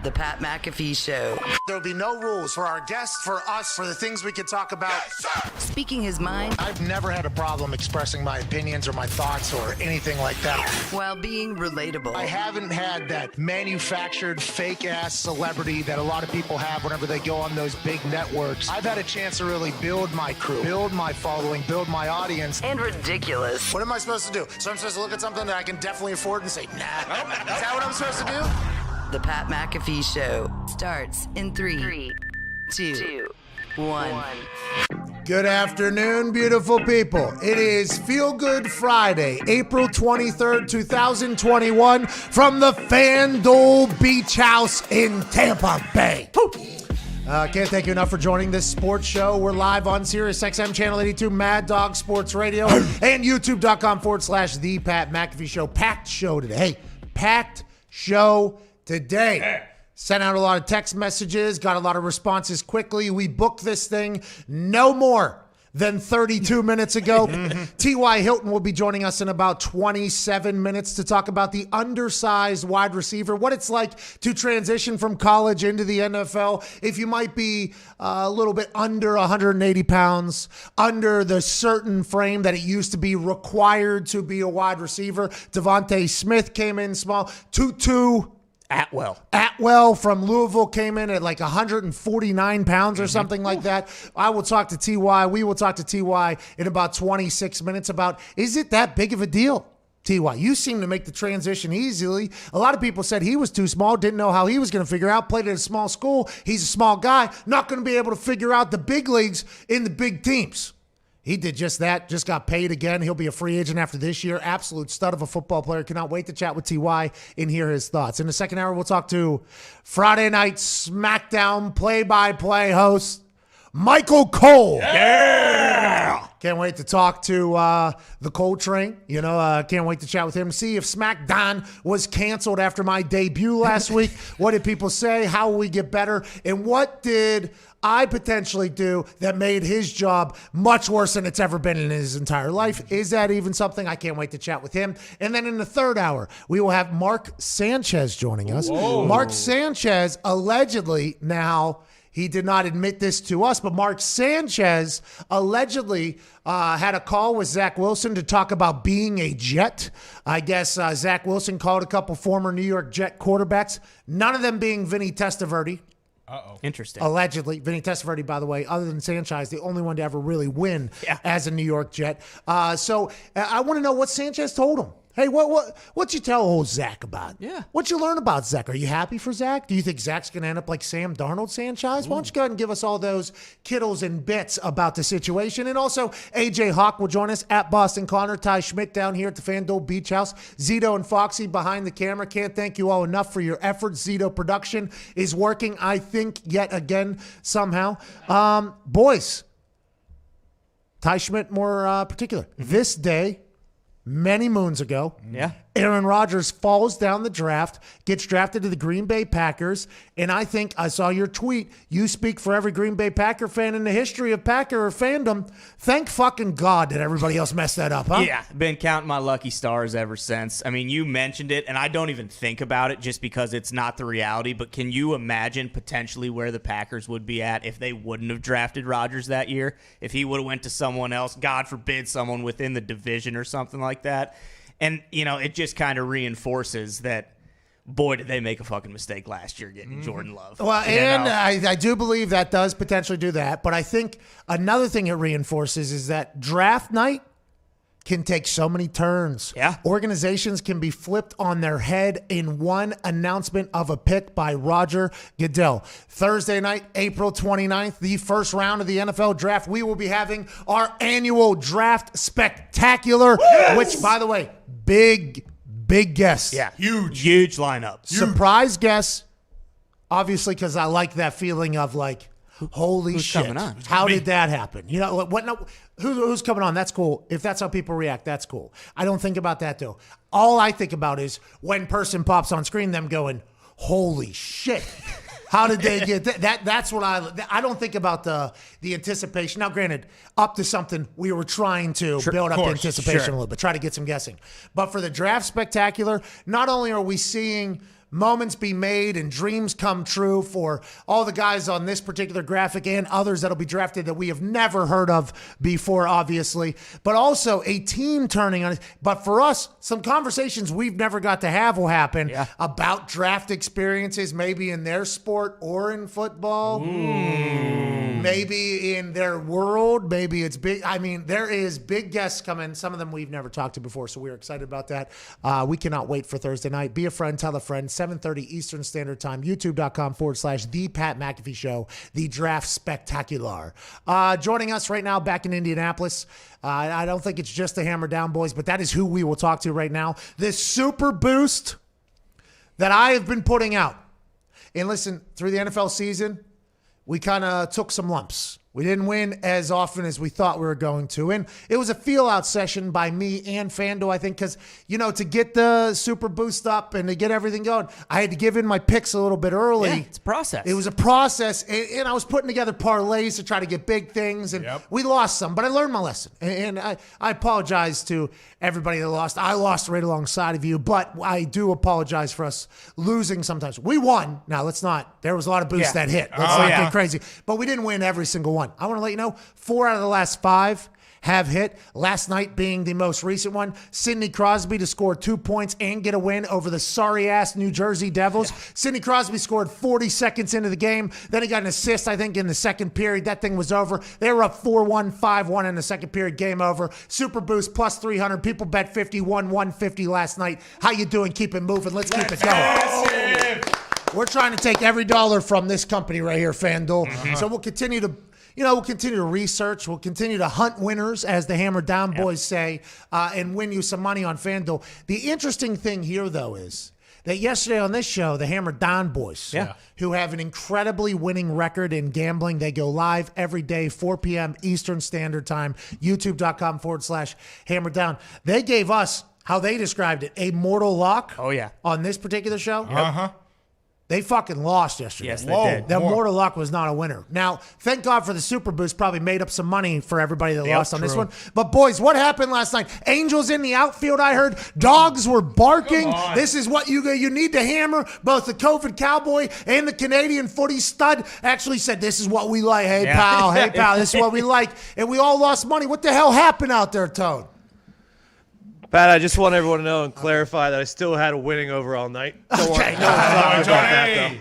The Pat McAfee Show. There'll be no rules for our guests, for us, for the things we can talk about. Yes, Speaking his mind. I've never had a problem expressing my opinions or my thoughts or anything like that. While being relatable. I haven't had that manufactured fake-ass celebrity that a lot of people have whenever they go on those big networks. I've had a chance to really build my crew, build my following, build my audience. And ridiculous. What am I supposed to do? So I'm supposed to look at something that I can definitely afford and say, nah. Is that what I'm supposed to do? The Pat McAfee Show starts in 3, 2, 1. Good afternoon, beautiful people. It is Feel Good Friday, April 23rd, 2021, from the FanDuel Beach House in Tampa Bay. Can't thank you enough for joining this sports show. We're live on Sirius XM Channel 82, Mad Dog Sports Radio, and YouTube.com/The Pat McAfee Show. Packed show today. Hey, packed show today. Sent out a lot of text messages, got a lot of responses quickly. We booked this thing no more than 32 minutes ago. T.Y. Hilton will be joining us in about 27 minutes to talk about the undersized wide receiver, what it's like to transition from college into the NFL. If you might be a little bit under 180 pounds, under the certain frame that it used to be required to be a wide receiver. Devontae Smith came in small. Tutu Atwell from Louisville came in at like 149 pounds or something like that. I will talk to T.Y. We will talk to T.Y. in about 26 minutes about, is it that big of a deal? T.Y., you seem to make the transition easily. A lot of people said he was too small, didn't know how he was going to figure out, played at a small school. He's a small guy, not going to be able to figure out the big leagues in the big teams. He did just that, just got paid again. He'll be a free agent after this year. Absolute stud of a football player. Cannot wait to chat with T.Y. and hear his thoughts. In the second hour, we'll talk to Friday Night SmackDown play-by-play host, Michael Cole. Yeah! Can't wait to talk to the Cole Train. Can't wait to chat with him. See if SmackDown was canceled after my debut last week. What did people say? How will we get better? And what did I potentially do that made his job much worse than it's ever been in his entire life? Is that even something? I can't wait to chat with him. And then in the third hour, we will have Mark Sanchez joining us. Whoa. Mark Sanchez allegedly now... He did not admit this to us, but Mark Sanchez allegedly had a call with Zach Wilson to talk about being a Jet. I guess Zach Wilson called a couple former New York Jet quarterbacks, none of them being Vinny Testaverde. Interesting. Allegedly. Vinny Testaverde, by the way, other than Sanchez, the only one to ever really win as a New York Jet. So I want to know what Sanchez told him. Hey, what'd you tell old Zach about? Yeah. What'd you learn about Zach? Are you happy for Zach? Do you think Zach's going to end up like Sam Darnold, Sanchez? Why don't you go ahead and give us all those kittles and bits about the situation? And also, AJ Hawk will join us at Boston Connor. Ty Schmidt down here at the FanDuel Beach House. Zito and Foxy behind the camera. Can't thank you all enough for your efforts. Zito production is working, I think, yet again somehow. Boys, Ty Schmidt more particular. This day, many moons ago, Aaron Rodgers falls down the draft, gets drafted to the Green Bay Packers, and I think I saw your tweet. You speak for every Green Bay Packer fan in the history of Packer fandom. Thank fucking God that everybody else messed that up, huh? Yeah, been counting my lucky stars ever since. I mean, you mentioned it, and I don't even think about it just because it's not the reality, but can you imagine potentially where the Packers would be at if they wouldn't have drafted Rodgers that year? If he would have went to someone else, God forbid, someone within the division or something like that. And, it just kind of reinforces that, boy, did they make a fucking mistake last year getting Jordan Love. Well, and I do believe that does potentially do that. But I think another thing it reinforces is that draft night can take so many turns. Yeah. Organizations can be flipped on their head in one announcement of a pick by Roger Goodell. Thursday night, April 29th, the first round of the NFL draft. We will be having our annual draft spectacular, which, by the way, big guess. Yeah. Huge lineup. Surprise guess, obviously, because I like that feeling of like, holy who's shit. Coming on? How did that happen? What? No, who's coming on? That's cool. If that's how people react, that's cool. I don't think about that, though. All I think about is when person pops on screen, them going, holy shit. How did they get that? That's what I don't think about the anticipation. Now, granted, up to something we were trying to build up anticipation a little bit, try to get some guessing. But for the draft spectacular, not only are we seeing moments be made and dreams come true for all the guys on this particular graphic and others that'll be drafted that we have never heard of before, obviously, but also a team turning on it. But for us, some conversations we've never got to have will happen about draft experiences, maybe in their sport or in football, maybe in their world, maybe it's big. I mean, there is big guests coming, some of them we've never talked to before, so we're excited about that. We cannot wait for Thursday night. Be a friend, tell a friend. 7:30 Eastern Standard Time, youtube.com/The Pat McAfee Show, the Draft Spectacular. Joining us right now back in Indianapolis, I don't think it's just the Hammer Down Boys, but that is who we will talk to right now. This super boost that I have been putting out. And listen, through the NFL season, we kind of took some lumps. We didn't win as often as we thought we were going to. And it was a feel-out session by me and FanDuel, I think, because, to get the super boost up and to get everything going, I had to give in my picks a little bit early. Yeah, it's a process. It was a process, and I was putting together parlays to try to get big things, and we lost some, but I learned my lesson. And I apologize to everybody that lost. I lost right alongside of you, but I do apologize for us losing sometimes. We won. Now, there was a lot of boosts that hit. Let's not get crazy. But we didn't win every single one. I want to let you know, 4 out of the last 5 have hit. Last night being the most recent one. Sidney Crosby to score 2 points and get a win over the sorry-ass New Jersey Devils. Sidney Crosby scored 40 seconds into the game. Then he got an assist, I think, in the second period. That thing was over. They were up 4-1, 5-1 in the second period. Game over. Super Boost plus 300. People bet 50, won 150 last night. How you doing? Keep it moving. Let's keep it going. We're trying to take every dollar from this company right here, FanDuel. So we'll continue to research. We'll continue to hunt winners, as the Hammer Down Boys say, and win you some money on FanDuel. The interesting thing here, though, is that yesterday on this show, the Hammer Down Boys, who have an incredibly winning record in gambling, they go live every day, 4 p.m. Eastern Standard Time, youtube.com/Hammer Down. They gave us, how they described it, a mortal lock on this particular show. They fucking lost yesterday. Yes, they did. That mortal luck was not a winner. Now, thank God for the Super Boost. Probably made up some money for everybody that lost on this one. But, boys, what happened last night? Angels in the outfield, I heard. Dogs were barking. This is what you need to hammer. Both the COVID Cowboy and the Canadian footy stud actually said, this is what we like. Hey, pal, this is what we like. And we all lost money. What the hell happened out there, Tone? Pat, I just want everyone to know and clarify that I still had a winning overall night. Okay. All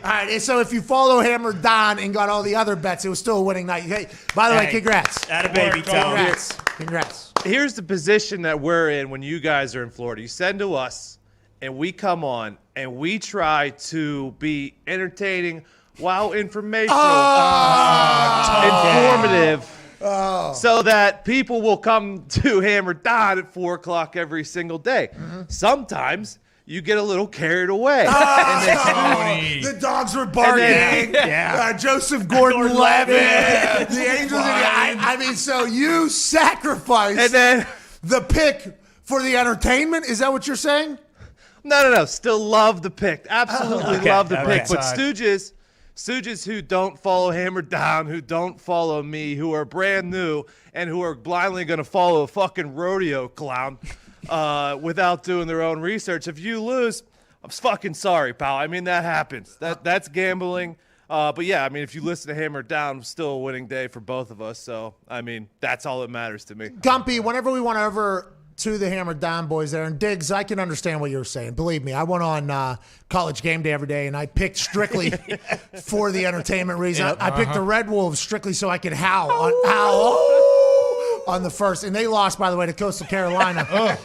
right, so if you follow Hammer Don and got all the other bets, it was still a winning night. Hey, by the way, congrats. Atta baby, Tone. Congrats. Here's the position that we're in when you guys are in Florida. You send to us, and we come on, and we try to be entertaining while informational, informative, so that people will come to Hammer Don at 4 o'clock every single day. Sometimes you get a little carried away. The dogs were barking. Joseph Gordon-Levitt. The Angels. I mean, so you sacrificed the pick for the entertainment? Is that what you're saying? No. Still love the pick. Absolutely love the pick. But Stooges who don't follow Hammer Down, who don't follow me, who are brand new, and who are blindly going to follow a fucking rodeo clown without doing their own research. If you lose, I'm fucking sorry, pal. I mean, that happens. That's gambling. But, yeah, I mean, if you listen to Hammer Down, still a winning day for both of us. So, I mean, that's all that matters to me. Gumpy, whenever we went over to the Hammer Down Boys there, and Diggs, I can understand what you're saying. Believe me, I went on College Game Day every day, and I picked strictly for the entertainment reason. I picked the Red Wolves strictly so I could howl on the first. And they lost, by the way, to Coastal Carolina,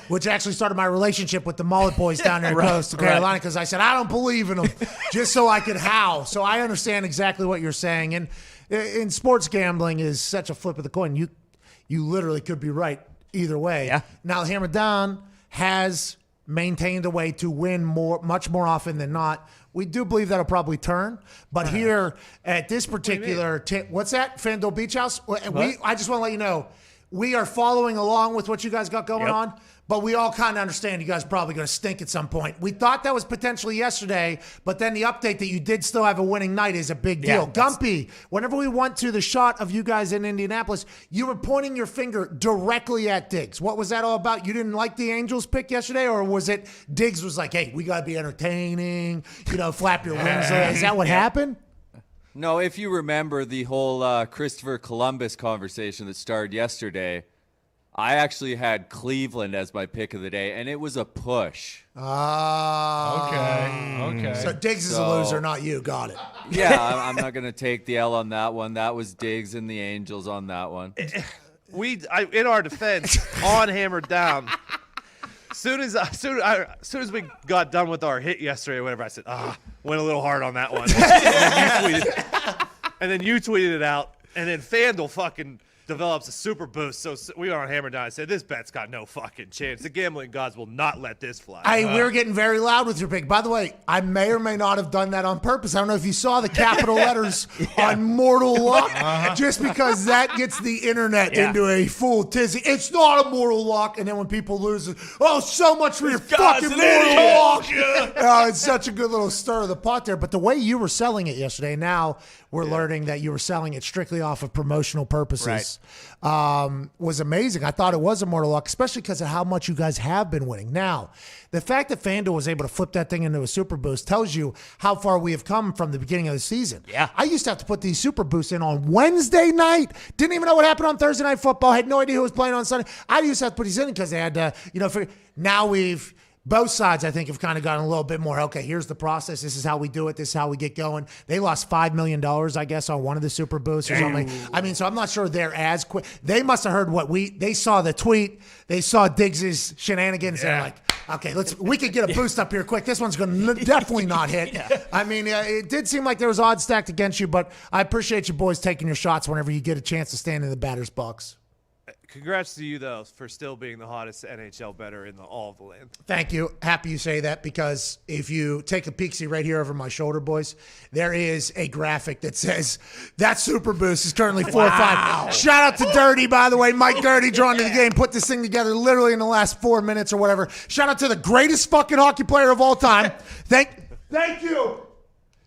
which actually started my relationship with the Mullet Boys down there in Coastal Carolina, because I said, I don't believe in them, just so I could howl. So I understand exactly what you're saying. And in sports, gambling is such a flip of the coin. You literally could be right either way. Now, Hammer Down has maintained a way to win much more often than not. We do believe that'll probably turn. But here at this particular what's that? FanDuel Beach House? I just want to let you know, we are following along with what you guys got going Yep. on, but we all kind of understand you guys are probably going to stink at some point. We thought that was potentially yesterday, but then the update that you did still have a winning night is a big deal. Gumpy, whenever we went to the shot of you guys in Indianapolis, you were pointing your finger directly at Diggs. What was that all about? You didn't like the Angels pick yesterday, or was it Diggs was like, hey, we got to be entertaining, flap your wings? Is that what happened? No, if you remember the whole Christopher Columbus conversation that started yesterday, I actually had Cleveland as my pick of the day, and it was a push. Okay. So Diggs is a loser, not you. Got it. Yeah, I'm not going to take the L on that one. That was Diggs and the Angels on that one. In our defense, on Hammered Down, as soon as we got done with our hit yesterday or whatever, I said, went a little hard on that one. And then you tweeted it out, and then FanDuel fucking develops a super boost. So we were on Hammer Down. I said, this bet's got no fucking chance. The gambling gods will not let this fly. We were getting very loud with your pick. By the way, I may or may not have done that on purpose. I don't know if you saw the capital letters on Mortal Luck, just because that gets the internet into a full tizzy. It's not a Mortal Luck. And then when people lose it, so much for your fucking Mortal Luck. It's such a good little stir of the pot there. But the way you were selling it yesterday, now we're learning that you were selling it strictly off of promotional purposes, was amazing. I thought it was a Mortal Luck, especially because of how much you guys have been winning. Now, the fact that FanDuel was able to flip that thing into a super boost tells you how far we have come from the beginning of the season. Yeah. I used to have to put these super boosts in on Wednesday night. Didn't even know what happened on Thursday Night Football. Had no idea who was playing on Sunday. I used to have to put these in because they had to, now we've... Both sides, I think, have kind of gotten a little bit more, okay, here's the process. This is how we do it. This is how we get going. They lost $5 million, I guess, on one of the super boosts or something. So I'm not sure they're as quick. They must have heard they saw the tweet. They saw Diggs's shenanigans. They're like, okay, we could get a boost up here quick. This one's going to definitely not hit. It did seem like there was odds stacked against you, but I appreciate you boys taking your shots whenever you get a chance to stand in the batter's box. Congrats to you, though, for still being the hottest NHL bettor in all of the land. Thank you. Happy you say that, because if you take a peek, see right here over my shoulder, boys, there is a graphic that says that super boost is currently 4-5. Shout out to Dirty, by the way. Mike Dirty, drawn to the game, put this thing together literally in the last 4 minutes or whatever. Shout out to the greatest fucking hockey player of all time. Thank you.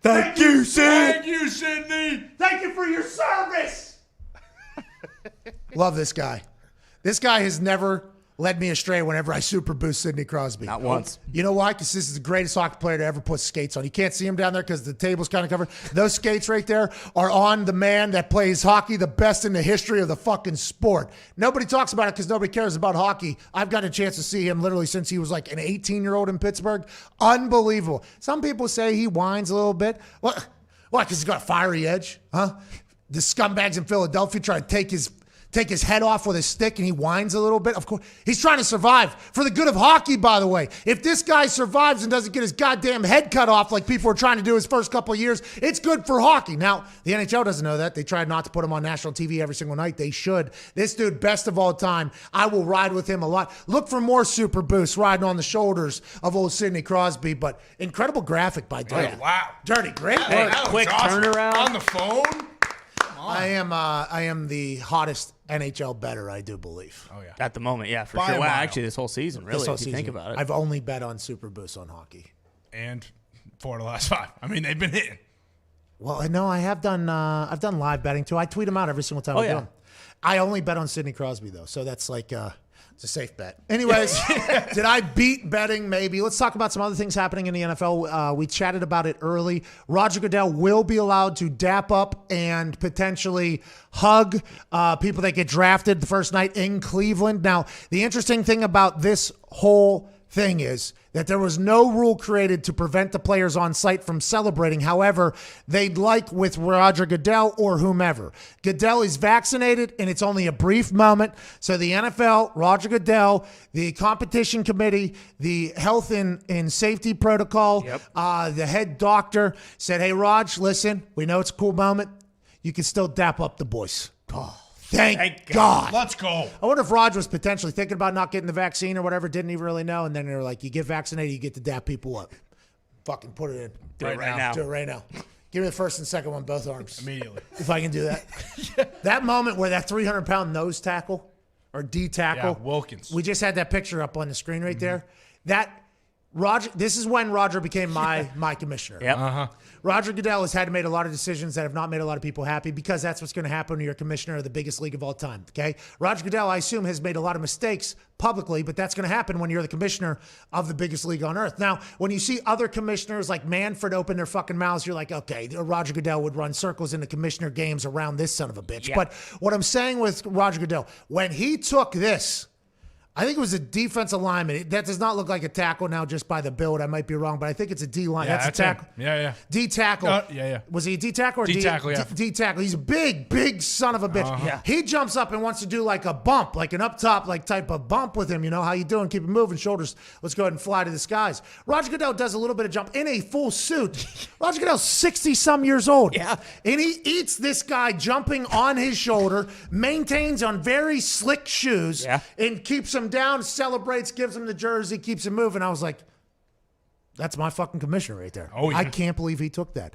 Thank you, Sid. Thank you, Sydney. Thank you for your service. Love this guy. This guy has never led me astray whenever I super boost Sidney Crosby. Not once. You know why? Because this is the greatest hockey player to ever put skates on. You can't see him down there because the table's kind of covered. Those skates right there are on the man that plays hockey the best in the history of the fucking sport. Nobody talks about it because nobody cares about hockey. I've got a chance to see him literally since he was like an 18-year-old in Pittsburgh. Unbelievable. Some people say he whines a little bit. What? Because he's got a fiery edge? Huh? The scumbags in Philadelphia try to take his head off with a stick, and he whines a little bit. Of course, he's trying to survive for the good of hockey, by the way. If this guy survives and doesn't get his goddamn head cut off like people were trying to do his first couple of years, it's good for hockey. Now, the NHL doesn't know that. They tried not to put him on national TV every single night. They should. This dude, best of all time. I will ride with him a lot. Look for more super boosts riding on the shoulders of old Sidney Crosby, but incredible graphic by Dirty. Oh, wow. Dirty, great work. That was Quick awesome. turnaround. On the phone? I am the hottest NHL bettor, I do believe. Oh, yeah. At the moment, yeah, for By a sure. Well, mile. actually, this whole season, really, This whole if you season. think about it. I've only bet on super boosts on hockey. And 4 of the last 5. I mean, they've been hitting. Well, I know I have done. I've done live betting too. I tweet them out every single time I do yeah. them. I only bet on Sidney Crosby though, so that's like it's a safe bet. Anyways, did I beat betting? Maybe. Let's talk about some other things happening in the NFL. We chatted about it early. Roger Goodell will be allowed to dap up and potentially hug people that get drafted the first night in Cleveland. Now, the interesting thing about this whole thing is that there was no rule created to prevent the players on site from celebrating. However, they'd like with Roger Goodell or whomever. Goodell is vaccinated, and it's only a brief moment. So the NFL, Roger Goodell, the competition committee, the health and safety protocol, the head doctor said, hey, Raj, listen, we know it's a cool moment. You can still dap up the boys. Oh. Thank God. Let's go. I wonder if Raj was potentially thinking about not getting the vaccine or whatever, didn't even really know. And then they were like, you get vaccinated, you get to dap people up. Fucking put it in. Do it right now. Do it right now. Give me the first and second one, both arms. Immediately. If I can do that. That moment where that 300-pound nose tackle or D tackle. Yeah, Wilkins. We just had that picture up on the screen right there. That Roger. This is when Roger became my commissioner. Yep. Roger Goodell has had to make a lot of decisions that have not made a lot of people happy because that's what's going to happen when you're a commissioner of the biggest league of all time. Okay, Roger Goodell, I assume, has made a lot of mistakes publicly, but that's going to happen when you're the commissioner of the biggest league on earth. Now, when you see other commissioners like Manfred open their fucking mouths, you're like, okay, Roger Goodell would run circles in the commissioner games around this son of a bitch. Yeah. But what I'm saying with Roger Goodell, when he took this, I think it was a defensive lineman. That does not look like a tackle now just by the build. I might be wrong, but I think it's a D line. Yeah, that's a tackle. him. Yeah. D tackle. Yeah. Was he a D tackle or D tackle? Yeah. D tackle. He's a big son of a bitch. Yeah. He jumps up and wants to do like a bump, like an up top, like type of bump with him. You know, how you doing? Keep it moving, shoulders. Let's go ahead and fly to the skies. Roger Goodell does a little bit of jump in a full suit. Roger Goodell's 60-some years old. Yeah. And he eats this guy jumping on his shoulder, maintains on very slick shoes, Yeah. and keeps him down, celebrates, gives him the jersey, keeps him moving. I was like, that's my fucking commissioner right there. Oh, yeah. I can't believe he took that.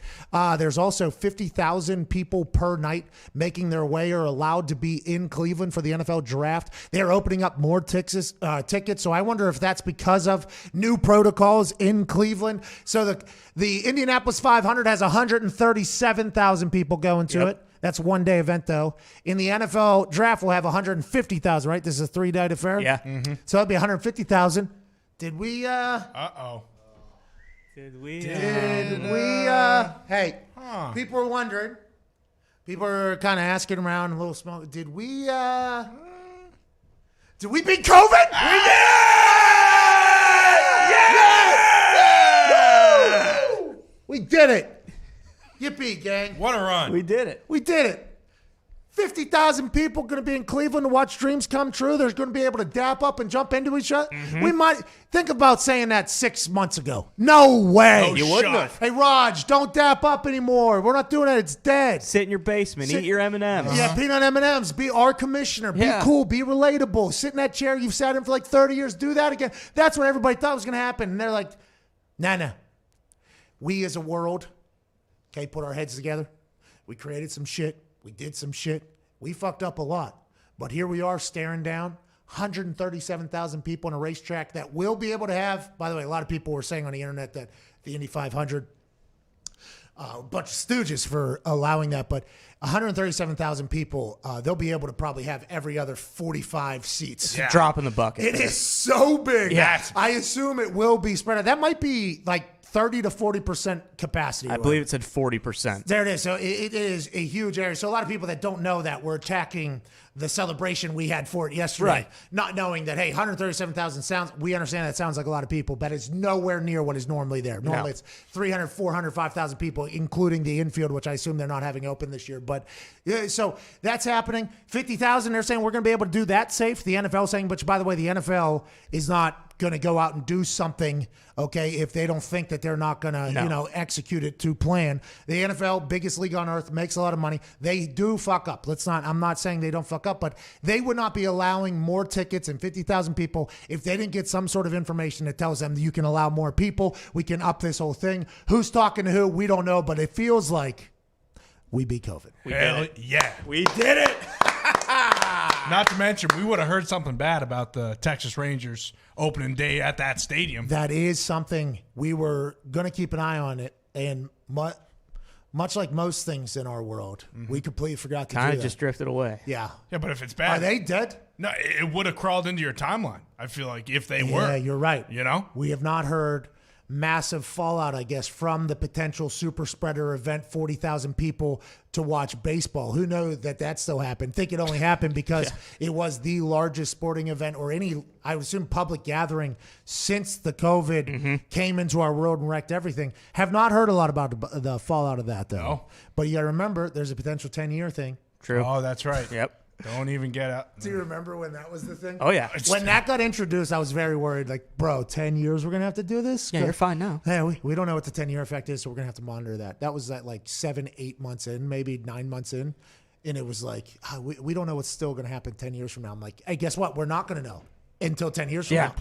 There's also 50,000 people per night making their way or allowed to be in Cleveland for the NFL draft. They're opening up more tickets. So I wonder if that's because of new protocols in Cleveland. So the Indianapolis 500 has 137,000 people going to it. That's a one-day event, though. In the NFL draft, we'll have 150,000, right? This is a three-night affair? Yeah. So that'd be 150,000. Did we, Uh-oh. hey, people are wondering. People are kind of asking around a little small. Did we beat COVID? We did! Yes! Woo! We did it. Yippee, gang. What a run. We did it. We did it. 50,000 people going to be in Cleveland to watch dreams come true. They're going to be able to dap up and jump into each other. We might think about saying that 6 months ago. No way. No You wouldn't shot. have. Hey, Raj, don't dap up anymore. We're not doing it. It's dead. Sit in your basement, Sit- eat your M&Ms. Yeah, peanut M&Ms. Be our commissioner. Be Yeah. cool. Be relatable. Sit in that chair you've sat in for like 30 years. Do that again. That's what everybody thought was going to happen. And they're like, nah. We as a world, okay, put our heads together. We created some shit. We did some shit. We fucked up a lot. But here we are staring down 137,000 people on a racetrack that will be able to have, by the way, a lot of people were saying on the internet that the Indy 500, a bunch of stooges for allowing that, but 137,000 people, they'll be able to probably have every other 45 seats. Yeah. Drop in the bucket. It is so big. Yeah. I assume it will be spread out. That might be like 30 to 40% capacity. I believe it said 40%. There it is. So it is a huge area. So a lot of people that don't know that we're attacking the celebration we had for it yesterday, Right. not knowing that, hey, 137,000 sounds, we understand that sounds like a lot of people, but it's nowhere near what is normally there. Normally it's 300, 400, 5,000 people, including the infield, which I assume they're not having open this year. But yeah, so that's happening. 50,000, they're saying we're going to be able to do that safe. The NFL saying, but by the way, the NFL is not going to go out and do something, okay, if they don't think that they're not going to, execute it to plan. The NFL, biggest league on earth, makes a lot of money. They do fuck up. I'm not saying they don't fuck up, but they would not be allowing more tickets and 50,000 people if they didn't get some sort of information that tells them that you can allow more people. We can up this whole thing. Who's talking to who? We don't know, but it feels like we beat COVID. Hell yeah. We did it. Not to mention, we would have heard something bad about the Texas Rangers opening day at that stadium. That is something we were going to keep an eye on it. And much like most things in our world, we completely forgot to do Kind that. of just drifted away. Yeah. Yeah, but if it's bad, Are they dead? No, it would have crawled into your timeline. I feel like if they were. Yeah, you're right. You know? We have not heard massive fallout, I guess, from the potential super spreader event, 40,000 people to watch baseball. Who knows that still happened? Think it only happened because it was the largest sporting event or any, I would assume, public gathering since the COVID came into our world and wrecked everything. Have not heard a lot about the fallout of that, though. No. But you got to remember, there's a potential 10-year thing. True. Oh, that's right. Yep. Don't even get out. Do you remember when that was the thing? Oh, yeah. When that got introduced, I was very worried. Like, bro, 10 years we're going to have to do this? Yeah, you're fine now. Hey, we don't know what the 10-year effect is, so we're going to have to monitor that. That was at like 7-8 months in, maybe 9 months in. And it was like, we don't know what's still going to happen 10 years from now. I'm like, hey, guess what? We're not going to know until 10 years from now.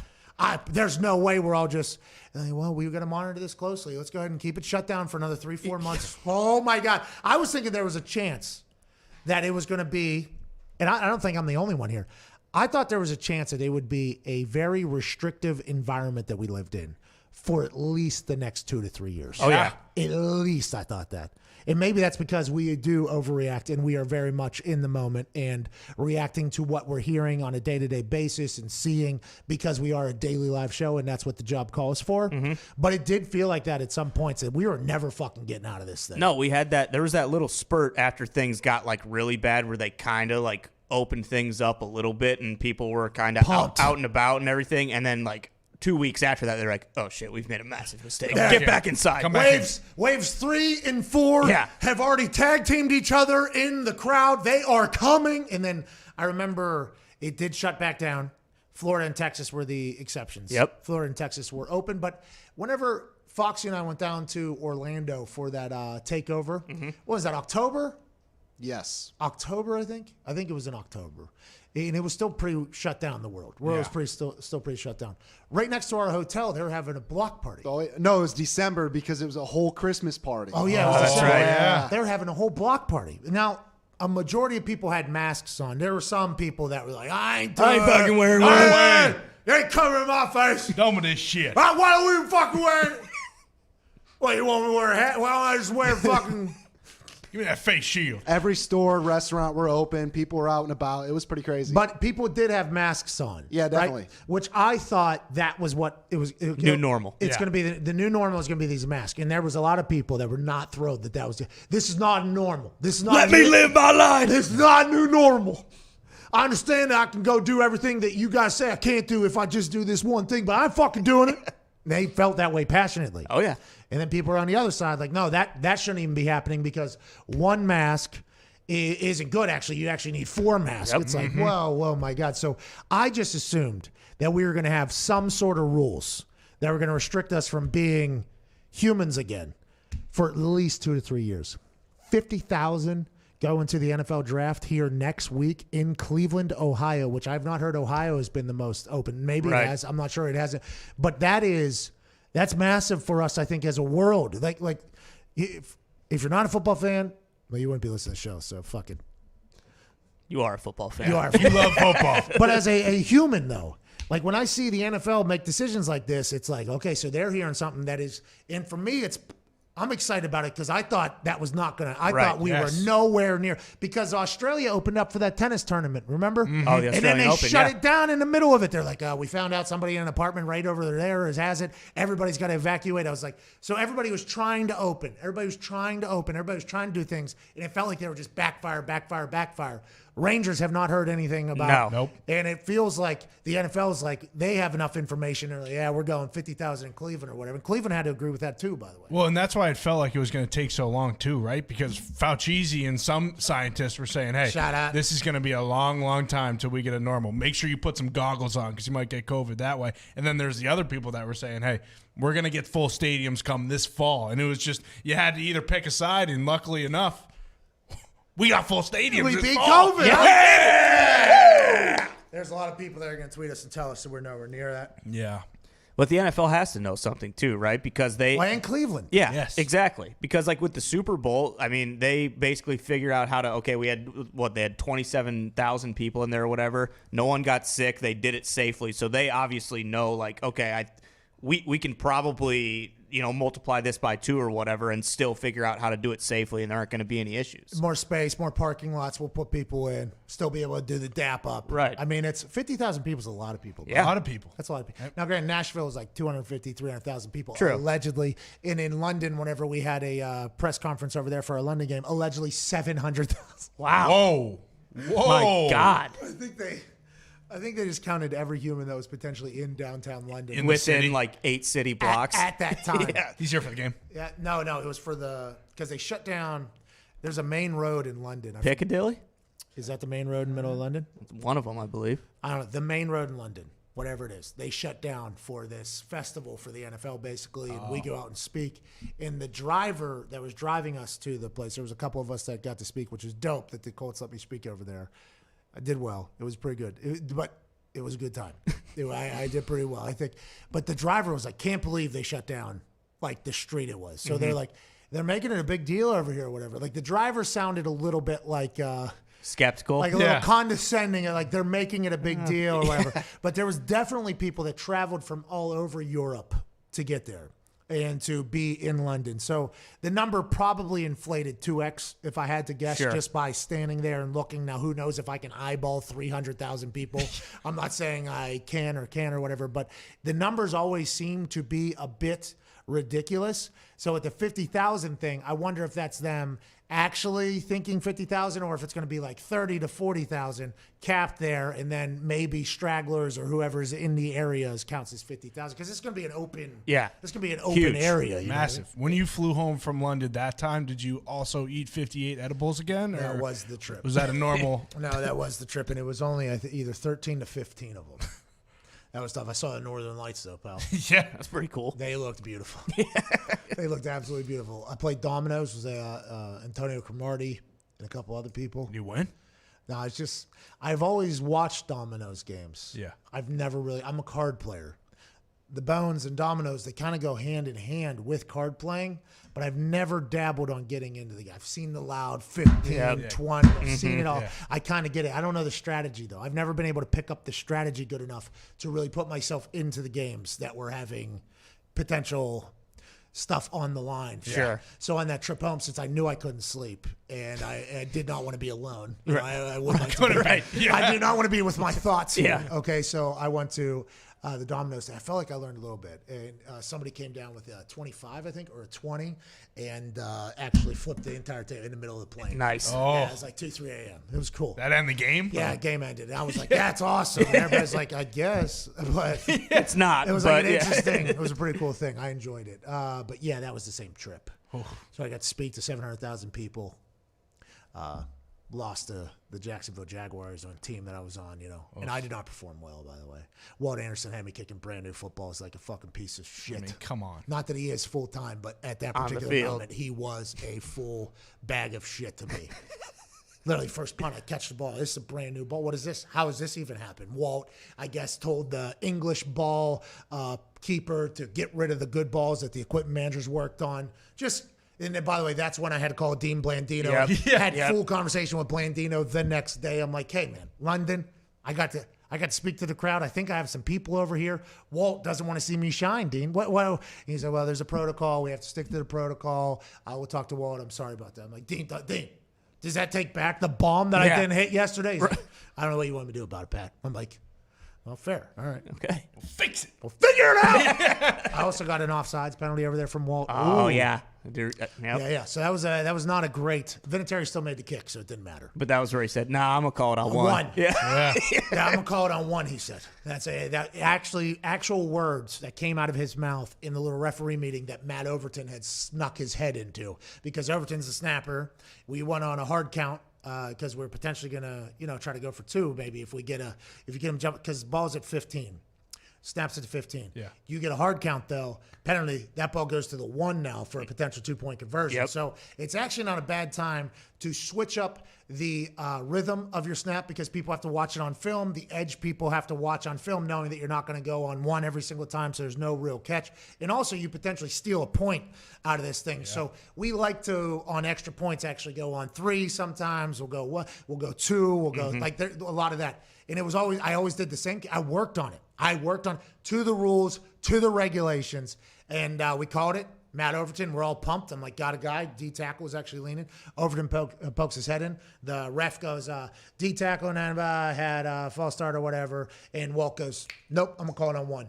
There's no way we're all just, well, we're going to monitor this closely. Let's go ahead and keep it shut down for another 3-4 months. Oh, my God. I was thinking there was a chance that it was going to be, and I don't think I'm the only one here. I thought there was a chance that it would be a very restrictive environment that we lived in for at least the next 2 to 3 years. Oh, yeah. At least I thought that. And maybe that's because we do overreact and we are very much in the moment and reacting to what we're hearing on a day-to-day basis and seeing because we are a daily live show and that's what the job calls for. But it did feel like that at some points that we were never fucking getting out of this thing. No, we had that. There was that little spurt after things got like really bad where they kind of like opened things up a little bit and people were kind of out and about and everything. And then like 2 weeks after that, they're like, "Oh shit, we've made a massive mistake. Get back inside." Waves 3 and 4 have already tag teamed each other in the crowd. They are coming. And then I remember it did shut back down. Florida and Texas were the exceptions. Yep. Florida and Texas were open. But whenever Foxy and I went down to Orlando for that takeover, what was that, October? Yes. October, I think. I think it was in October. And it was still pretty shut down, the world. The world was pretty still pretty shut down. Right next to our hotel, they were having a block party. Oh, no, it was December because it was a whole Christmas party. Oh, yeah. It was December. right, yeah. They were having a whole block party. Now, a majority of people had masks on. There were some people that were like, I ain't fucking wearing one. You ain't covering my face. Done with this shit. Why don't we fucking wear it? Well, you want me to wear a hat? Why don't I just wear fucking... Give me that face shield. Every store, restaurant were open. People were out and about. It was pretty crazy. But people did have masks on. Yeah, definitely. Right? Which I thought that was what it was. New normal. It's going to be the new normal is going to be these masks. And there was a lot of people that were not thrilled that was. This is not normal. This is not. Let me live my life. This is not new normal. I understand that I can go do everything that you guys say I can't do if I just do this one thing, but I'm fucking doing it. They felt that way passionately. Oh, yeah. And then people are on the other side like, no, that shouldn't even be happening because one mask isn't good, actually. You actually need 4 masks. It's like, whoa, my God. So I just assumed that we were going to have some sort of rules that were going to restrict us from being humans again for at least 2 to 3 years. 50,000 go into the NFL draft here next week in Cleveland, Ohio, which I've not heard Ohio has been the most open. Maybe it has. I'm not sure it hasn't. But that's massive for us, I think, as a world. Like if you're not a football fan, well, you wouldn't be listening to the show, so fuck it. You are a football fan. You are. You love football. But as a human, though, like when I see the NFL make decisions like this, it's like, okay, so they're hearing something that is, and for me, I'm excited about it because I thought that was not going to, I thought we were nowhere near, because Australia opened up for that tennis tournament, remember? Oh, the and then Australian they Open, shut it down in the middle of it. They're like, we found out somebody in an apartment right over there has it. Everybody's got to evacuate. I was like, so everybody was trying to open. Everybody was trying to do things. And it felt like they were just backfire. Rangers have not heard anything about. Nope. And it feels like the NFL is like, they have enough information. They're like, yeah, we're going 50,000 in Cleveland or whatever. And Cleveland had to agree with that too, by the way. Well, and that's why it felt like it was going to take so long too, right? Because Fauci and some scientists were saying, hey, this is going to be a long, long time till we get a normal. Make sure you put some goggles on because you might get COVID that way. And then there's the other people that were saying, hey, we're going to get full stadiums come this fall. And it was just, you had to either pick a side, and luckily enough, we got full stadiums. We this beat fall. COVID. Yeah. There's a lot of people that are going to tweet us and tell us that we're nowhere near that. Yeah. But the NFL has to know something too, right? Because they in Cleveland. Yeah, Yes. exactly. Because like with the Super Bowl, I mean, they basically figured out how to. Okay, we had they had 27,000 people in there or whatever. No one got sick. They did it safely, so they obviously know. Like, okay, we can probably multiply this by 2 or whatever and still figure out how to do it safely, and there aren't going to be any issues. More space, more parking lots. We'll put people in. Still be able to do the dap up. Right. I mean, it's 50,000 people is a lot of people. Yeah. A lot of people. That's a lot of people. Now, granted, Nashville is like 250, 300,000 people. True. Allegedly. And in London, whenever we had a press conference over there for our London game, allegedly 700,000. Wow. Whoa. My God. I think they just counted every human that was potentially in downtown London. Within like 8 city blocks. At that time. Yeah. He's here for the game. Yeah, no, it was for because they shut down. There's a main road in London. Piccadilly? Is that the main road in the middle of London? One of them, I believe. I don't know. The main road in London, whatever it is. They shut down for this festival for the NFL, basically, and we go out and speak. And the driver that was driving us to the place, there was a couple of us that got to speak, which is dope that the Colts let me speak over there. I did well. It was pretty good. But it was a good time. I did pretty well, I think. But the driver was like, can't believe they shut down, like, the street it was. So they're like, they're making it a big deal over here or whatever. Like, the driver sounded a little bit like skeptical, like a little condescending, like they're making it a big deal or whatever. But there was definitely people that traveled from all over Europe to get there and to be in London. So the number probably inflated 2x if I had to guess, just by standing there and looking. Now, who knows if I can eyeball 300,000 people? I'm not saying I can or whatever, but the numbers always seem to be a bit ridiculous. So at the 50,000 thing, I wonder if that's them actually thinking 50,000 or if it's going to be like 30 to 40,000 capped there, and then maybe stragglers or whoever's in the areas counts as 50,000, because it's going to be an open this can be an open area, massive. When you flew home from London that time, did you also eat 58 edibles again, or that was the trip? Was that a normal? No, that was the trip, and it was only either 13 to 15 of them. That was tough. I saw the Northern Lights, though, pal. Yeah, that's pretty cool. They looked beautiful. They looked absolutely beautiful. I played dominoes with Antonio Cromartie and a couple other people. You win? No, it's just I've always watched dominoes games. Yeah. I've never really. I'm a card player. The bones and dominoes, they kind of go hand in hand with card playing, but I've never dabbled on getting into the game. I've seen the loud 15, 20. I've seen it all. I kind of get it. I don't know the strategy, though. I've never been able to pick up the strategy good enough to really put myself into the games that were having potential stuff on the line. Sure. So on that trip home, since I knew I couldn't sleep and I did not want to be alone, you know, I would like to be, I did not want to be with my thoughts. Yeah. Okay, so I went to the dominoes. I felt like I learned a little bit. And somebody came down with a 25, I think, or a 20, and actually flipped the entire table in the middle of the plane. Nice. Yeah, it was like 2, 3 a.m. It was cool. That ended the game? Yeah, game ended. I was like, that's awesome. And everybody's like, I guess. But It's not. it was but like an interesting, it was a pretty cool thing. I enjoyed it. But yeah, that was the same trip. So I got to speak to 700,000 people. Lost to the Jacksonville Jaguars on a team that I was on, you know. And I did not perform well, by the way. Walt Anderson had me kicking brand new footballs like a fucking piece of shit. I mean, come on. Not that he is full time, but at that On the particular field. moment, he was a full bag of shit to me. Literally, first punt, I catch the ball. This is a brand new ball. What is this? How has this even happened? Walt, I guess, told the English ball keeper to get rid of the good balls that the equipment managers worked on. And then, by the way, that's when I had to call Dean Blandino. Had full conversation with Blandino the next day. I'm like, hey, man, London, I got to speak to the crowd. I think I have some people over here. Walt doesn't want to see me shine, Dean. What? He said, well, there's a protocol. We have to stick to the protocol. I will talk to Walt. I'm sorry about that. I'm like, Dean, does that take back the bomb that I didn't hit yesterday? He's like, I don't know what you want me to do about it, Pat. I'm like, well, fair. All right. Okay. We'll fix it. We'll figure it out. I also got an offsides penalty over there from Walt. Oh, Ooh. yeah. Yeah. So that was not a great. Vinatieri still made the kick, so it didn't matter. But that was where he said, nah, I'm going to call it on one. Yeah, I'm gonna call it on one. He said that actual words that came out of his mouth in the little referee meeting that Matt Overton had snuck his head into, because Overton's a snapper. We went on a hard count because we're potentially gonna try to go for two maybe if you get him jump, because the ball's at 15. Snaps at 15. Yeah. You get a hard count, though. Penalty, that ball goes to the 1 now for a potential 2-point conversion. Yep. So it's actually not a bad time to switch up the rhythm of your snap, because people have to watch it on film. The edge people have to watch on film knowing that you're not going to go on one every single time, so there's no real catch. And also, you potentially steal a point out of this thing. Yeah. So we like to, on extra points, actually go on 3 sometimes. We'll go 2. We'll go like there, a lot of that. And it was I always did the same. I worked on it. To the rules, to the regulations, and we called it. Matt Overton, we're all pumped. I'm like, got a guy. D-tackle was actually leaning. Overton pokes his head in. The ref goes, D-tackle, and had a false start or whatever. And Walt goes, nope, I'm going to call it on 1.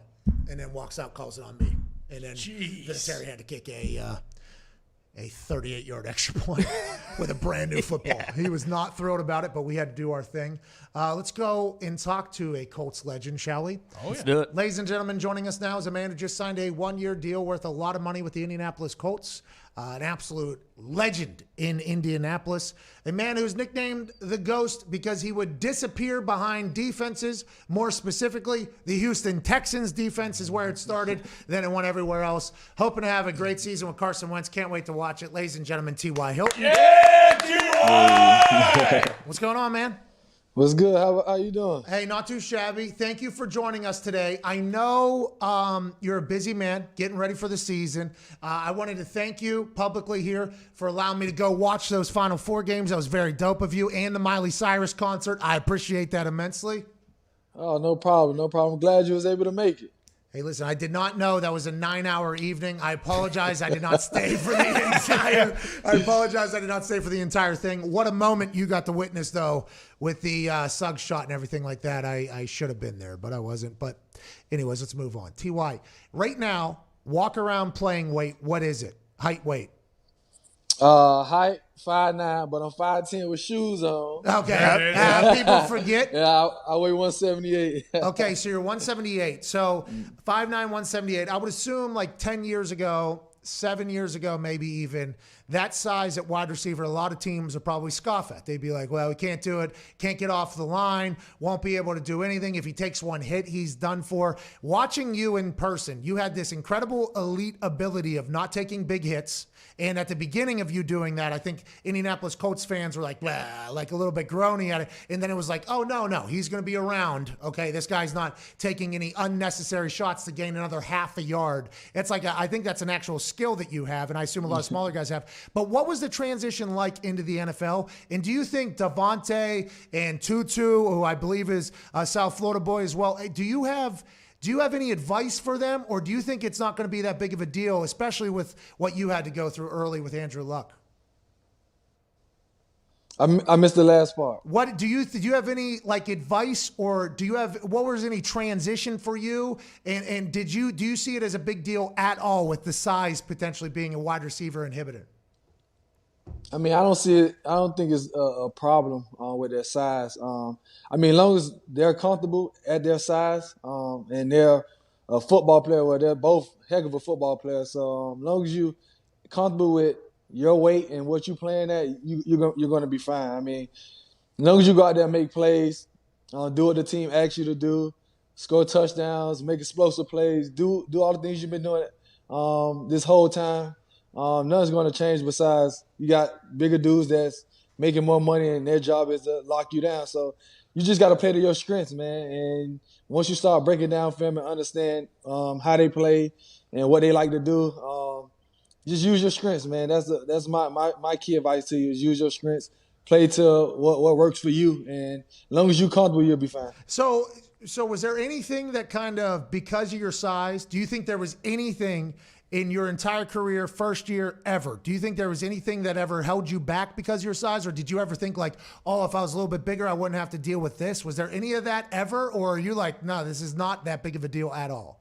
And then walks out, calls it on me. And then Vinatieri had to kick a 38-yard extra point with a brand new football. Yeah. He was not thrilled about it, but we had to do our thing. Let's go and talk to a Colts legend, shall we? Let's do it. Ladies and gentlemen, joining us now is a man who just signed a 1-year deal worth a lot of money with the Indianapolis Colts. An absolute legend in Indianapolis. A man who's nicknamed the Ghost because he would disappear behind defenses. More specifically, the Houston Texans defense is where it started. Then it went everywhere else. Hoping to have a great season with Carson Wentz. Can't wait to watch it. Ladies and gentlemen, T.Y. Hilton. Yeah, T.Y. What's going on, man? What's good? How you doing? Hey, not too shabby. Thank you for joining us today. I know you're a busy man getting ready for the season. I wanted to thank you publicly here for allowing me to go watch those Final Four games. That was very dope of you, and the Miley Cyrus concert. I appreciate that immensely. Oh, no problem. No problem. Glad you was able to make it. Hey, listen, I did not know that was a 9-hour evening. I apologize. I did not stay for the entire. I apologize. I did not stay for the entire thing. What a moment you got to witness, though, with the Suggs shot and everything like that. I should have been there, but I wasn't. But anyways, let's move on. Ty, right now, walk around playing weight. What is it? Height, weight. Height 5'9", but I'm 5'10" with shoes on. Okay, people forget. Yeah, I weigh 178. Okay, so you're 178. So 5'9", 178. I would assume like 10 years ago, 7 years ago, maybe even, that size at wide receiver, a lot of teams would probably scoff at. They'd be like, well, he can't do it, can't get off the line, won't be able to do anything. If he takes one hit, he's done for. Watching you in person, you had this incredible elite ability of not taking big hits. And at the beginning of you doing that, I think Indianapolis Colts fans were like, blah, like a little bit groany at it. And then it was like, oh, no, he's going to be around. Okay, this guy's not taking any unnecessary shots to gain another half a yard. It's like, I think that's an actual skill that you have, and I assume a lot of smaller guys have. But what was the transition like into the NFL? And do you think Devontae and Tutu, who I believe is a South Florida boy as well, do you have any advice for them, or do you think it's not going to be that big of a deal, especially with what you had to go through early with Andrew Luck? I missed the last part. What do you have any like advice, or what was any transition for you? And do you see it as a big deal at all with the size potentially being a wide receiver inhibitor? I mean, I don't see it. I don't think it's a problem with their size. I mean, as long as they're comfortable at their size and they're a football player, well, they're both heck of a football players. So as long as you comfortable with your weight and what you're playing at, you're going to be fine. I mean, as long as you go out there and make plays, do what the team asks you to do, score touchdowns, make explosive plays, do all the things you've been doing this whole time. Nothing's going to change besides you got bigger dudes that's making more money and their job is to lock you down. So you just got to play to your strengths, man. And once you start breaking down film and understand how they play and what they like to do, just use your strengths, man. That's my key advice to you is use your strengths. Play to what works for you. And as long as you're comfortable, you'll be fine. So was there anything that kind of, because of your size, do you think there was anything in your entire career, first year ever, do you think there was anything that ever held you back because of your size? Or did you ever think like, oh, if I was a little bit bigger, I wouldn't have to deal with this? Was there any of that ever? Or are you like, no, this is not that big of a deal at all?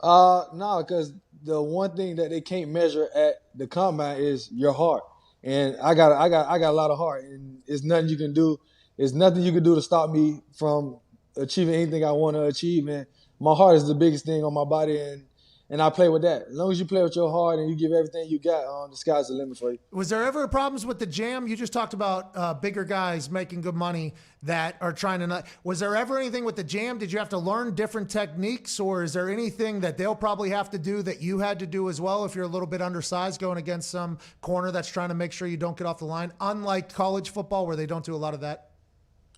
No, because the one thing that they can't measure at the combine is your heart. And I got a lot of heart, and it's nothing you can do. It's nothing you can do to stop me from achieving anything I want to achieve. And my heart is the biggest thing on my body, and I play with that. As long as you play with your heart and you give everything you got, the sky's the limit for you. Was there ever problems with the jam? You just talked about bigger guys making good money that are trying to not. Was there ever anything with the jam? Did you have to learn different techniques, or is there anything that they'll probably have to do that you had to do as well if you're a little bit undersized going against some corner that's trying to make sure you don't get off the line, unlike college football where they don't do a lot of that?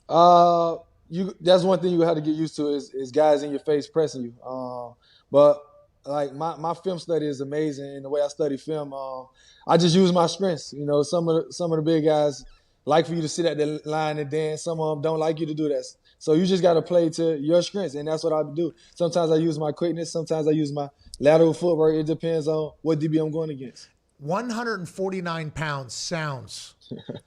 That's one thing you have to get used to is guys in your face pressing you. But like my film study is amazing, and the way I study film, I just use my strengths. You know, some of the big guys like for you to sit at the line and dance. Some of them don't like you to do that. So you just got to play to your strengths, and that's what I do. Sometimes I use my quickness. Sometimes I use my lateral footwork. It depends on what DB I'm going against. 149 pounds sounds.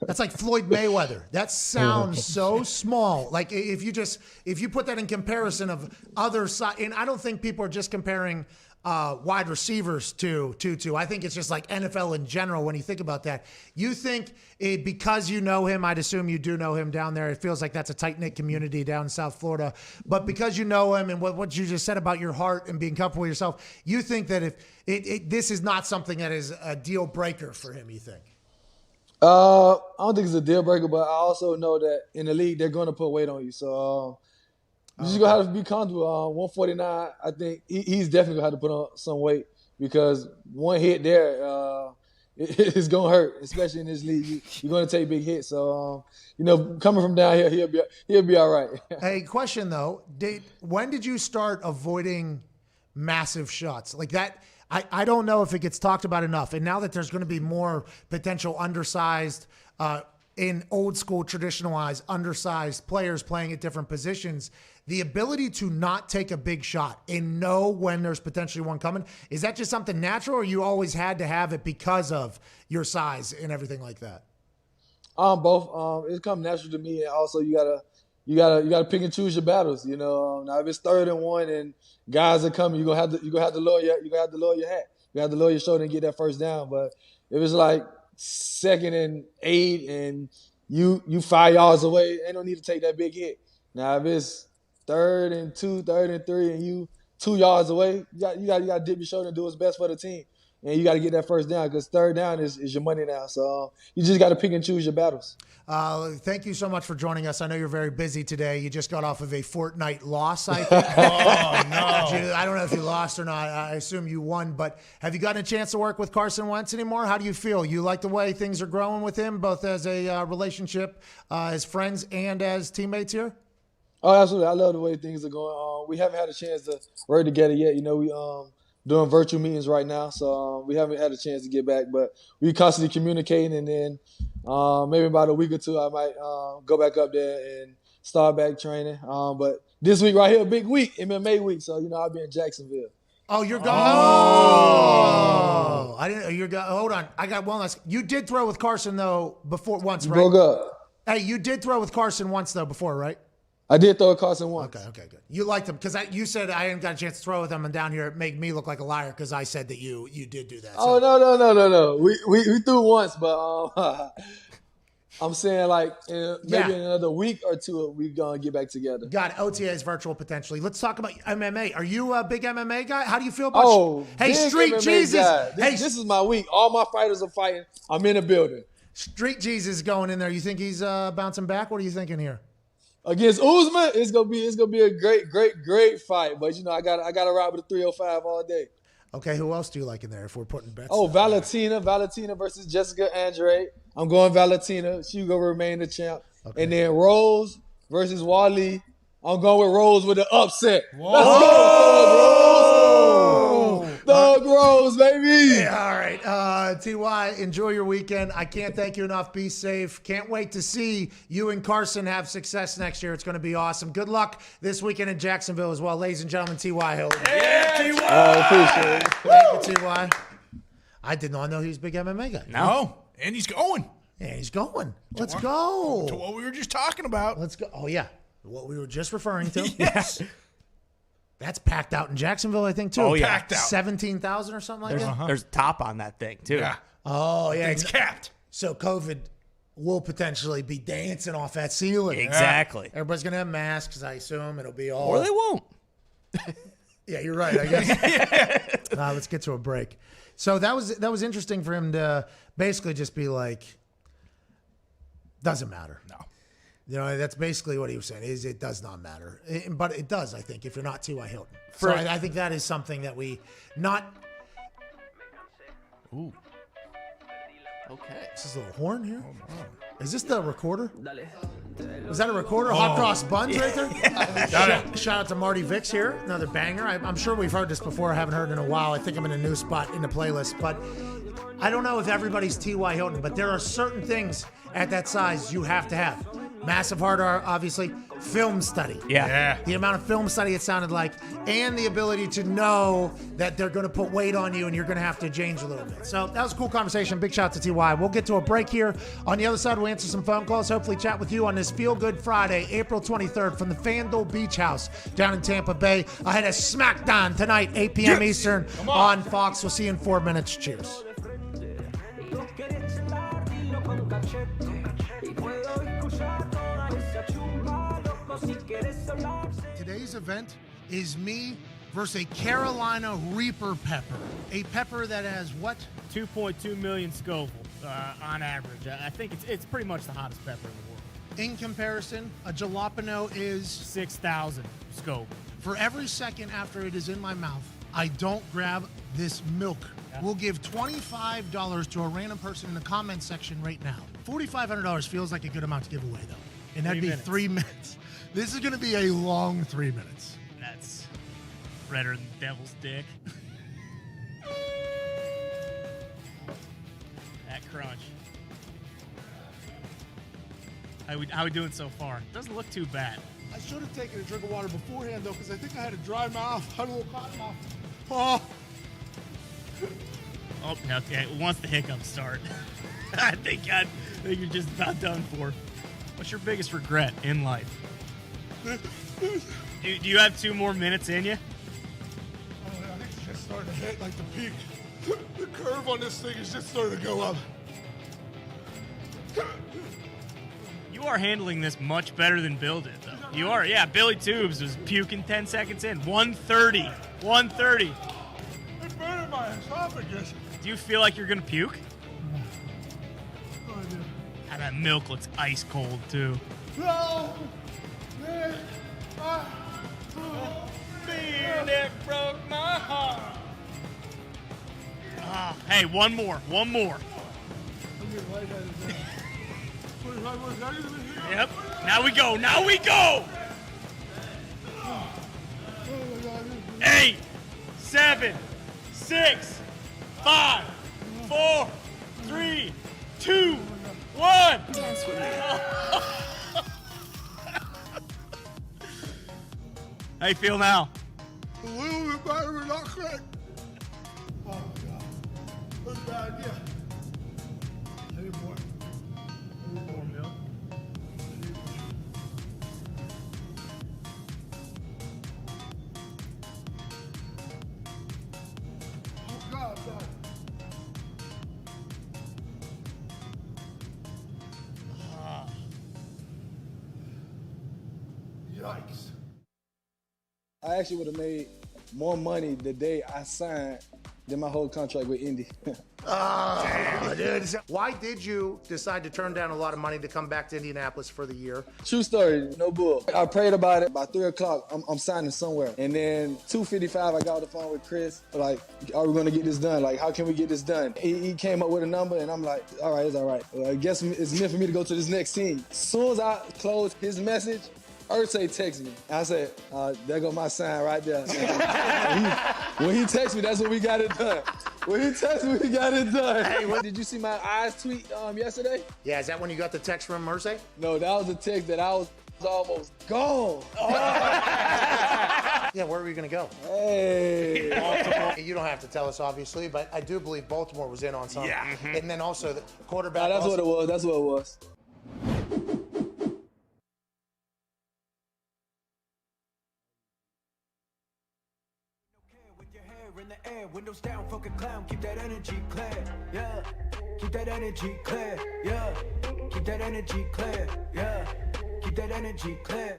That's like Floyd Mayweather. That sounds so small. Like if you put that in comparison of other side, and I don't think people are just comparing wide receivers to Tutu. I think it's just like NFL in general when you think about that. You think because you know him, I'd assume you do know him down there. It feels like that's a tight-knit community down in South Florida. But because you know him and what you just said about your heart and being comfortable with yourself, you think that if this is not something that is a deal breaker for him, you think? I don't think it's a deal breaker, but I also know that in the league, they're going to put weight on you. So you just going to have to be comfortable. 149, I think he's definitely going to have to put on some weight because one hit there, it's gonna hurt, especially in this league. You're gonna take big hits. So coming from down here, he'll be all right. Hey, question though, when did you start avoiding massive shots like that? I don't know if it gets talked about enough. And now that there's going to be more potential undersized, in old school traditionalized undersized players playing at different positions, the ability to not take a big shot and know when there's potentially one coming, is that just something natural, or you always had to have it because of your size and everything like that? Both. It's come natural to me, and also you gotta pick and choose your battles. Now if it's 3rd and 1 and guys are coming, you're gonna have to lower your hat. You have to lower your shoulder and get that first down. But if it's like 2nd and 8 and you 5 yards away, ain't no need to take that big hit. Now if it's 3rd and 2, 3rd and 3, and you 2 yards away, you got to dip your shoulder and do what's best for the team. And you got to get that first down, because 3rd down is your money now. So you just got to pick and choose your battles. Thank you so much for joining us. I know you're very busy today. You just got off of a Fortnite loss, I think. Oh, no. I don't know if you lost or not. I assume you won. But have you gotten a chance to work with Carson Wentz anymore? How do you feel? You like the way things are growing with him, both as a relationship, as friends, and as teammates here? Oh, absolutely. I love the way things are going. We haven't had a chance to work together yet. We doing virtual meetings right now, so we haven't had a chance to get back. But we constantly communicating, and then maybe about a week or two, I might go back up there and start back training. But this week right here, big week, MMA week. So I'll be in Jacksonville. Oh, you're going. Oh, I didn't. You're going. Hold on. I got one last. You did throw with Carson though before once, right? Broke up. Hey, you did throw with Carson once though before, right? I did throw a Carson once. Okay, good. You liked him because you said I hadn't got a chance to throw with him, and down here it made me look like a liar because I said that you did do that. So. Oh no. We threw once, but I'm saying maybe in another week or two we're gonna get back together. Got it. OTA is virtual potentially. Let's talk about MMA. Are you a big MMA guy? How do you feel about? Hey, Street MMA Jesus. This is my week. All my fighters are fighting. I'm in the building. Street Jesus going in there. You think he's bouncing back? What are you thinking here? Against Usman, it's gonna be a great fight. But I gotta ride with a 305 all day. Okay, who else do you like in there if we're putting bets? Oh, Valentina versus Jessica Andrade. I'm going Valentina. She gonna remain the champ. Okay. And then Rose versus Wally. I'm going with Rose with the upset. Whoa. Let's go, Thug Rose, baby. Yeah, all right. Ty, enjoy your weekend. I can't thank you enough. Be safe. Can't wait to see you and Carson have success next year. It's going to be awesome. Good luck this weekend in Jacksonville as well. Ladies and gentlemen, Ty Hilton. Yeah, Ty. Appreciate it. Thank you, Ty. I did not know he was a big MMA guy. No. And he's going. Yeah, he's going. Let's go. To what we were just talking about. Let's go. Oh, yeah. What we were just referring to. Yes. That's packed out in Jacksonville, I think, too. Oh, yeah. Packed out. 17,000 or something like that? There's a top on that thing, too. Yeah. Oh, yeah. It's capped. So COVID will potentially be dancing off that ceiling. Exactly. Everybody's going to have masks, I assume. It'll be all... Or they won't. Yeah, you're right, I guess. Let's get to a break. So that was interesting for him to basically just be like, doesn't matter. No. That's basically what he was saying, is it does not matter. But it does, I think, if you're not T.Y. Hilton. So I think that is something that we not... Ooh. Okay. Is this a little horn here? Is this the recorder? Was that a recorder? Hot Cross Buns right there? Shout out to Marty Vicks here. Another banger. I'm sure we've heard this before. I haven't heard it in a while. I think I'm in a new spot in the playlist. But I don't know if everybody's T.Y. Hilton, but there are certain things at that size you have to have. Massive heart, obviously. Film study. Yeah. The amount of film study it sounded like, and the ability to know that they're going to put weight on you and you're going to have to change a little bit. So that was a cool conversation. Big shout out to T.Y. We'll get to a break here. On the other side, we'll answer some phone calls, hopefully chat with you on this Feel Good Friday, April 23rd from the FanDuel Beach House down in Tampa Bay. Ahead of SmackDown tonight, 8 p.m. Eastern on Fox. We'll see you in 4 minutes. Cheers. Today's event is me versus a Carolina Reaper pepper. A pepper that has what? 2.2 million Scoville on average. I think it's pretty much the hottest pepper in the world. In comparison, a jalapeno is 6,000 Scoville. For every second after it is in my mouth, I don't grab this milk. We'll give $25 to a random person in the comment section right now. $4,500 feels like a good amount to give away, though. And that'd be 3 minutes. This is going to be a long 3 minutes. That's redder than devil's dick. That crunch. How we doing so far? Doesn't look too bad. I should have taken a drink of water beforehand, though, because I think I had a dry mouth. I had a little cotton mouth. Oh. Oh, okay. Once the hiccups start, I think you're just about done for. What's your biggest regret in life? Do you have 2 more minutes in you? I think it's just starting to hit like the peak. The curve on this thing is just starting to go up. You are handling this much better than Bill did, though. You are, yeah. Billy Tubes was puking 10 seconds in. 130. 130. It's burning my esophagus. Do you feel like you're going to puke? Oh, I do. And that milk looks ice cold, too. No! Beer that broke my heart. Hey, one more. I'm getting lightheaded now. 25 more seconds. Yep. Now we go. Now we go. 8, 7, 6, 5, 4, 3, 2, 1. Dance with me. How you feel now? A little bit better, but not great. Oh, my God. That's a bad idea. I need more. I need more milk. Oh, God, God. Yikes. I actually would have made more money the day I signed than my whole contract with Indy. Dude. Why did you decide to turn down a lot of money to come back to Indianapolis for the year? True story, no bull. I prayed about it. By 3 o'clock, I'm signing somewhere. And then 2:55, I got on the phone with Chris. Like, are we going to get this done? Like, how can we get this done? He came up with a number, and I'm like, all right, it's all right. Well, I guess it's meant for me to go to this next team. As soon as I closed his message, Ursay texted me. I said, there go my sign right there. When he texted me, that's when we got it done. When he texted me, we got it done. Hey, did you see my eyes tweet yesterday? Yeah, is that when you got the text from Ursay? No, that was a text that I was almost gone. Yeah, where were you going to go? Hey. Baltimore. You don't have to tell us, obviously, but I do believe Baltimore was in on something. Yeah. Mm-hmm. And then also the quarterback. That's what it was. That's what it was. In the air, windows down, fucking clown, keep that energy clear, yeah. Keep that energy clear, yeah. Keep that energy clear, yeah. Keep that energy clear.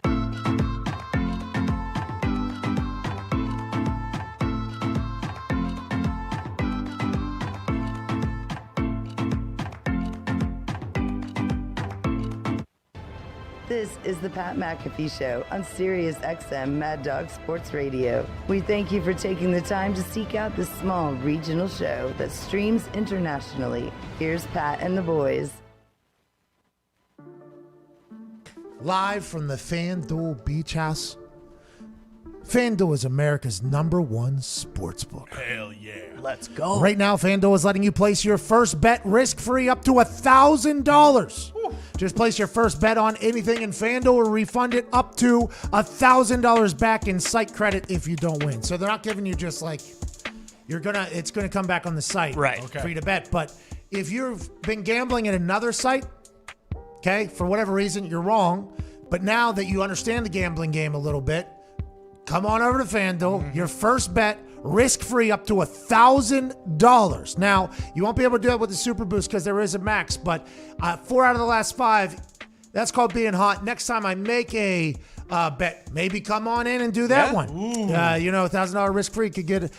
This is the Pat McAfee Show on Sirius XM Mad Dog Sports Radio. We thank you for taking the time to seek out this small regional show that streams internationally. Here's Pat and the boys. Live from the FanDuel Beach House. FanDuel is America's #1 sportsbook. Hell yeah. Let's go. Right now, FanDuel is letting you place your first bet risk-free up to $1,000. Just place your first bet on anything, and FanDuel will refund it up to $1,000 back in site credit if you don't win. So they're not giving you just like it's gonna come back on the site for you to bet. But if you've been gambling at another site, okay, for whatever reason you're wrong, but now that you understand the gambling game a little bit, come on over to FanDuel. Mm-hmm. Your first bet, risk-free up to $1,000. Now, you won't be able to do it with the Super Boost because there is a max, but 4 out of the last 5, that's called being hot. Next time I make a bet, maybe come on in and do that one. $1,000 risk-free could get,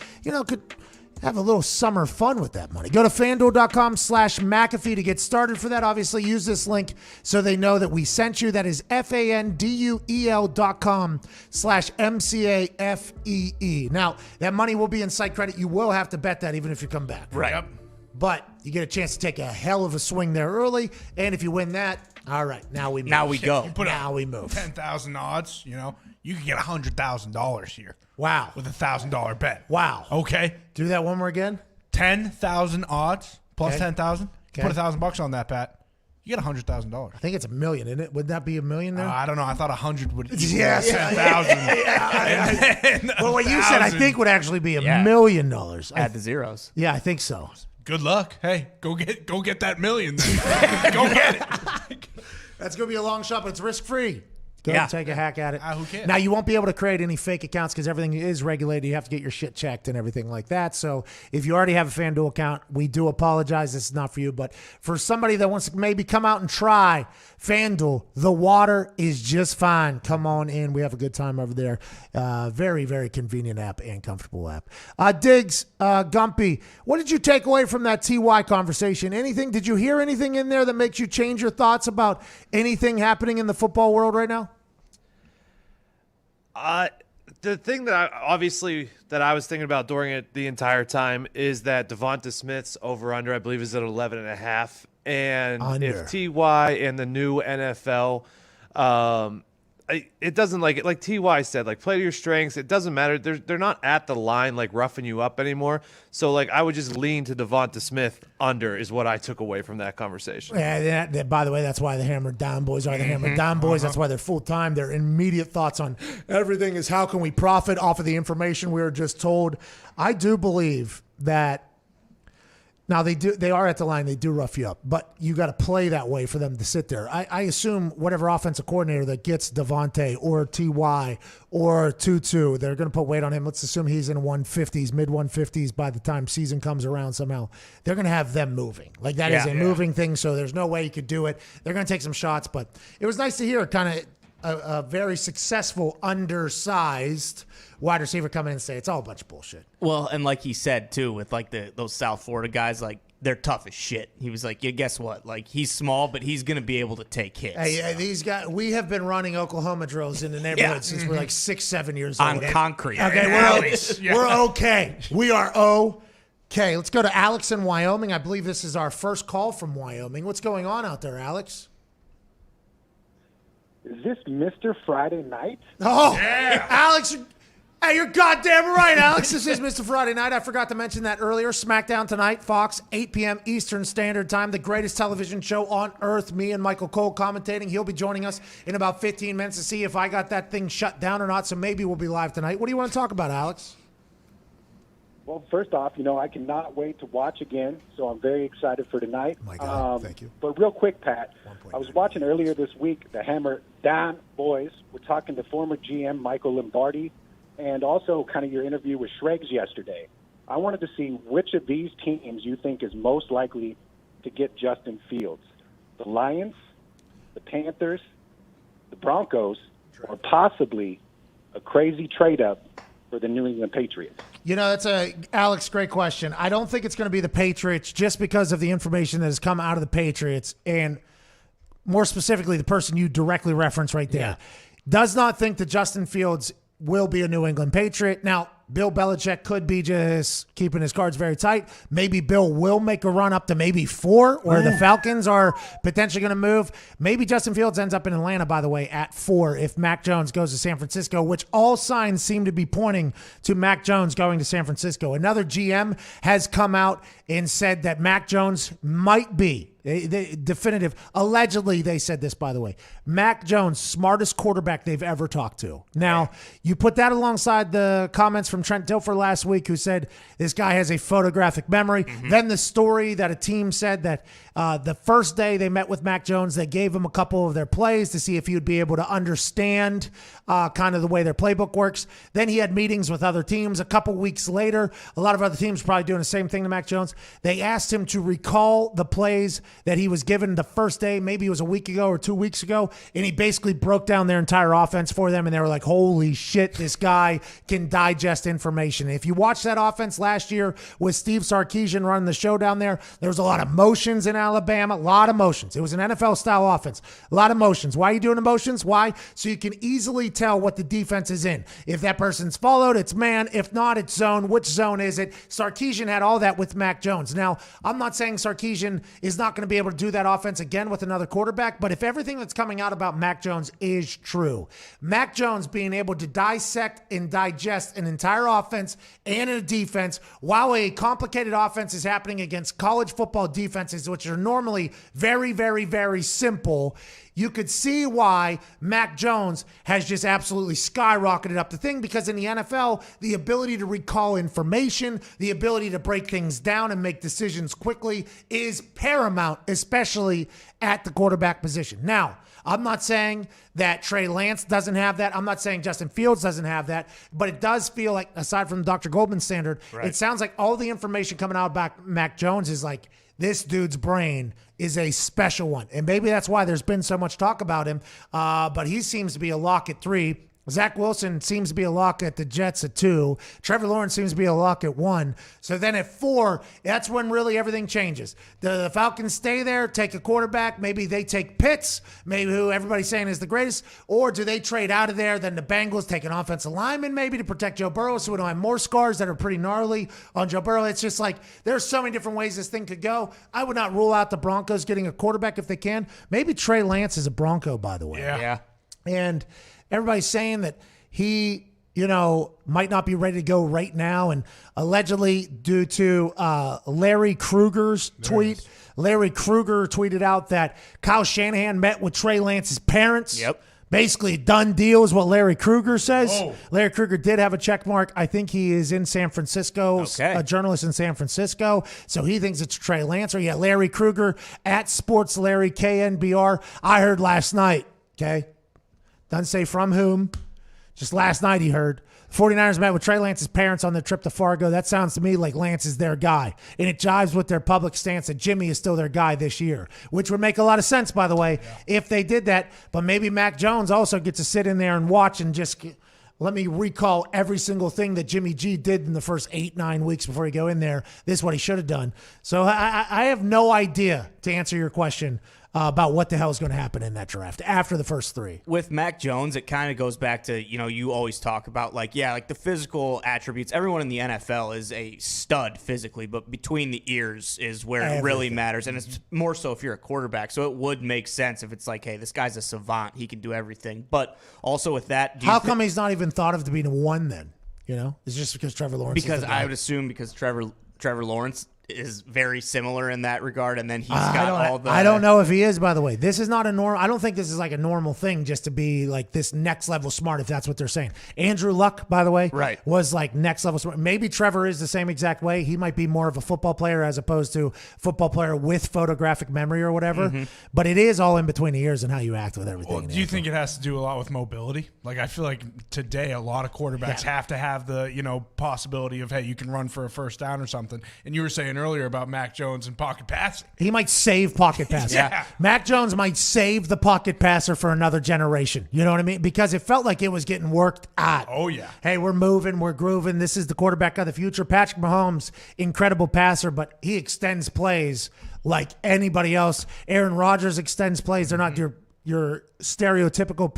have a little summer fun with that money. Go to FanDuel.com/McAfee to get started for that. Obviously, use this link so they know that we sent you. That is FanDuel.com/MCAFEE. Now, that money will be in site credit. You will have to bet that even if you come back. Right. Yep. But you get a chance to take a hell of a swing there early. And if you win that, all right, now we move. Now we go. You put Now we move. 10,000 odds, you could get $100,000 here. Wow. With a $1,000 bet. Wow. Okay. Do that one more again. 10,000 odds plus Okay. 10,000. Okay. Put $1,000 on that, Pat. You get $100,000. I think it's $1 million, isn't it? Would that be $1 million there? I don't know. I thought 100 would equal Yeah, 10,000. Well, what you said, I think would actually be $1 million. Add the zeros. Yeah, I think so. Good luck. Hey, go get that million then. Go get it. That's going to be a long shot, but it's risk-free. Go ahead and take a hack at it. Who cares? Now, you won't be able to create any fake accounts because everything is regulated. You have to get your shit checked and everything like that. So if you already have a FanDuel account, we do apologize. This is not for you. But for somebody that wants to maybe come out and try FanDuel, the water is just fine. Come on in. We have a good time over there. Very, very convenient app and comfortable app. Diggs, Gumpy, what did you take away from that TY conversation? Anything? Did you hear anything in there that makes you change your thoughts about anything happening in the football world right now? The thing that I was thinking about during it the entire time is that Devonta Smith's over-under, I believe, is at 11.5. And Under. if TY and the new NFL, it doesn't like TY said, play to your strengths. It doesn't matter. They're not at the line, roughing you up anymore. So, I would just lean to Devonta Smith under is what I took away from that conversation. Yeah, by the way, that's why the Hammered Down Boys are the Hammered Down Boys. That's why they're full-time. Their immediate thoughts on everything is how can we profit off of the information we were just told. I do believe that now they are at the line. They do rough you up, but you got to play that way for them to sit there. I assume whatever offensive coordinator that gets Devontae or TY or Tutu, they're going to put weight on him. Let's assume he's in 150s, mid 150s by the time season comes around somehow. They're going to have them moving. That is a moving thing, so there's no way you could do it. They're going to take some shots, but it was nice to hear kind of a very successful, undersized wide receiver come in and say it's all a bunch of bullshit. Well, and like he said too, with those South Florida guys, they're tough as shit. He was like, yeah, guess what? He's small, but he's gonna be able to take hits. Hey, these guys, we have been running Oklahoma drills in the neighborhood since we're 6-7 years old. On concrete. Okay, we're okay. We are okay. Let's go to Alex in Wyoming. I believe this is our first call from Wyoming. What's going on out there, Alex? Is this Mr. Friday Night? Oh, yeah. Alex, hey, you're goddamn right, Alex. This is Mr. Friday Night. I forgot to mention that earlier. SmackDown tonight, Fox, 8 p.m. Eastern Standard Time, the greatest television show on earth. Me and Michael Cole commentating. He'll be joining us in about 15 minutes to see if I got that thing shut down or not, so maybe we'll be live tonight. What do you want to talk about, Alex? Well, first off, I cannot wait to watch again, so I'm very excited for tonight. Oh my God, thank you. But real quick, Pat, I was watching earlier this week, the Hammer Down Boys were talking to former GM Michael Lombardi and also kind of your interview with Shregs yesterday. I wanted to see which of these teams you think is most likely to get Justin Fields. The Lions, the Panthers, the Broncos, or possibly a crazy trade-up for the New England Patriots? That's Alex, great question. I don't think it's going to be the Patriots just because of the information that has come out of the Patriots and more specifically the person you directly referenced right there. Does not think that Justin Fields will be a New England Patriot. Now, Bill Belichick could be just keeping his cards very tight. Maybe Bill will make a run up to maybe 4, or the Falcons are potentially going to move. Maybe Justin Fields ends up in Atlanta, by the way, at 4 if Mac Jones goes to San Francisco, which all signs seem to be pointing to Mac Jones going to San Francisco. Another GM has come out and said that Mac Jones might be definitive. Allegedly, they said this, by the way. Mac Jones, smartest quarterback they've ever talked to. Now, you put that alongside the comments from Trent Dilfer last week, who said this guy has a photographic memory. Then the story that a team said that the first day they met with Mac Jones, they gave him a couple of their plays to see if he would be able to understand kind of the way their playbook works. Then he had meetings with other teams. A couple weeks later, a lot of other teams probably doing the same thing to Mac Jones. They asked him to recall the plays that he was given the first day. Maybe it was a week ago or 2 weeks ago. And he basically broke down their entire offense for them. And they were like, holy shit, this guy can digest information. If you watch that offense last year with Steve Sarkisian running the show down there was a lot of motions in Alabama, a lot of motions. It was an NFL-style offense, a lot of motions. Why are you doing emotions? Why? So you can easily tell what the defense is in. If that person's followed, it's man. If not, it's zone. Which zone is it? Sarkisian had all that with Mac Jones. Now, I'm not saying Sarkisian is not going to be able to do that offense again with another quarterback, but if everything that's coming out about Mac Jones is true, Mac Jones being able to dissect and digest an entire offense and a defense while a complicated offense is happening against college football defenses, which are normally very, very, very simple, you could see why Mac Jones has just absolutely skyrocketed up the thing, because in the NFL, the ability to recall information, the ability to break things down and make decisions quickly is paramount, especially at the quarterback position. Now, I'm not saying that Trey Lance doesn't have that. I'm not saying Justin Fields doesn't have that, but it does feel like, aside from Dr. Goldman's standard, it sounds like all the information coming out about Mac Jones is like, this dude's brain is a special one. And maybe that's why there's been so much talk about him. But he seems to be a lock at 3. Zach Wilson seems to be a lock at the Jets at 2. Trevor Lawrence seems to be a lock at 1. So then at 4, that's when really everything changes. The Falcons stay there, take a quarterback. Maybe they take Pitts, maybe who everybody's saying is the greatest. Or do they trade out of there? Then the Bengals take an offensive lineman maybe to protect Joe Burrow so we don't have more scars that are pretty gnarly on Joe Burrow. It's just like there's so many different ways this thing could go. I would not rule out the Broncos getting a quarterback if they can. Maybe Trey Lance is a Bronco, by the way. Yeah. And everybody's saying that he, might not be ready to go right now. And allegedly due to Larry Kruger's tweet, Larry Kruger tweeted out that Kyle Shanahan met with Trey Lance's parents. Yep. Basically, a done deal is what Larry Kruger says. Oh. Larry Kruger did have a check mark. I think he is in San Francisco, a journalist in San Francisco. So he thinks it's Trey Lance. Or Larry Kruger at Sports Larry KNBR. I heard last night, okay? Doesn't say from whom. Just last night he heard. 49ers met with Trey Lance's parents on their trip to Fargo. That sounds to me like Lance is their guy. And it jives with their public stance that Jimmy is still their guy this year, which would make a lot of sense, by the way, if they did that. But maybe Mac Jones also gets to sit in there and watch and just let me recall every single thing that Jimmy G did in the first 8-9 weeks before he go in there. This is what he should have done. So I have no idea, to answer your question, about what the hell is going to happen in that draft after the first 3. With Mac Jones, it kind of goes back to, you always talk about like the physical attributes. Everyone in the NFL is a stud physically, but between the ears is where it really matters. And it's more so if you're a quarterback. So it would make sense if it's like, hey, this guy's a savant. He can do everything. But also with that, how come he's not even thought of to be a 1 then? It's just because Trevor Lawrence Because is the I guy. would assume because Trevor Lawrence is very similar in that regard, and then he's got all the... I don't know if he is, by the way. This is not a normal... I don't think this is like a normal thing just to be like this next level smart, if that's what they're saying. Andrew Luck, by the way, was like next level smart. Maybe Trevor is the same exact way. He might be more of a football player as opposed to football player with photographic memory or whatever. Mm-hmm. But it is all in between the ears and how you act with everything. Well, do you think it has to do a lot with mobility? Like, I feel like today a lot of quarterbacks have to have the, possibility of, hey, you can run for a first down or something. And you were saying earlier about Mac Jones and pocket passing. He might save pocket passing. Mac Jones might save the pocket passer for another generation. You know what I mean? Because it felt like it was getting worked at. Oh, yeah. Hey, we're moving, we're grooving. This is the quarterback of the future. Patrick Mahomes, incredible passer, but he extends plays like anybody else. Aaron Rodgers extends plays. They're not your stereotypical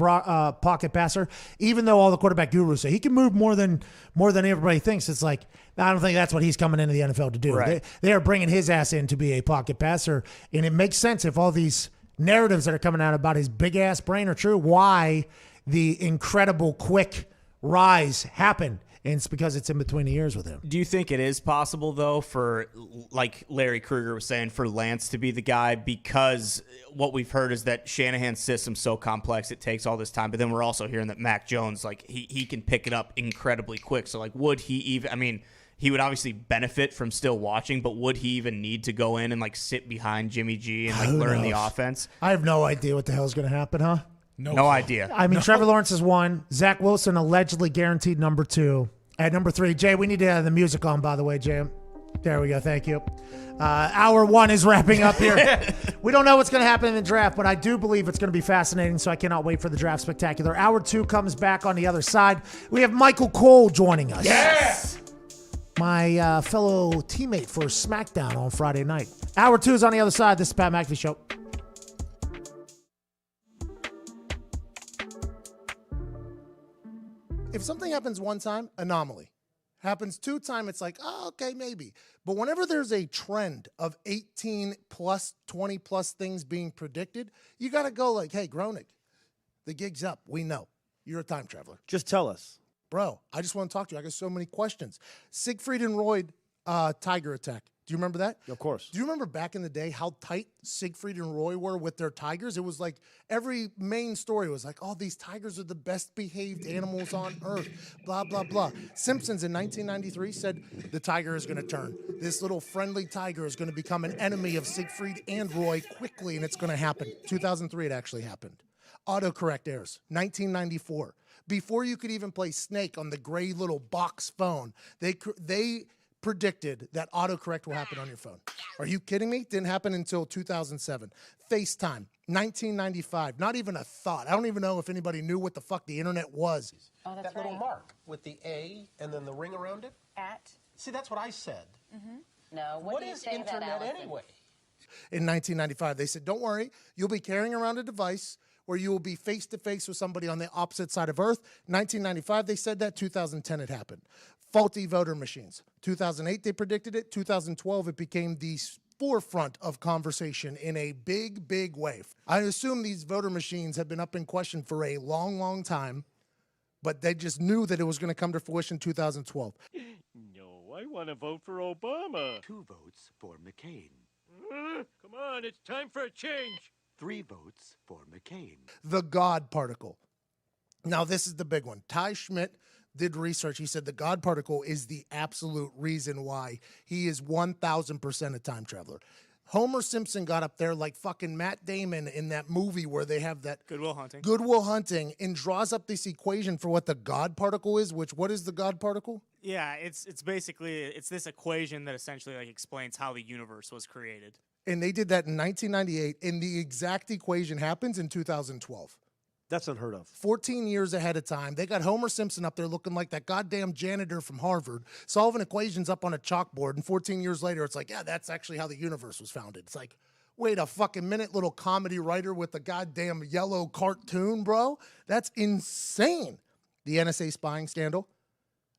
pocket passer, even though all the quarterback gurus say he can move more than everybody thinks. It's like, I don't think that's what he's coming into the NFL to do. Right. They are bringing his ass in to be a pocket passer, and it makes sense if all these narratives that are coming out about his big-ass brain are true, why the incredible quick rise happened. And it's because it's in between the years with him. Do you think it is possible, though, for, like Larry Kruger was saying, for Lance to be the guy? Because what we've heard is that Shanahan's system's so complex, it takes all this time. But then we're also hearing that Mac Jones, like, he can pick it up incredibly quick. So, like, would he even – I mean, he would obviously benefit from still watching, but would he even need to go in and, like, sit behind Jimmy G and, like, learn the offense? I have no idea what the hell's going to happen, huh? No idea. I mean, Trevor Lawrence is 1. Zach Wilson allegedly guaranteed number 2. At number 3, Jay, we need to have the music on, by the way, Jay. There we go. Thank you. Hour one is wrapping up here. We don't know what's going to happen in the draft, but I do believe it's going to be fascinating, so I cannot wait for the draft spectacular. Hour two comes back on the other side. We have Michael Cole joining us. Yes! My fellow teammate for SmackDown on Friday night. Hour two is on the other side. This is Pat McAfee Show. If something happens one time, anomaly. Happens two times, it's like, oh, okay, maybe. But whenever there's a trend of 18 plus, 20 plus things being predicted, you got to go like, hey, Groening, the gig's up. We know. You're a time traveler. Just tell us. Bro, I just want to talk to you. I got so many questions. Siegfried and Roy tiger attack. Do you remember that? Of course. Do you remember back in the day how tight Siegfried and Roy were with their tigers? It was like every main story was like, oh, these tigers are the best behaved animals on earth, blah, blah, blah. Simpsons in 1993 said the tiger is going to turn. This little friendly tiger is going to become an enemy of Siegfried and Roy quickly, and it's going to happen. 2003, it actually happened. Autocorrect errors, 1994. Before you could even play Snake on the gray little box phone, they predicted that autocorrect will happen on your phone. Are you kidding me? Didn't happen until 2007. FaceTime, 1995. Not even a thought. I don't even know if anybody knew what the fuck the internet was. Oh, that's that little right. mark with the A and then the ring around it? At? See, that's what I said. Mm-hmm. No, What do you is say to that, internet Allison? anyway? In 1995, they said, don't worry, you'll be carrying around a device where you will be face-to-face with somebody on the opposite side of Earth. 1995, they said that. 2010, it happened. Faulty voter machines. 2008, they predicted it. 2012, it became the forefront of conversation in a big, big way. I assume these voter machines have been up in question for a long, long time, but they just knew that it was going to come to fruition in 2012. No, I want to vote for Obama. 2 votes for McCain. Come on, it's time for a change. 3 votes for McCain. The God particle. Now, this is the big one. Ty Schmidt did research. He said the God particle is the absolute reason why he is 1,000% a time traveler. Homer Simpson got up there like fucking Matt Damon in that movie where they have that Good Will Hunting. Good Will Hunting, and draws up this equation for what the God particle is, which what is the God particle? Yeah, it's basically this equation that essentially like explains how the universe was created. And they did that in 1998, and the exact equation happens in 2012. That's unheard of. 14 years ahead of time. They got Homer Simpson up there looking like that goddamn janitor from Harvard, solving equations up on a chalkboard. And 14 years later, it's like, yeah, that's actually how the universe was founded. It's like, wait a fucking minute, little comedy writer with a goddamn yellow cartoon, bro. That's insane. The NSA spying scandal.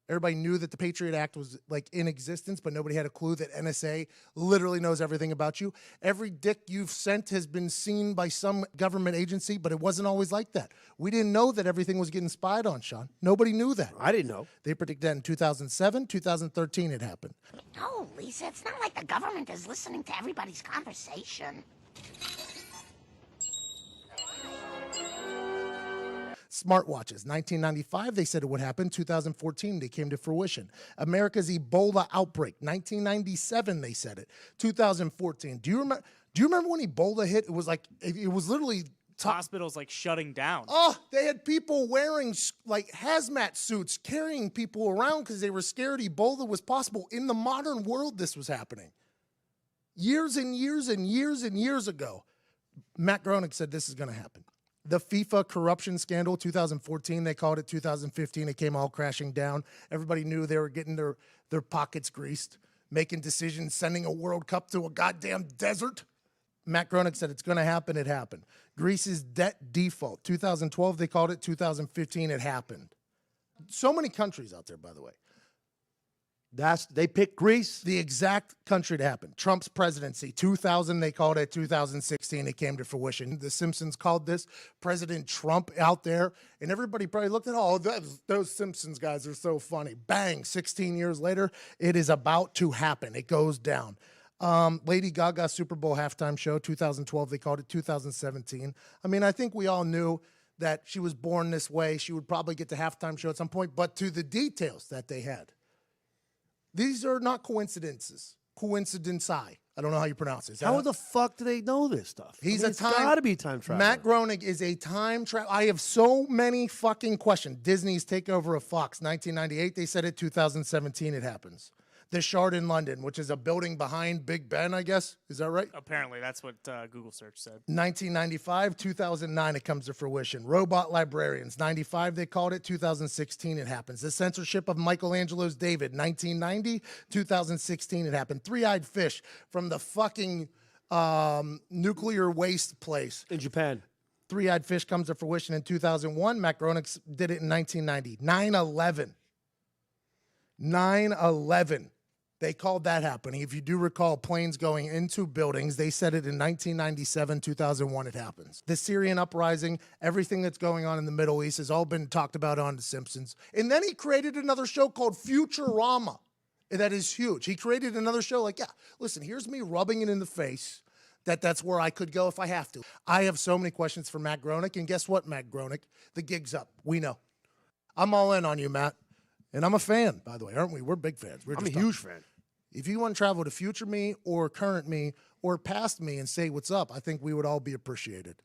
Everybody knew that the Patriot Act was like in existence, but nobody had a clue that NSA literally knows everything about you. Every dick you've sent has been seen by some government agency, but it wasn't always like that. We didn't know that everything was getting spied on, Sean. Nobody knew that. I didn't know. They predicted that in 2007, 2013 it happened. No, Lisa, it's not like the government is listening to everybody's conversation. Smartwatches, 1995, they said it would happen. 2014, they came to fruition. America's Ebola outbreak, 1997, they said it. 2014. Do you remember when Ebola hit? It was like, it was literally... Hospitals like shutting down. Oh, they had people wearing like hazmat suits, carrying people around because they were scared Ebola was possible. In the modern world, this was happening. Years and years and years and years ago, Matt Groening said this is going to happen. The FIFA corruption scandal, 2014, they called it. 2015, it came all crashing down. Everybody knew they were getting their pockets greased, making decisions, sending a World Cup to a goddamn desert. Matt Groening said it's going to happen. It happened. Greece's debt default, 2012, they called it. 2015, it happened. So many countries out there, by the way. They picked Greece. The exact country to happen. Trump's presidency, 2000, they called it. 2016, it came to fruition. The Simpsons called this President Trump out there, and everybody probably looked at, oh, those Simpsons guys are so funny. Bang, 16 years later, it is about to happen. It goes down. Lady Gaga Super Bowl halftime show, 2012, they called it. 2017. I mean, I think we all knew that she was born this way. She would probably get the halftime show at some point, but to the details that they had. These are not coincidences. Coincidenci. I don't know how you pronounce it. How the fuck do they know this stuff? It's got to be time travel. Matt Groening is a time travel. I have so many fucking questions. Disney's takeover of Fox, 1998, they said it. 2017, it happens. the Shard in London, which is a building behind Big Ben, I guess. Is that right? Apparently, that's what Google search said. 1995, 2009, it comes to fruition. Robot Librarians, 95, they called it. 2016, it happens. The censorship of Michelangelo's David, 1990, 2016, it happened. Three-Eyed Fish from the fucking nuclear waste place. In Japan. Three-Eyed Fish comes to fruition in 2001. Mac Gronix did it in 1990. 9/11. 9/11. They called that happening. If you do recall planes going into buildings, they said it in 1997, 2001, it happens. The Syrian uprising, everything that's going on in the Middle East has all been talked about on The Simpsons. And then he created another show called Futurama. That is huge. He created another show like, yeah, listen, here's me rubbing it in the face that's where I could go if I have to. I have so many questions for Matt Gronick, and guess what, Matt Gronick? The gig's up. We know. I'm all in on you, Matt. And I'm a fan, by the way, aren't we? We're big fans. I'm a huge fan. If you want to travel to future me or current me or past me and say what's up, I think we would all be appreciated.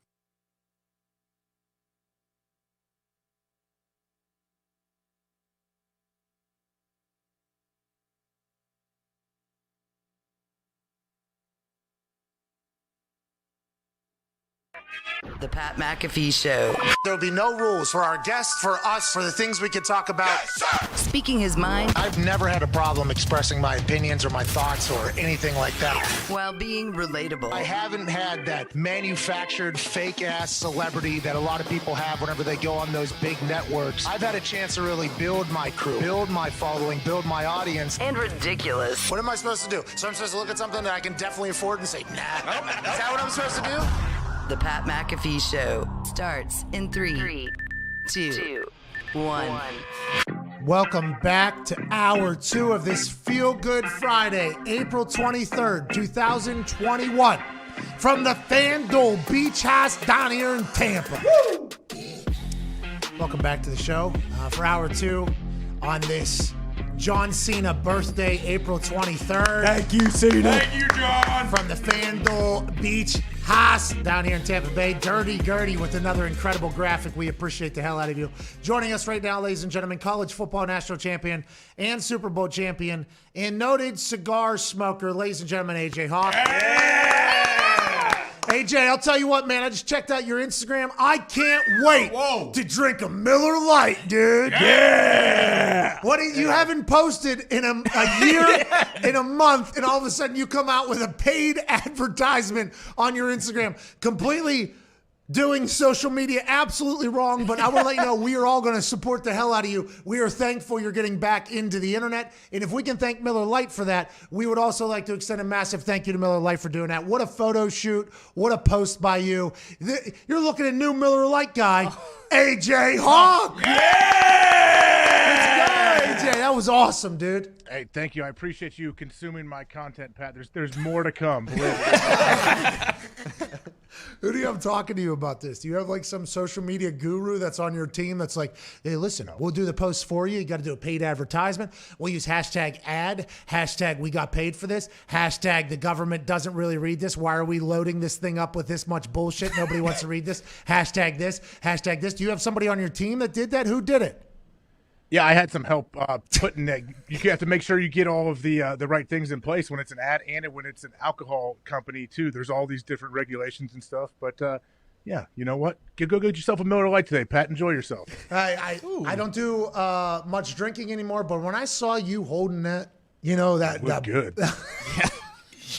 The Pat McAfee Show. There'll be no rules for our guests, for us, for the things we can talk about. Speaking his mind I've never had a problem expressing my opinions or my thoughts or anything like that. while being relatable. I haven't had that manufactured fake-ass celebrity that a lot of people have whenever they go on those big networks. I've had a chance to really build my crew, build my following, build my audience. And ridiculous. What am I supposed to do? So I'm supposed to look at something that I can definitely afford and say, nah. Is that what I'm supposed to do? The Pat McAfee Show starts in 3, 2, 1. Welcome back to Hour 2 of this Feel Good Friday, April 23rd, 2021, from the FanDuel Beach House down here in Tampa. Woo! Welcome back to the show for Hour 2 on this John Cena birthday, April 23rd. Thank you, Cena. Thank you, John. From the FanDuel Beach House down here in Tampa Bay. Dirty Gertie with another incredible graphic. We appreciate the hell out of you. Joining us right now, ladies and gentlemen, college football national champion and Super Bowl champion and noted cigar smoker, ladies and gentlemen, AJ Hawk. AJ, I'll tell you what, man. I just checked out your Instagram. I can't wait to drink a Miller Lite, dude. Yeah. What you haven't posted in a year, in a month, and all of a sudden you come out with a paid advertisement on your Instagram, completely doing social media absolutely wrong, but I want to let you know we are all going to support the hell out of you. We are thankful you're getting back into the internet, and if we can thank Miller Lite for that, we would also like to extend a massive thank you to Miller Lite for doing that. What a photo shoot. What a post by you. You're looking at new Miller Lite guy, AJ Hawk. AJ, that was awesome, dude. Hey, thank you. I appreciate you consuming my content, Pat. There's more to come. Who do you have talking to you about this? Do you have like some social media guru that's on your team that's like, hey, listen, we'll do the posts for you. You got to do a paid advertisement. We'll use hashtag ad, hashtag we got paid for this, hashtag the government doesn't really read this. Why are we loading this thing up with this much bullshit? Nobody wants to read this. Hashtag this, hashtag this. Do you have somebody on your team that did that? Who did it? Yeah, I had some help putting that. You have to make sure you get all of the right things in place when it's an ad and when it's an alcohol company too. There's all these different regulations and stuff. But yeah, you know what? Go get yourself a Miller Lite today, Pat. Enjoy yourself. I don't do much drinking anymore, but when I saw you holding that, you know that good.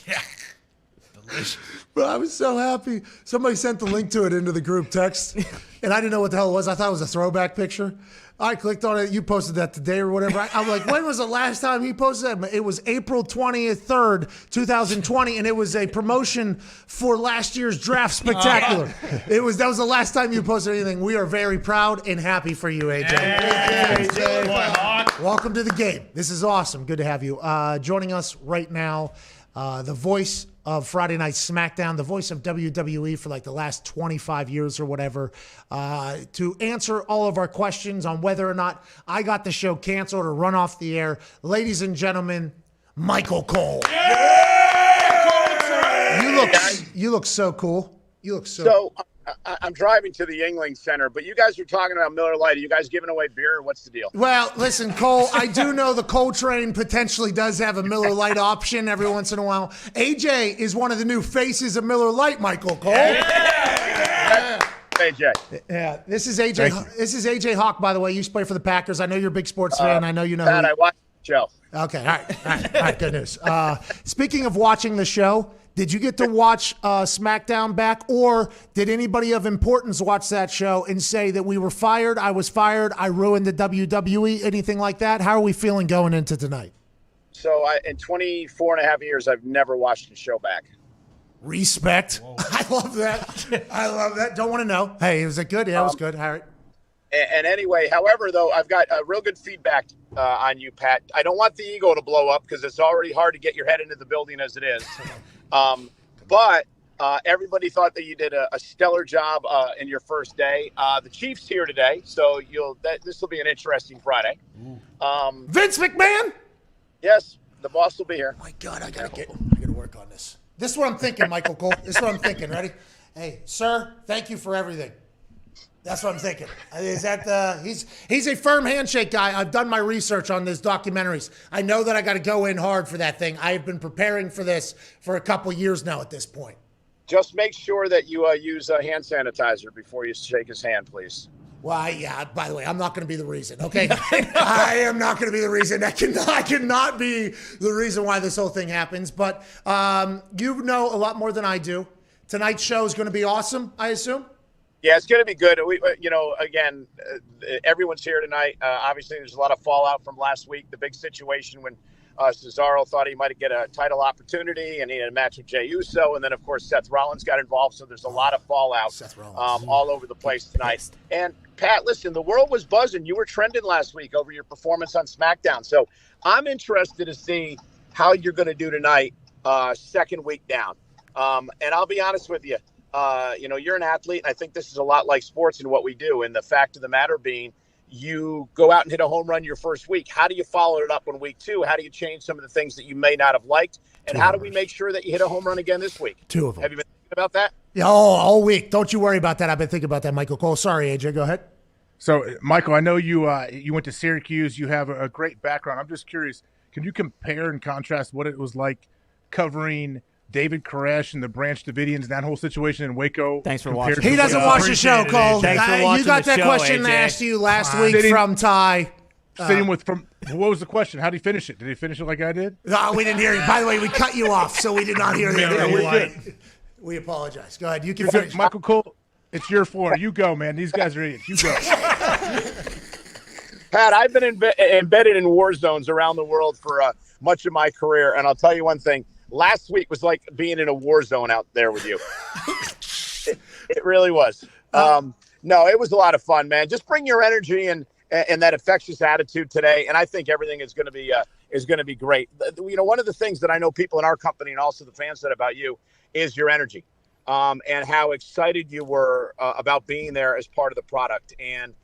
Yeah. Delicious. But I was so happy. Somebody sent the link to it into the group text, and I didn't know what the hell it was. I thought it was a throwback picture. I clicked on it. You posted that today or whatever. I'm like, when was the last time he posted that? It was April 23rd, 2020, and it was a promotion for last year's draft spectacular. That was the last time you posted anything. We are very proud and happy for you, AJ. AJ. Welcome to the game. This is awesome. Good to have you. Joining us right now, the voice of Friday Night SmackDown, the voice of WWE for like the last 25 years or whatever, to answer all of our questions on whether or not I got the show canceled or run off the air. Ladies and gentlemen, Michael Cole. Yeah! You look so cool. You look so I'm driving to the Yingling Center, but you guys are talking about Miller Lite. Are you guys giving away beer? What's the deal? Well, listen, Cole, I do know the Cole train potentially does have a Miller Lite option every once in a while. AJ is one of the new faces of Miller Lite, Michael Cole. Yeah. AJ. Yeah, this is AJ. This is AJ Hawk, by the way. You used to play for the Packers. I know you're a big sports fan. I know you know. Pat, I watched the show. Okay, all right, good news. Speaking of watching the show, did you get to watch SmackDown back, or did anybody of importance watch that show and say that we were fired, I was fired, I ruined the WWE, anything like that? How are we feeling going into tonight? So in 24 and a half years, I've never watched the show back. Respect. Whoa. I love that. I love that. Don't want to know. Hey, was it good? Yeah, it was good. All right. And anyway, however, though, I've got real good feedback on you, Pat. I don't want the ego to blow up because it's already hard to get your head into the building as it is. But everybody thought that you did a stellar job in your first day. The Chiefs here today, so this will be an interesting Friday. Vince McMahon? Yes, the boss will be here. Oh my God, I gotta work on this. This is what I'm thinking, Michael Cole. This is what I'm thinking. Ready? Hey, sir, thank you for everything. That's what I'm thinking. Is that he's a firm handshake guy. I've done my research on these documentaries. I know that I got to go in hard for that thing. I've been preparing for this for a couple years now at this point. Just make sure that you use hand sanitizer before you shake his hand, please. Well, yeah, by the way, I'm not going to be the reason, okay? I am not going to be the reason. I cannot be the reason why this whole thing happens. But you know a lot more than I do. Tonight's show is going to be awesome, I assume? Yeah, it's going to be good. Again, everyone's here tonight. Obviously, there's a lot of fallout from last week. The big situation when Cesaro thought he might get a title opportunity and he had a match with Jey Uso. And then, of course, Seth Rollins got involved. So there's a lot of fallout all over the place tonight. And, Pat, listen, the world was buzzing. You were trending last week over your performance on SmackDown. So I'm interested to see how you're going to do tonight, second week down. And I'll be honest with you. You're an athlete, and I think this is a lot like sports and what we do. And the fact of the matter being, you go out and hit a home run your first week. How do you follow it up on week two? How do you change some of the things that you may not have liked? And how do we make sure that you hit a home run again this week? Two of them. Have you been thinking about that? Yeah, all week. Don't you worry about that. I've been thinking about that, Michael Cole. Sorry, AJ. Go ahead. So, Michael, I know you went to Syracuse. You have a great background. I'm just curious, can you compare and contrast what it was like covering David Koresh and the Branch Davidians and that whole situation in Waco? Thanks for watching. He doesn't watch the show, Cole. Thanks for watching you got the that show, question AJ. asked you last week from Ty. What was the question? How did he finish it? Did he finish it like I did? No, we didn't hear you. By the way, we cut you off, so we did not hear you. We apologize. Go ahead. You can finish. Michael Cole, it's your floor. You go, man. These guys are idiots. You go. Pat, I've been embedded in war zones around the world for much of my career, and I'll tell you one thing. Last week was like being in a war zone out there with you. It really was. No, it was a lot of fun, man. Just bring your energy and that infectious attitude today, and I think everything is going to be great. One of the things that I know people in our company and also the fans said about you is your energy, and how excited you were about being there as part of the product, and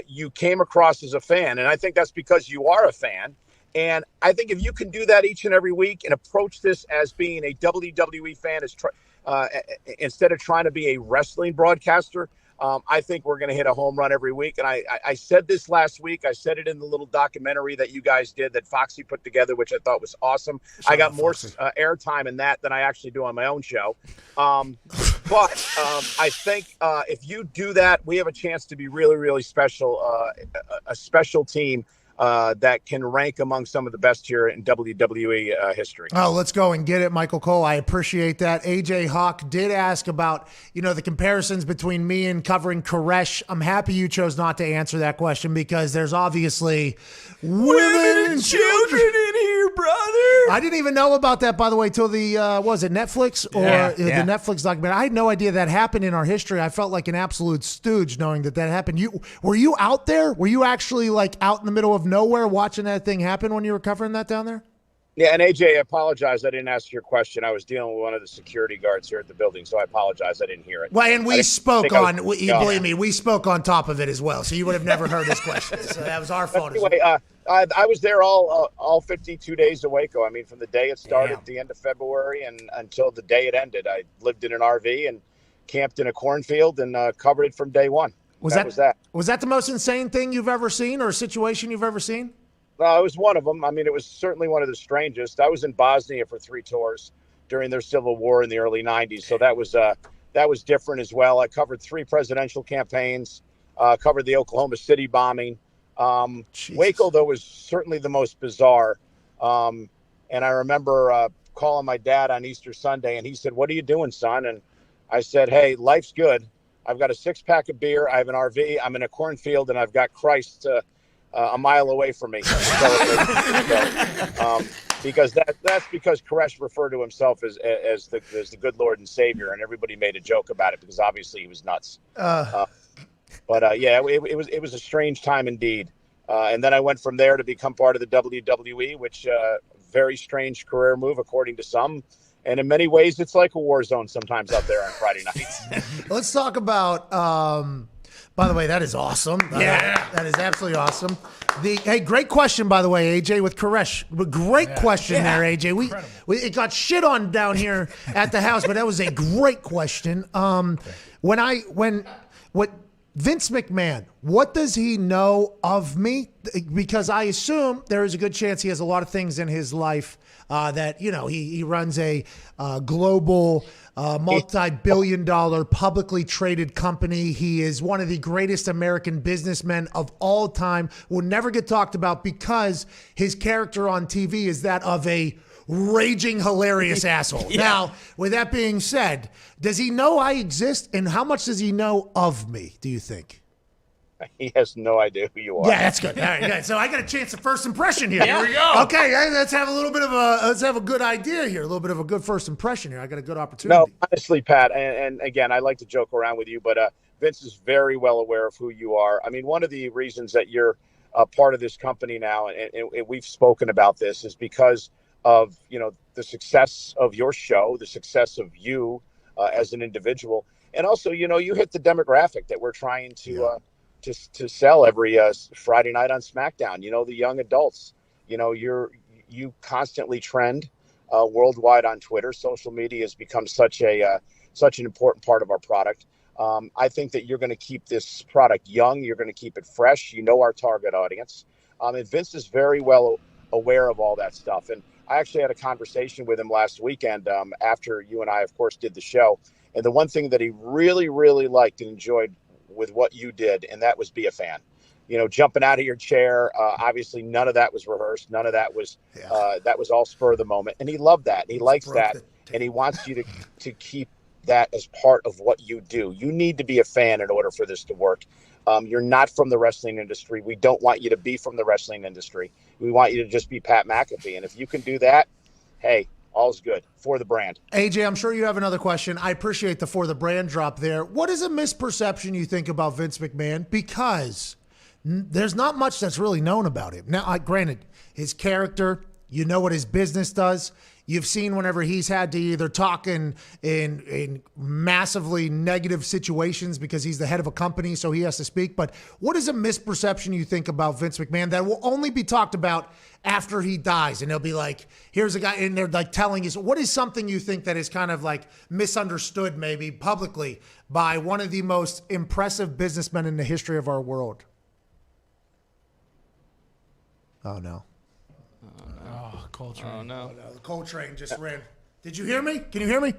you came across as a fan, and I think that's because you are a fan. And I think if you can do that each and every week and approach this as being a WWE fan, instead of trying to be a wrestling broadcaster, I think we're going to hit a home run every week. And I said this last week. I said it in the little documentary that you guys did that Foxy put together, which I thought was awesome. I got more airtime in that than I actually do on my own show. But I think if you do that, we have a chance to be really, really special, a special team that can rank among some of the best here in WWE history. Oh, let's go and get it, Michael Cole. I appreciate that. AJ Hawk did ask about, the comparisons between me and covering Koresh. I'm happy you chose not to answer that question because there's obviously women and children in here, brother. I didn't even know about that, by the way, till the, was it Netflix or the Netflix documentary? I had no idea that happened in our history. I felt like an absolute stooge knowing that happened. Were you out there? Were you actually out in the middle of nowhere watching that thing happen when you were covering that down there? Yeah, and AJ, I apologize. I didn't ask your question. I was dealing with one of the security guards here at the building, so I apologize. I didn't hear it. Well, and we spoke on, believe me, we spoke on top of it as well, so you would have never heard this question. So that was our fault. Anyway, I was there all 52 days of Waco. I mean, from the day it started at the end of February and until the day it ended. I lived in an RV and camped in a cornfield and covered it from day one. Was that the most insane thing you've ever seen, or a situation you've ever seen? It was one of them. I mean, it was certainly one of the strangest. I was in Bosnia for 3 tours during their civil war in the early 90s. So that was different as well. I covered 3 presidential campaigns, covered the Oklahoma City bombing. Waco, though, was certainly the most bizarre. And I remember calling my dad on Easter Sunday, and he said, "What are you doing, son?" And I said, "Hey, life's good. I've got a 6-pack of beer. I have an RV. I'm in a cornfield, and I've got Christ a mile away from me." Because that's because Koresh referred to himself as the good Lord and Savior, and everybody made a joke about it because obviously he was nuts. It was a strange time indeed. And then I went from there to become part of the WWE, which very strange career move according to some. And in many ways, it's like a war zone sometimes out there on Friday nights. Let's talk about. By the way, that is awesome. That is absolutely awesome. Great question, by the way, AJ, with Koresh. Great question there, AJ. It got shit on down here at the house, but that was a great question. What Vince McMahon, what does he know of me? Because I assume there is a good chance he has a lot of things in his life that, he runs a global multi-billion-dollar publicly traded company. He is one of the greatest American businessmen of all time. Will never get talked about because his character on TV is that of a raging hilarious asshole. Yeah. Now, with that being said, does he know I exist, and how much does he know of me, do you think? He has no idea who you are. Yeah, that's good. All right, good. So I got a chance of first impression here. Here we go. Okay, let's have a good idea here. A little bit of a good first impression here. I got a good opportunity. No, honestly, Pat, and again, I like to joke around with you, but Vince is very well aware of who you are. I mean, one of the reasons that you're a part of this company now, and we've spoken about this, is because of the success of your show, the success of you as an individual, and also you hit the demographic that we're trying to sell every Friday night on SmackDown. The young adults. You constantly trend worldwide on Twitter. Social media has become such an important part of our product. I think that you're going to keep this product young. You're going to keep it fresh. Our target audience, and Vince is very well aware of all that stuff. And I actually had a conversation with him last weekend after you and I, of course, did the show. And the one thing that he really, really liked and enjoyed with what you did, and that was be a fan. Jumping out of your chair. Obviously, none of that was rehearsed. None of that was that was all spur of the moment. And he loved that. He likes that, and he wants you to keep that as part of what you do. You need to be a fan in order for this to work. You're not from the wrestling industry. We don't want you to be from the wrestling industry. We want you to just be Pat McAfee. And if you can do that, hey, all's good for the brand. AJ, I'm sure you have another question. I appreciate the for the brand drop there. What is a misperception you think about Vince McMahon? Because there's not much that's really known about him. Now, granted, his character, what his business does. You've seen whenever he's had to either talk in massively negative situations because he's the head of a company, so he has to speak. But what is a misperception you think about Vince McMahon that will only be talked about after he dies? And they'll be like, here's a guy, and they're like telling you. What is something you think that is kind of like misunderstood maybe publicly by one of the most impressive businessmen in the history of our world? Oh, no. Coltrane. Oh, no. The Coltrane just ran. Did you hear me? Can you hear me?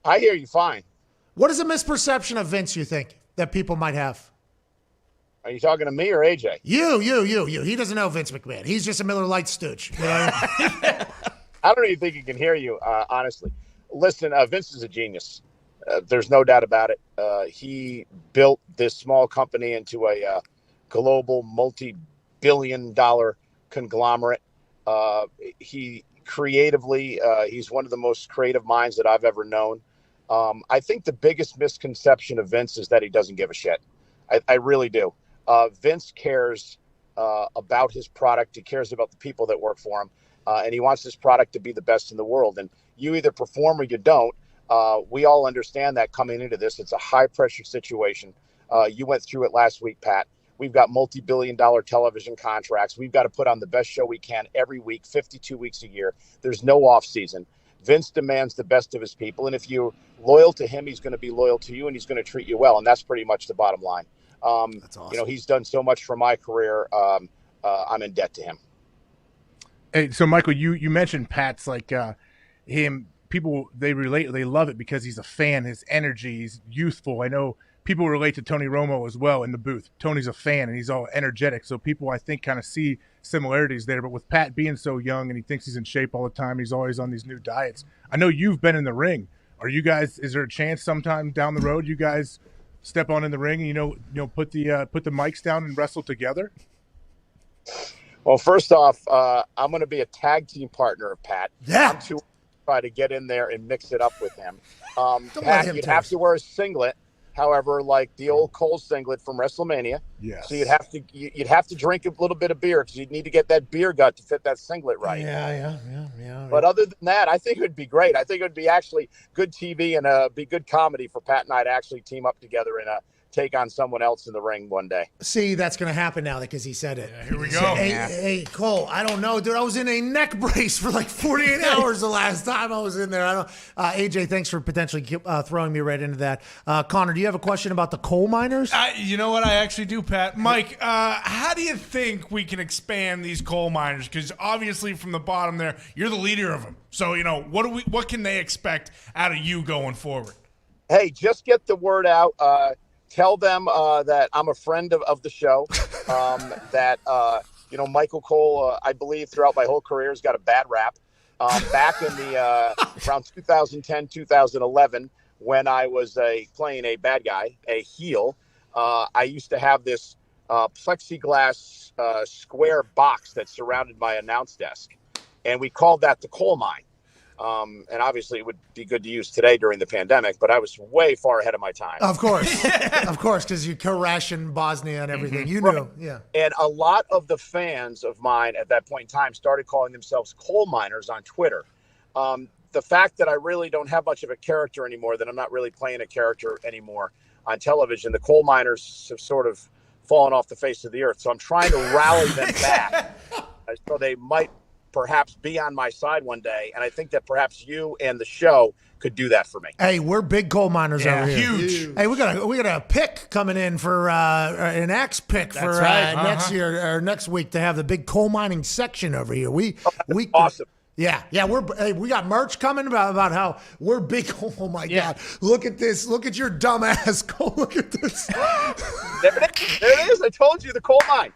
I hear you fine. What is a misperception of Vince you think that people might have? Are you talking to me or AJ? You. He doesn't know Vince McMahon. He's just a Miller Lite stooge. I don't even think he can hear you, honestly. Listen, Vince is a genius. There's no doubt about it. He built this small company into a global multi-billion-dollar conglomerate. He creatively, he's one of the most creative minds that I've ever known. I think the biggest misconception of Vince is that he doesn't give a shit. I really do. Vince cares about his product. He cares about the people that work for him. And he wants this product to be the best in the world. And you either perform or you don't. We all understand that coming into this. It's a high-pressure situation. You went through it last week, Pat. We've got multi-billion-dollar television contracts. We've got to put on the best show we can every week, 52 weeks a year. There's no off season. Vince demands the best of his people, and if you're loyal to him, he's going to be loyal to you, and he's going to treat you well, and that's pretty much the bottom line. That's awesome. You know, he's done so much for my career. I'm in debt to him. Hey, so Michael, you mentioned Pat's like him. People they love it because he's a fan. His energy, he's youthful. I know people relate to Tony Romo as well in the booth. Tony's a fan and he's all energetic. So people I think kind of see similarities there. But with Pat being so young and he thinks he's in shape all the time, he's always on these new diets. I know you've been in the ring. Are you guys? Is there a chance sometime down the road you guys step on in the ring and you know put the mics down and wrestle together? Well, first off, I'm going to be a tag team partner of Pat. Yeah. I'm too try to get in there and mix it up with him. let Pat, him you'd tell have us. to wear a singlet, however, like the old Cole singlet from WrestleMania. Yes. So you'd have to drink a little bit of beer because you'd need to get that beer gut to fit that singlet right. Yeah. But other than that, I think it would be great. I think it would be actually good TV and be good comedy for Pat and I to actually team up together and take on someone else in the ring one day. See, that's going to happen now because he said it. Here we go. Hey, Cole, I don't know, dude. I was in a neck brace for like 48 hours the last time I was in there. I don't. AJ, thanks for potentially throwing me right into that. Connor, do you have a question about the coal miners? You know what? I actually do, Pat. Mike, how do you think we can expand these coal miners? Because obviously from the bottom there, you're the leader of them. So, what can they expect out of you going forward? Hey, just get the word out. Tell them that I'm a friend of the show, that, Michael Cole, I believe throughout my whole career has got a bad rap. Back in the around 2010, 2011, when I was playing a bad guy, a heel, I used to have this plexiglass square box that surrounded my announce desk, and we called that the coal mine. And obviously it would be good to use today during the pandemic, but I was way far ahead of my time. Of course, because you Koresh in Bosnia and everything. You knew, yeah. And a lot of the fans of mine at that point in time started calling themselves coal miners on Twitter. The fact that I really don't have much of a character anymore, that I'm not really playing a character anymore on television, the coal miners have sort of fallen off the face of the earth. So I'm trying to rally them back so they might perhaps be on my side one day, and I think that perhaps you and the show could do that for me. Hey, we're big coal miners over here. Huge. Hey, we got a pick coming in for an axe pick for next year or next week to have the big coal mining section over here. We awesome. Yeah, we got merch coming about how we're big. Oh my God! Look at this! Look at your dumb ass, Cole. Look at this. There it is. I told you, the coal mine.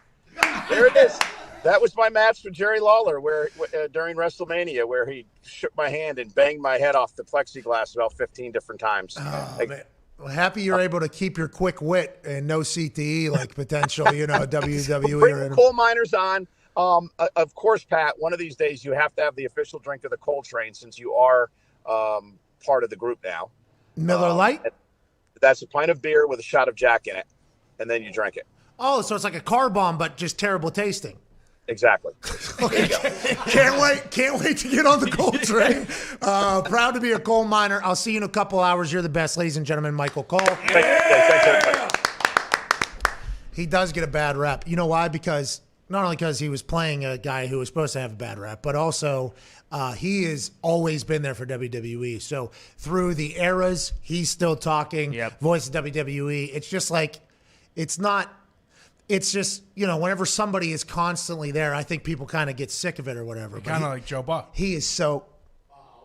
There it is. That was my match with Jerry Lawler, where during WrestleMania, where he shook my hand and banged my head off the plexiglass about 15 different times. Oh, man. Well, happy you're able to keep your quick wit and no CTE like potential, WWE. Bring the coal miners on. Of course, Pat, one of these days you have to have the official drink of the Coal Train since you are part of the group now. Miller Lite? That's a pint of beer with a shot of Jack in it, and then you drink it. Oh, so it's like a car bomb, but just terrible tasting. Exactly. Okay. Can't wait to get on the coal train. Proud to be a coal miner. I'll see you in a couple hours. You're the best, ladies and gentlemen. Michael Cole. Yeah. He does get a bad rap. You know why? Because not only because he was playing a guy who was supposed to have a bad rap, but also he has always been there for WWE. So through the eras, he's still talking. Voice of WWE. It's just like, it's just, whenever somebody is constantly there, I think people kind of get sick of it or whatever. Kind of like Joe Buck. He is so...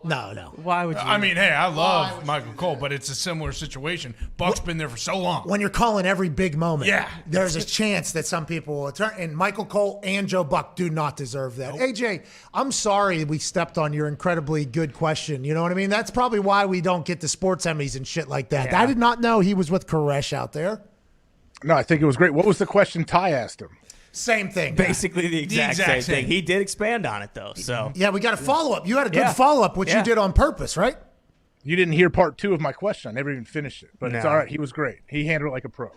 No. Why would you? I mean, hey, I love Michael Cole, but it's a similar situation. Buck's been there for so long. When you're calling every big moment, yeah, there's a chance that some people will turn. And Michael Cole and Joe Buck do not deserve that. Nope. AJ, I'm sorry we stepped on your incredibly good question. You know what I mean? That's probably why we don't get the sports Emmys and shit like that. Yeah. I did not know he was with Koresh out there. No, I think it was great. What was the question Ty asked him? Same thing. Basically the exact same thing. He did expand on it, though. So yeah, we got a follow-up. You had a good follow-up, which you did on purpose, right? You didn't hear part 2 of my question. I never even finished it. But it's all right. He was great. He handled it like a pro.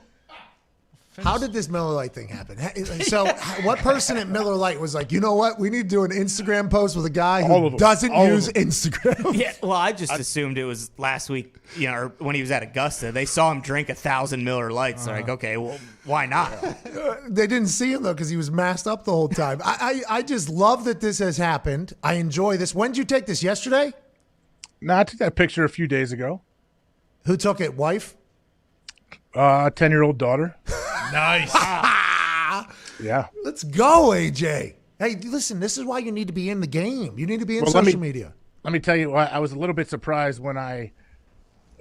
How did this Miller Lite thing happen? So what person at Miller Lite was like, you know what? We need to do an Instagram post with a guy who doesn't use Instagram. Yeah, well, I just assumed it was last week, or when he was at Augusta. They saw him drink 1,000 Miller Lights. They're like, okay, well, why not? They didn't see him, though, because he was masked up the whole time. I just love that this has happened. I enjoy this. When did you take this? Yesterday? No, I took that picture a few days ago. Who took it? Wife? 10-year-old daughter. Nice. Yeah. Let's go, AJ. Hey, listen, this is why you need to be in the game. You need to be in social media. Let me tell you why I was a little bit surprised when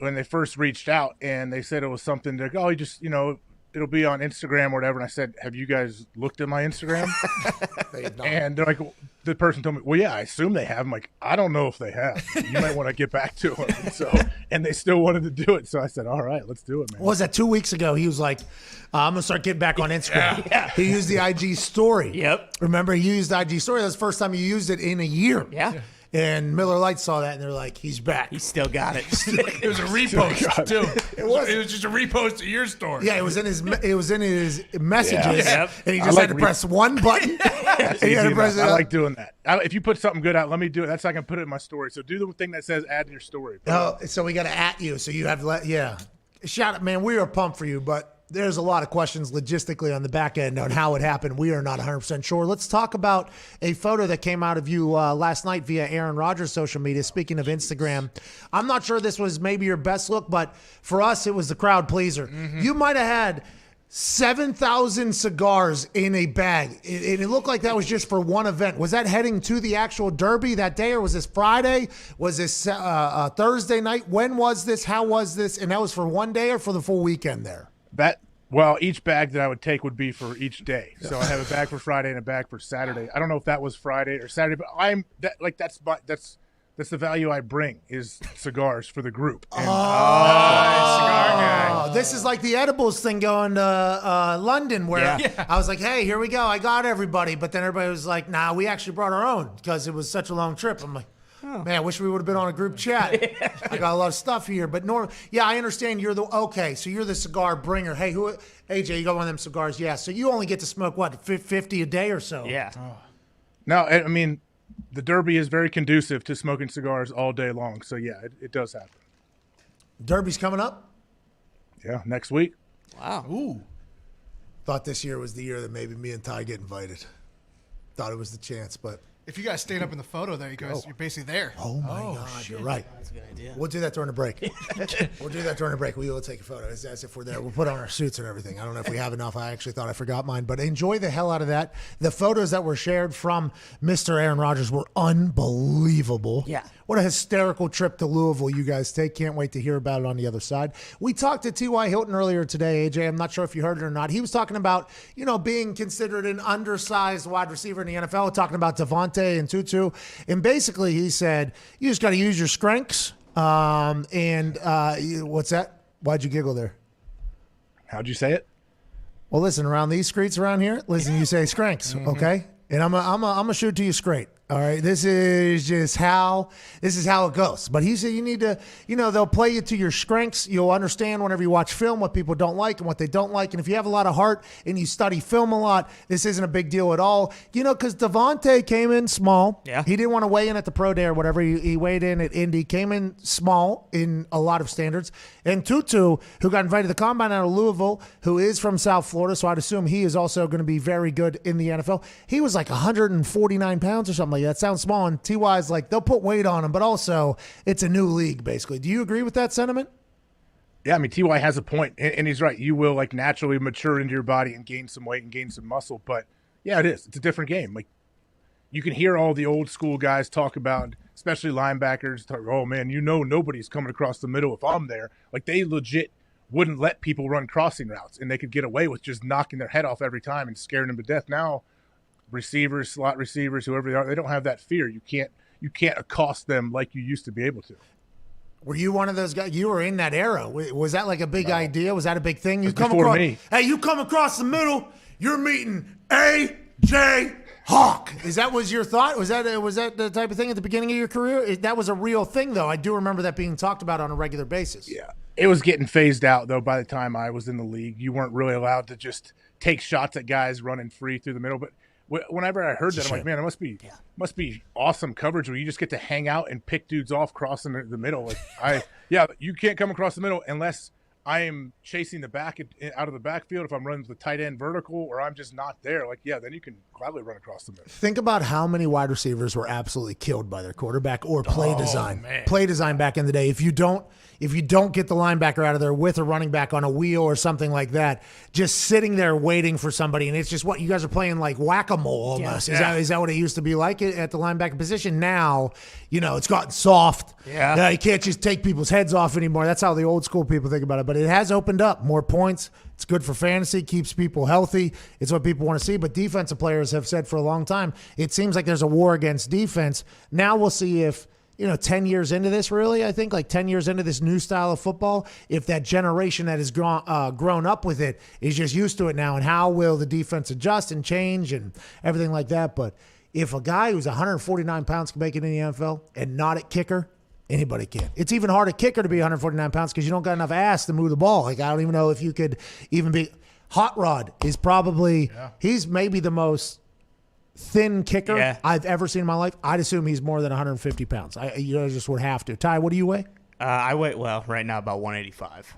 they first reached out and they said it was something like, oh, you just, it'll be on Instagram or whatever. And I said, have you guys looked at my Instagram? And they're like, the person told me, well, yeah, I assume they have. I'm like, I don't know if they have. You might want to get back to them. And they still wanted to do it. So I said, all right, let's do it, man. What was that, 2 weeks ago? He was like, I'm going to start getting back on Instagram. Yeah. He used the IG story. Yep. Remember, he used IG story. That was the first time he used it in a year. Yeah. And Miller Lite saw that, and they're like, he's back. He still got it. It was a repost, too. It was just a repost of your story. Yeah, it was in his messages, Yeah. and he just had to press one button. And he had to press it I up. like doing that. If you put something good out, let me do it. That's how I can put it in my story. So do the thing that says add to your story. Oh, so we got to at you. So you have to shout out, man. We are pumped for you, but there's a lot of questions logistically on the back end on how it happened. We are not 100% sure. Let's talk about a photo that came out of you last night via Aaron Rodgers' social media. Speaking of Instagram, I'm not sure this was maybe your best look, but for us, it was the crowd pleaser. Mm-hmm. You might have had 7,000 cigars in a bag. It looked like that was just for one event. Was that heading to the actual Derby that day, or was this Friday? Was this Thursday night? When was this? How was this? And that was for one day or for the full weekend there? Each bag that I would take would be for each day. So I have a bag for Friday and a bag for Saturday. I don't know if that was Friday or Saturday, but that's the value I bring is cigars for the group. And, cigar guy. This is like the edibles thing going to London, where I was like, hey, here we go. I got everybody. But then everybody was like, nah, we actually brought our own because it was such a long trip. I'm like, man, I wish we would have been on a group chat. I got a lot of stuff here, but I understand so you're the cigar bringer. Hey, AJ, you got one of them cigars? Yeah. So you only get to smoke what, 50 a day or so? Yeah. Oh. No, I mean, the Derby is very conducive to smoking cigars all day long. So yeah, it does happen. Derby's coming up? Yeah, next week. Wow. Ooh. Thought this year was the year that maybe me and Ty get invited. Thought it was the chance, but. If you guys stayed up in the photo there, you're basically there. Oh, my God. Shit. You're right. That's a good idea. We'll do that during the break. We will take a photo as if we're there. We'll put on our suits and everything. I don't know if we have enough. I actually thought I forgot mine, but enjoy the hell out of that. The photos that were shared from Mr. Aaron Rodgers were unbelievable. Yeah. What a hysterical trip to Louisville you guys take. Can't wait to hear about it on the other side. We talked to T.Y. Hilton earlier today, AJ. I'm not sure if you heard it or not. He was talking about, being considered an undersized wide receiver in the NFL, talking about Devontae and Tutu. And basically he said, you just got to use your strengths. What's that? Why'd you giggle there? How'd you say it? Well, listen, around these streets around here, listen, you say strengths, okay? And I'm gonna shoot to you straight. All right, this is how it goes. But he said you need to, they'll play you to your strengths. You'll understand whenever you watch film what people don't like and what they don't like. And if you have a lot of heart and you study film a lot, this isn't a big deal at all. Because Devontae came in small. Yeah. He didn't want to weigh in at the pro day or whatever. He weighed in at Indy, came in small in a lot of standards. And Tutu, who got invited to the combine out of Louisville, who is from South Florida, so I'd assume he is also going to be very good in the NFL. He was like 149 pounds or something like that. Sounds small. And T.Y.'s like, they'll put weight on him, but also it's a new league, basically. Do you agree with that sentiment? Yeah, I mean, T.Y. has a point, and he's right. You will naturally mature into your body and gain some weight and gain some muscle. But yeah, it is. It's a different game. Like, you can hear all the old school guys talk about, especially linebackers, talk, oh man, nobody's coming across the middle if I'm there. Like, they legit wouldn't let people run crossing routes, and they could get away with just knocking their head off every time and scaring them to death. Now, receivers, slot receivers, whoever they are, they don't have that fear. You can't accost them like you used to be able to. Were you one of those guys? You were in that era. Was that like a big idea? Was that a big thing? You come before across, me. Hey, you come across the middle, you're meeting A.J. Hawk. Was your thought? Was that the type of thing at the beginning of your career? That was a real thing, though. I do remember that being talked about on a regular basis. Yeah. It was getting phased out, though, by the time I was in the league. You weren't really allowed to just take shots at guys running free through the middle. But whenever I heard that, I'm like, man, it must be awesome coverage where you just get to hang out and pick dudes off crossing the middle. Like, you can't come across the middle unless I am chasing the back out of the backfield, if I'm running the tight end vertical, or I'm just not there, like, yeah, then you can gladly run across the middle. Think about how many wide receivers were absolutely killed by their quarterback or play design. Man. Play design back in the day. If you don't get the linebacker out of there with a running back on a wheel or something like that, just sitting there waiting for somebody, and it's just what you guys are playing like whack-a-mole almost. Yeah. Is that what it used to be like at the linebacker position? Now, it's gotten soft. Yeah. You can't just take people's heads off anymore. That's how the old school people think about it. But it has opened up more points. It's good for fantasy, keeps people healthy. It's what people want to see. But defensive players have said for a long time, it seems like there's a war against defense. Now we'll see if, 10 years into this, really, I think, like 10 years into this new style of football, if that generation that has grown up with it is just used to it now, and how will the defense adjust and change and everything like that. But if a guy who's 149 pounds can make it in the NFL and not at kicker, anybody can. It's even hard at kicker to be 149 pounds because you don't got enough ass to move the ball. Like, I don't even know if you could even be. Hot Rod is probably, he's maybe the most thin kicker I've ever seen in my life. I'd assume he's more than 150 pounds. You just would have to. Ty, what do you weigh? I weigh, right now about 185.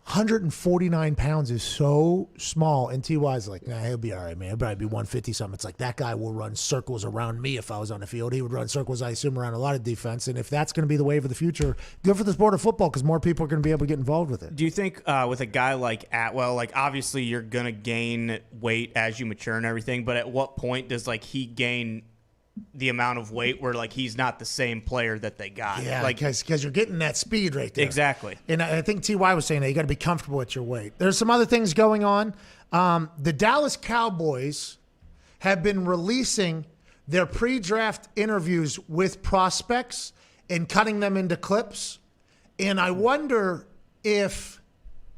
149 pounds is so small, and T.Y.'s like, nah, he'll be all right, man. He'll probably be 150 something. It's like, that guy will run circles around me if I was on the field. He would run circles, I assume, around a lot of defense, and if that's going to be the wave of the future, good for the sport of football because more people are going to be able to get involved with it. Do you think with a guy like Atwell, like, obviously you're going to gain weight as you mature and everything, but at what point does, like, he gain the amount of weight where, like, he's not the same player that they got? Yeah, like, because you're getting that speed right there. Exactly. And I think T.Y. was saying that you got to be comfortable at your weight. There's some other things going on. The Dallas Cowboys have been releasing their pre-draft interviews with prospects and cutting them into clips. And I wonder if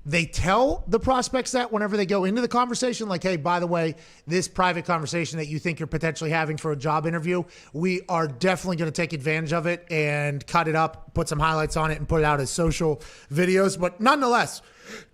they tell the prospects that whenever they go into the conversation, like, hey, by the way, this private conversation that you think you're potentially having for a job interview, we are definitely going to take advantage of it and cut it up, put some highlights on it, and put it out as social videos. But nonetheless,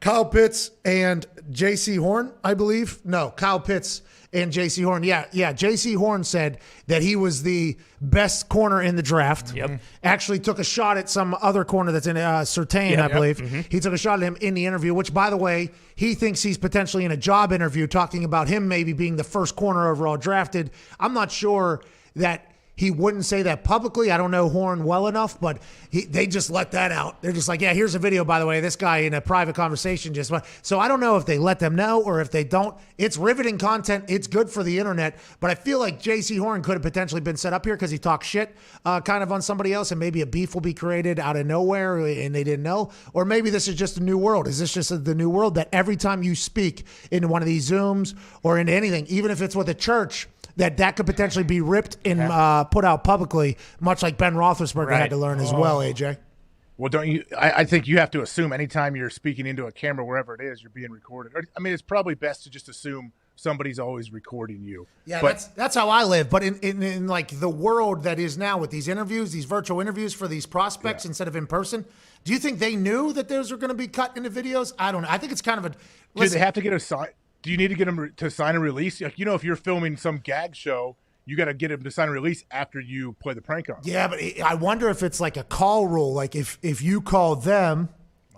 Kyle Pitts and J.C. Horn, I believe. No, Kyle Pitts and J.C. Horn. Yeah. J.C. Horn said that he was the best corner in the draft. Yep. Actually took a shot at some other corner that's in Surtain, I believe. He took a shot at him in the interview, which, by the way, he thinks he's potentially in a job interview talking about him maybe being the first corner overall drafted. I'm not sure that he wouldn't say that publicly. I don't know Horn well enough, but they just let that out. They're just like, yeah, here's a video, by the way, this guy in a private conversation just went. So I don't know if they let them know or if they don't. It's riveting content. It's good for the internet, but I feel like J.C. Horn could have potentially been set up here because he talked shit kind of on somebody else, and maybe a beef will be created out of nowhere and they didn't know. Or maybe this is just a new world. Is this just the new world that every time you speak into one of these Zooms or into anything, even if it's with a church, that could potentially be ripped and put out publicly, much like Ben Roethlisberger had to learn as well, AJ? Well, don't you? I think you have to assume anytime you're speaking into a camera, wherever it is, you're being recorded. I mean, it's probably best to just assume somebody's always recording you. Yeah, but that's how I live. But in like the world that is now with these interviews, these virtual interviews for these prospects instead of in person, do you think they knew that those were going to be cut into videos? I don't know. I think it's kind of a. Do they have to get a sign? Do you need to get them to sign a release? Like, if you're filming some gag show, you got to get them to sign a release after you play the prank on them. Yeah, but I wonder if it's like a call rule. Like if you call them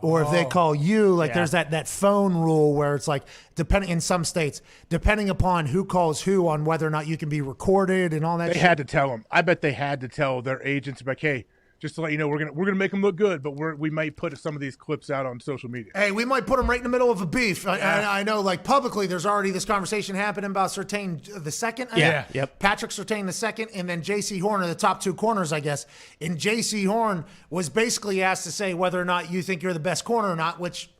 or if they call you, like there's that phone rule where it's like, depending in some states, depending upon who calls who on whether or not you can be recorded and all that. They had to tell them. I bet they had to tell their agents, like, hey, just to let you know, we're gonna make them look good, but we might put some of these clips out on social media. Hey, we might put them right in the middle of a beef. I know, like publicly, there's already this conversation happening about Surtain the second. Patrick Surtain the second, and then J.C. Horn are the top two corners, I guess. And J.C. Horn was basically asked to say whether or not you think you're the best corner or not, which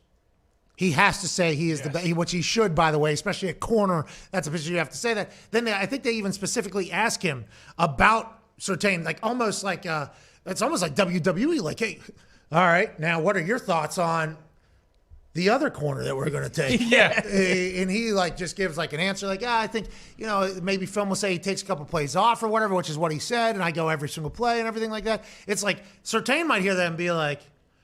he has to say he is the best, which he should, by the way, especially at corner. That's a position you have to say that. Then I think they even specifically ask him about Surtain, like almost like. It's almost like WWE, like, hey, all right, now what are your thoughts on the other corner that we're going to take? And he like just gives like an answer like, I think, maybe film will say he takes a couple plays off or whatever, which is what he said, and I go every single play and everything like that. It's like Surtain might hear that and be like,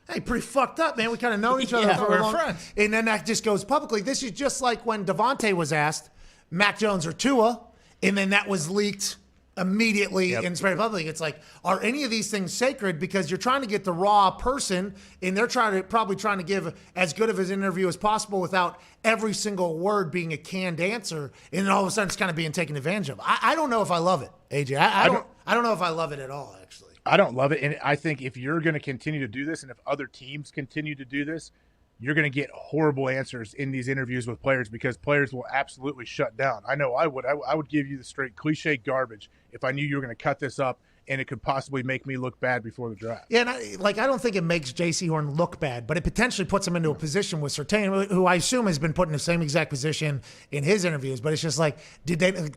hey, pretty fucked up, man. We kind of know each other for a long time. And then that just goes publicly. This is just like when Devontae was asked, Mac Jones or Tua, and then that was leaked immediately and spread it publicly. It's like, are any of these things sacred? Because you're trying to get the raw person, and they're probably trying to give as good of an interview as possible without every single word being a canned answer, and then all of a sudden it's kind of being taken advantage of. I don't know if I love it, AJ. I don't know if I love it at all, actually. I don't love it, and I think if you're going to continue to do this, and if other teams continue to do this, you're going to get horrible answers in these interviews with players, because players will absolutely shut down. I know I would. I would give you the straight cliche garbage if I knew you were going to cut this up and it could possibly make me look bad before the draft. Yeah, and I don't think it makes J.C. Horn look bad, but it potentially puts him into a position with Surtain, who I assume has been put in the same exact position in his interviews. But it's just like,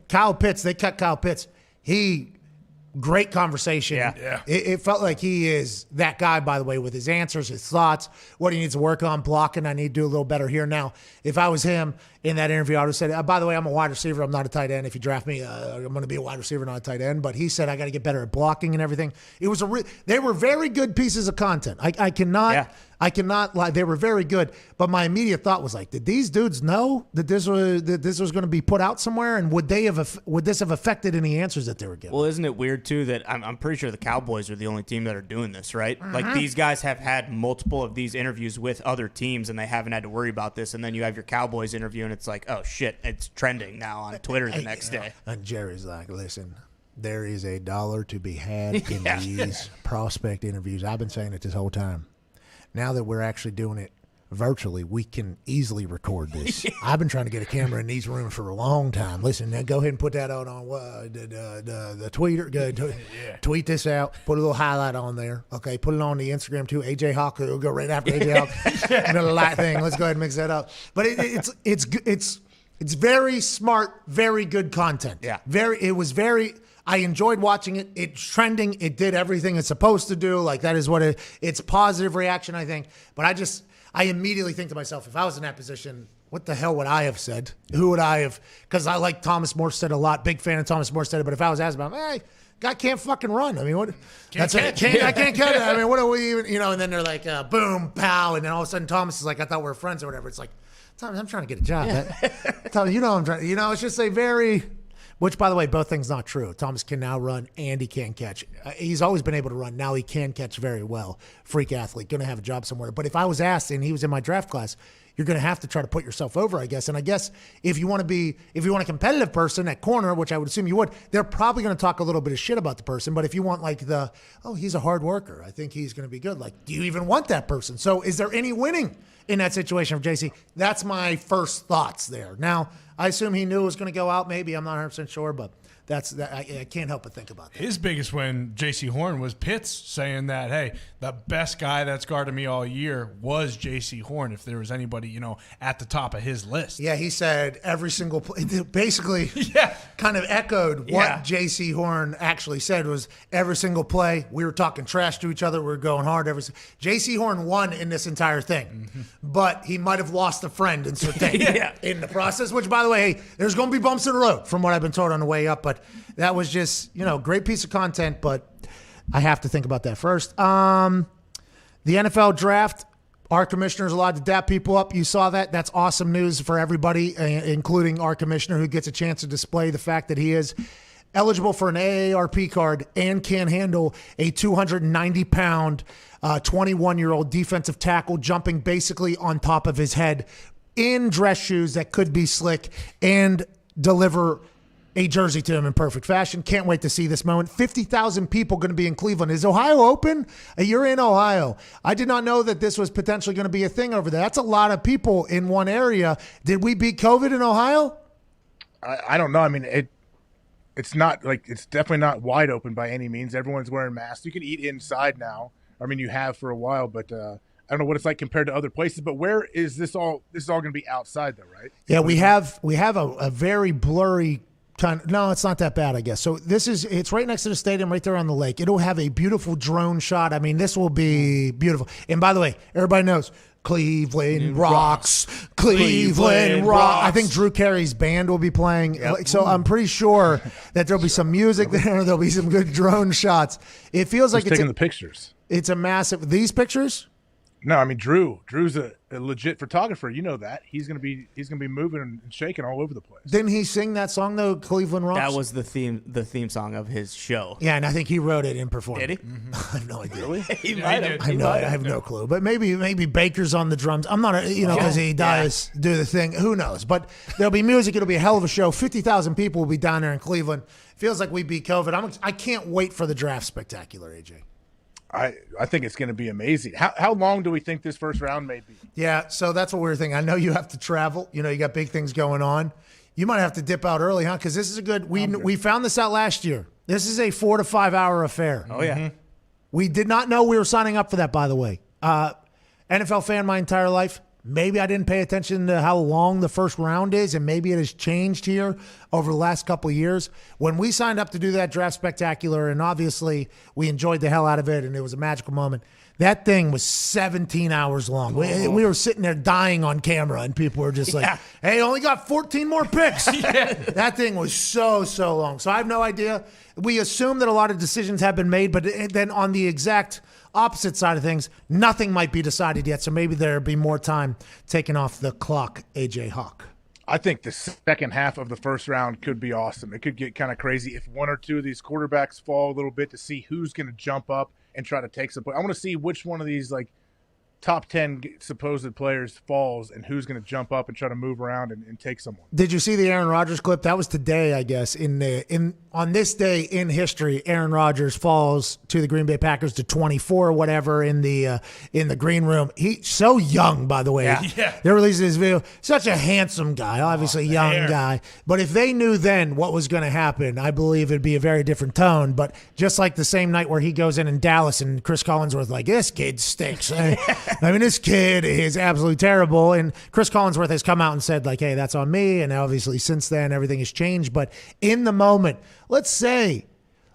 Kyle Pitts, they cut Kyle Pitts. Great conversation. Yeah. It felt like he is that guy, by the way, with his answers, his thoughts, what he needs to work on, blocking. I need to do a little better here. Now, if I was him in that interview, I would have said, by the way, I'm a wide receiver. I'm not a tight end. If you draft me, I'm going to be a wide receiver, not a tight end. But he said, I got to get better at blocking and everything. It was they were very good pieces of content. I cannot lie. They were very good. But my immediate thought was like, did these dudes know that this was going to be put out somewhere? And would this have affected any answers that they were giving? Well, isn't it weird too that I'm pretty sure the Cowboys are the only team that are doing this, right? Like these guys have had multiple of these interviews with other teams and they haven't had to worry about this. And then you have your Cowboys interview and it's like, oh shit, it's trending now on Twitter the next day. And Jerry's like, listen, there is $1 to be had in these prospect interviews. I've been saying it this whole time. Now that we're actually doing it virtually, we can easily record this. I've been trying to get a camera in these rooms for a long time. Listen, now go ahead and put that out on the tweeter. Go tweet this out. Put a little highlight on there. Okay, put it on the Instagram too. AJ Hawk will go right after AJ Hawk. Little light thing. Let's go ahead and mix that up. But it's very smart, very good content. Yeah. I enjoyed watching it. It's trending. It did everything it's supposed to do. Like, that is what it's positive reaction, I think. But I immediately think to myself, if I was in that position, what the hell would I have said? Who would I have? Because I like Thomas Morstead a lot. Big fan of Thomas Morstead. But if I was asked about him, hey, guy can't fucking run. I mean, what? I can't cut it. I mean, what are we even, and then they're like, boom, pow. And then all of a sudden Thomas is like, I thought we were friends or whatever. It's like, Thomas, I'm trying to get a job. Thomas, I'm trying, it's just a very... Which, by the way, both things not true. Thomas can now run and he can catch. He's always been able to run. Now he can catch very well. Freak athlete, going to have a job somewhere. But if I was asked and he was in my draft class, you're going to have to try to put yourself over, I guess. And I guess if you want a competitive person at corner, which I would assume you would, they're probably going to talk a little bit of shit about the person. But if you want like he's a hard worker, I think he's going to be good. Like, do you even want that person? So is there any winning in that situation for JC? That's my first thoughts there. Now, I assume he knew it was going to go out. Maybe I'm not 100% sure, but I can't help but think about that. His biggest win, J.C. Horn, was Pitts saying that, hey, the best guy that's guarded me all year was J.C. Horn, if there was anybody, at the top of his list. Yeah, he said every single basically kind of echoed what J.C. Horn actually said was every single play. We were talking trash to each other. We were going hard. J.C. Horn won in this entire thing, but he might have lost a friend in in the process, which, by the way, hey, there's going to be bumps in the road from what I've been told on the way up, but that was just, great piece of content, but I have to think about that first. The NFL draft, our commissioner's allowed to dap people up. You saw that. That's awesome news for everybody, including our commissioner, who gets a chance to display the fact that he is eligible for an AARP card and can handle a 290-pound, 21-year-old defensive tackle jumping basically on top of his head in dress shoes that could be slick and deliver a jersey to him in perfect fashion. Can't wait to see this moment. 50,000 people going to be in Cleveland. Is Ohio open? You're in Ohio. I did not know that this was potentially going to be a thing over there. That's a lot of people in one area. Did we beat COVID in Ohio? I don't know. I mean, it's not like, it's definitely not wide open by any means. Everyone's wearing masks. You can eat inside now. I mean, you have for a while, but I don't know what it's like compared to other places. But where is this all? This is all going to be outside, though, right? Yeah, we have a very blurry. No, it's not that bad, I guess. So it's right next to the stadium, right there on the lake. It'll have a beautiful drone shot. I mean, this will be beautiful. And by the way, everybody knows Cleveland rocks. Cleveland rocks. I think Drew Carey's band will be playing. Yep. So I'm pretty sure that there'll be some music there. There'll be some good drone shots. It feels like it's taking the pictures. It's a massive. These pictures? No, I mean Drew's a legit photographer. You know that he's gonna be moving and shaking all over the place. Didn't he sing that song though? Cleveland Rocks. That was the theme song of his show. Yeah, and I think he wrote it and performed. Did he? it. I have no idea. Really? He might have. I have no clue. But maybe Baker's on the drums. I'm not, because he does do the thing. Who knows? But there'll be music. It'll be a hell of a show. 50,000 people will be down there in Cleveland. Feels like we beat COVID. I can't wait for the draft spectacular, AJ. I think it's going to be amazing. How long do we think this first round may be? Yeah, so that's what we were thinking. I know you have to travel. You got big things going on. You might have to dip out early, huh? Because this is a good. We found this out last year. This is a 4 to 5 hour affair. Oh yeah. Mm-hmm. We did not know we were signing up for that. By the way, NFL fan my entire life. Maybe I didn't pay attention to how long the first round is, and maybe it has changed here over the last couple of years. When we signed up to do that draft spectacular, and obviously we enjoyed the hell out of it, and it was a magical moment, that thing was 17 hours long. We were sitting there dying on camera, and people were just like, hey, only got 14 more picks. That thing was so long. So I have no idea. We assume that a lot of decisions have been made, but then on the exact opposite side of things, nothing might be decided yet, so maybe there'll be more time taken off the clock, AJ Hawk. I think the second half of the first round could be awesome. It could get kind of crazy if one or two of these quarterbacks fall a little bit to see who's going to jump up and try to take some. I want to see which one of these top 10 supposed players falls and who's going to jump up and try to move around and take someone. Did you see the Aaron Rodgers clip? That was today, I guess. On this day in history, Aaron Rodgers falls to the Green Bay Packers to 24 or whatever in the green room. He's so young, by the way. Yeah. They're releasing this video. Such a handsome guy, obviously young guy. But if they knew then what was going to happen, I believe it'd be a very different tone. But just like the same night where he goes in Dallas and Chris Collinsworth like, this kid stinks. I mean, this kid is absolutely terrible. And Chris Collinsworth has come out and said, hey, that's on me. And obviously since then, everything has changed. But in the moment, let's say,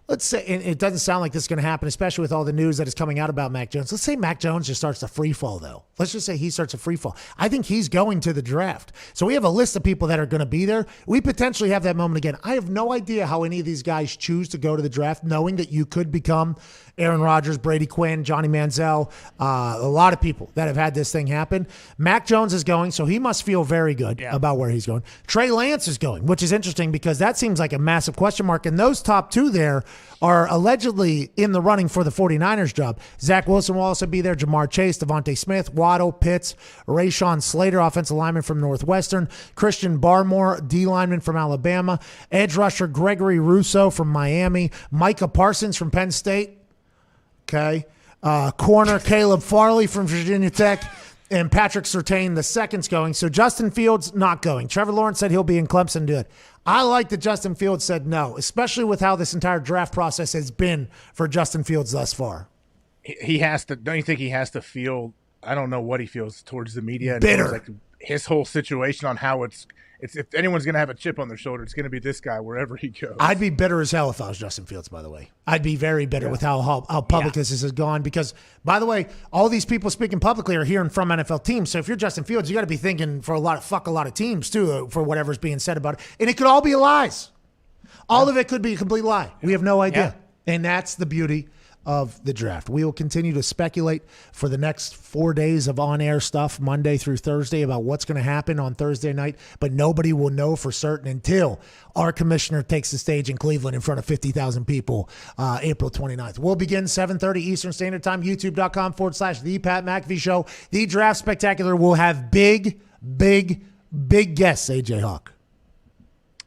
and it doesn't sound like this is going to happen, especially with all the news that is coming out about Mac Jones. Let's say Mac Jones just starts a free fall, though. Let's just say he starts a free fall. I think he's going to the draft. So we have a list of people that are going to be there. We potentially have that moment again. I have no idea how any of these guys choose to go to the draft, knowing that you could become Aaron Rodgers, Brady Quinn, Johnny Manziel, a lot of people that have had this thing happen. Mac Jones is going, so he must feel very good about where he's going. Trey Lance is going, which is interesting because that seems like a massive question mark. And those top two there are allegedly in the running for the 49ers job. Zach Wilson will also be there, Jamar Chase, Devontae Smith, Waddle, Pitts, Rashawn Slater, offensive lineman from Northwestern, Christian Barmore, D lineman from Alabama, edge rusher Gregory Rousseau from Miami, Micah Parsons from Penn State, corner Caleb Farley from Virginia Tech, and Patrick Surtain the second's going. So Justin Fields not going. Trevor Lawrence said he'll be in Clemson to do it. I like that Justin Fields said no, especially with how this entire draft process has been for Justin Fields thus far. He has to. Don't you think he has to feel? I don't know what he feels towards the media. And bitter. Like his whole situation on how it's if anyone's going to have a chip on their shoulder, it's going to be this guy wherever he goes. I'd be bitter as hell if I was Justin Fields, by the way. I'd be very bitter with how public this has gone because, by the way, all these people speaking publicly are hearing from NFL teams. So if you're Justin Fields, you got to be thinking for a lot of teams, too, for whatever's being said about it. And it could all be lies. All of it could be a complete lie. We have no idea. And that's the beauty of the draft. We will continue to speculate for the next 4 days of on-air stuff, Monday through Thursday, about what's going to happen on Thursday night, but nobody will know for certain until our commissioner takes the stage in Cleveland in front of 50,000 people April 29th. We'll begin 7:30 Eastern Standard Time, youtube.com/The Pat McAfee Show. The Draft Spectacular will have big guests, AJ Hawk.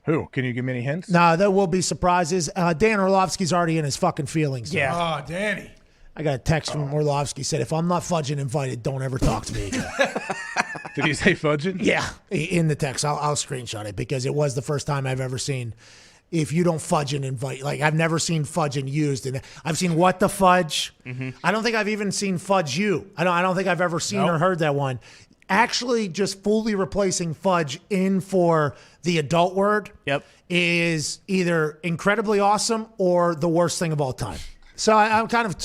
Who? Can you give me any hints? No, there will be surprises. Dan Orlovsky's already in his fucking feelings. Yeah. Oh, Danny. I got a text from Orlovsky said, if I'm not fudging invited, don't ever talk to me again. Did he say fudging? Yeah, in the text. I'll screenshot it because it was the first time I've ever seen if you don't fudge and invite. Like, I've never seen fudging used. And I've seen what the fudge. Mm-hmm. I don't think I've even seen fudge you. I don't think I've ever seen or heard that one. Actually just fully replacing fudge in for the adult word is either incredibly awesome or the worst thing of all time. So I'm kind of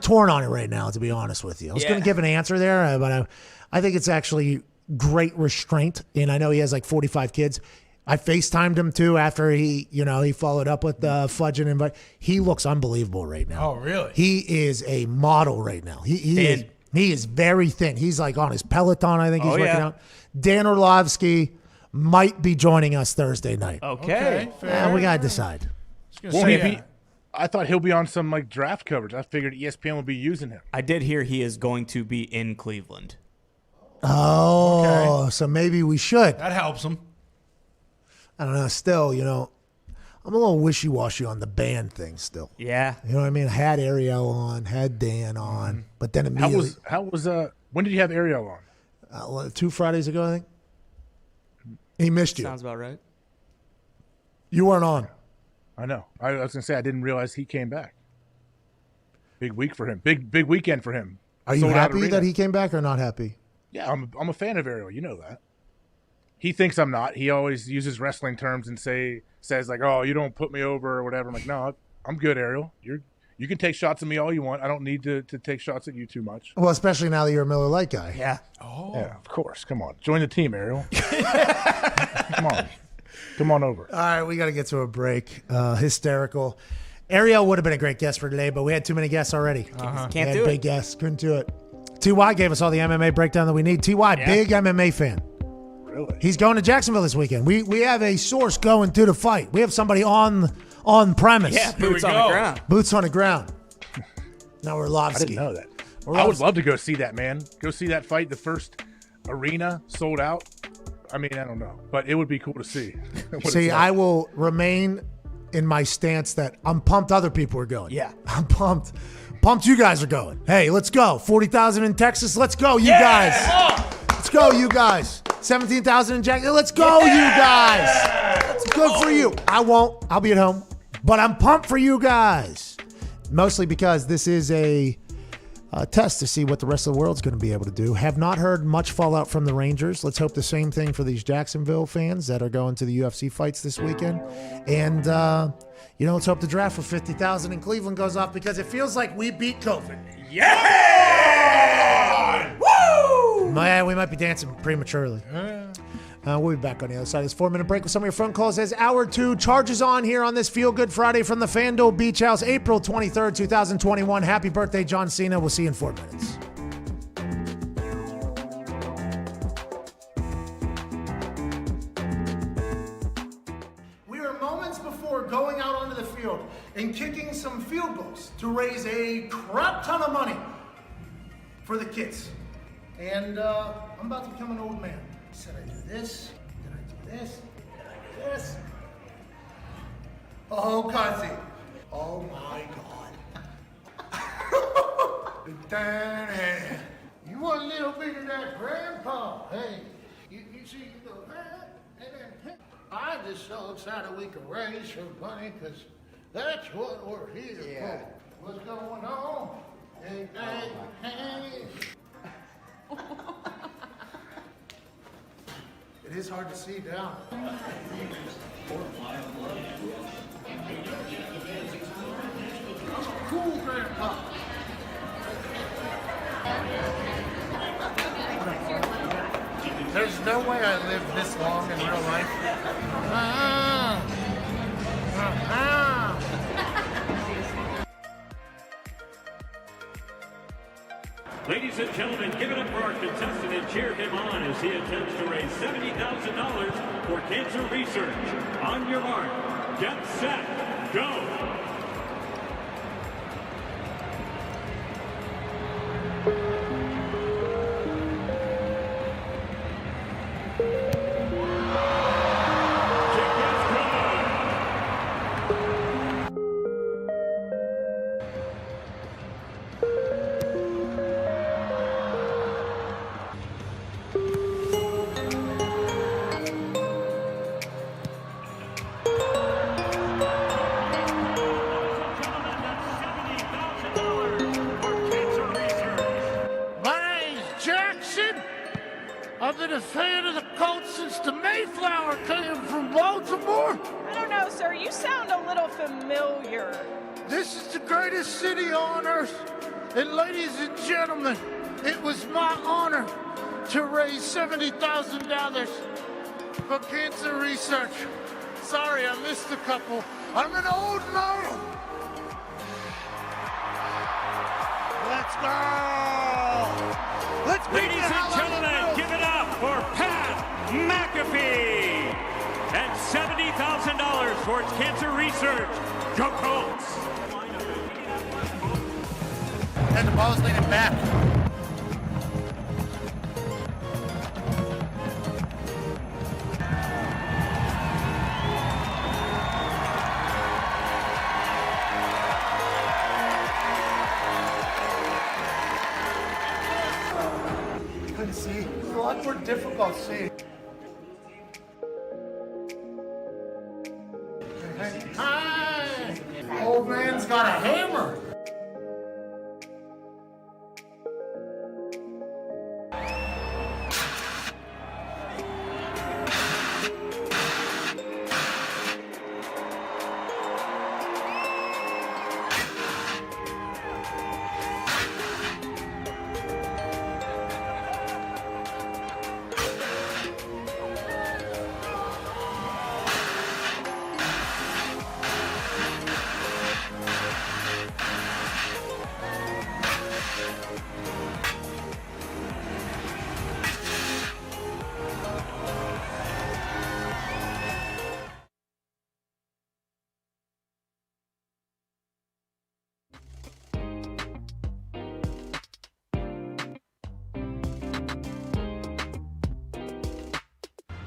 torn on it right now, to be honest with you. I was going to give an answer there, but I think it's actually great restraint. And I know he has like 45 kids. I FaceTimed him too after he followed up with the Fudge and invite. He looks unbelievable right now. Oh, really? He is a model right now. He is very thin. He's like on his Peloton. I think he's working out. Dan Orlovsky might be joining us Thursday night. Okay. Yeah, we gotta decide. I thought he'll be on some like draft coverage. I figured ESPN would be using him. I did hear he is going to be in Cleveland. Oh, so maybe we should. That helps him. I don't know. Still, I'm a little wishy-washy on the band thing still. Yeah. You know what I mean? I had Ariel on, had Dan on, but then immediately. When did you have Ariel on? 2 Fridays ago, I think. He missed you. Sounds about right. You weren't on. I know. I was going to say, I didn't realize he came back. Big week for him. Big weekend for him. Are you happy that he came back or not happy? Yeah, I'm a fan of Ariel. You know that. He thinks I'm not. He always uses wrestling terms and says like, "Oh, you don't put me over" or whatever. I'm like, "No, I'm good, Ariel. You can take shots at me all you want. I don't need to take shots at you too much." Well, especially now that you're a Miller Lite guy. Yeah. Oh. Yeah, of course. Come on. Join the team, Ariel. Come on over. All right, we got to get to a break. Hysterical. Ariel would have been a great guest for today, but we had too many guests already. Can't do it. Big guests. Couldn't do it. TY gave us all the MMA breakdown that we need. TY, big MMA fan. Really? He's going to Jacksonville this weekend. We have a source going to the fight. We have somebody on premise. Yeah, boots on the ground. Boots on the ground. Now we're I didn't know that. I would love to go see that, man. Go see that fight. The first arena sold out. I mean, I don't know, but it would be cool to see. See, I will remain in my stance that I'm pumped other people are going. Yeah. I'm pumped. Pumped you guys are going. Hey, let's go. 40,000 in Texas. Let's go, you guys. Let's go, you guys. 17,000 in Jacksonville. Let's go, you guys. It's good for you. I won't. I'll be at home. But I'm pumped for you guys. Mostly because this is a test to see what the rest of the world's going to be able to do. Have not heard much fallout from the Rangers. Let's hope the same thing for these Jacksonville fans that are going to the UFC fights this weekend. And, let's hope the draft for 50,000 in Cleveland goes off because it feels like we beat COVID. Yeah! Woo! Man, we might be dancing prematurely. We'll be back on the other side of this 4-minute break with some of your phone calls as Hour 2 charges on here on this Feel Good Friday from the FanDuel Beach House, April 23rd, 2021. Happy birthday, John Cena. We'll see you in 4 minutes. We are moments before going out onto the field and kicking some field goals to raise a crap ton of money for the kids. And I'm about to become an old man. Said I do this, then I do this, then I do this. Oh, Kazi. Oh my God. You want a little bit of that grandpa. Hey, you see, you go, and then I'm just so excited we can raise some money because that's what we're here for. What's going on? Hey, hey, hey. It is hard to see down. Cool, Grandpa. There's no way I lived this long in real life. Ladies and gentlemen, give it up for our contestant and cheer him on as he attempts to raise $70,000 for cancer research. On your mark, get set, go! I've been a fan of the Colts since the Mayflower came from Baltimore. I don't know, sir. You sound a little familiar. This is the greatest city on earth. And ladies and gentlemen, it was my honor to raise $70,000 for cancer research. Sorry, I missed a couple. I'm an old man. Let's go. Let's Ladies and gentlemen, give it up for Pat McAfee. And $70,000 towards cancer research. Go Colts. And the ball's leaning back. Couldn't see. It's a lot more difficult seeing. Hi! Old man's got a hammer.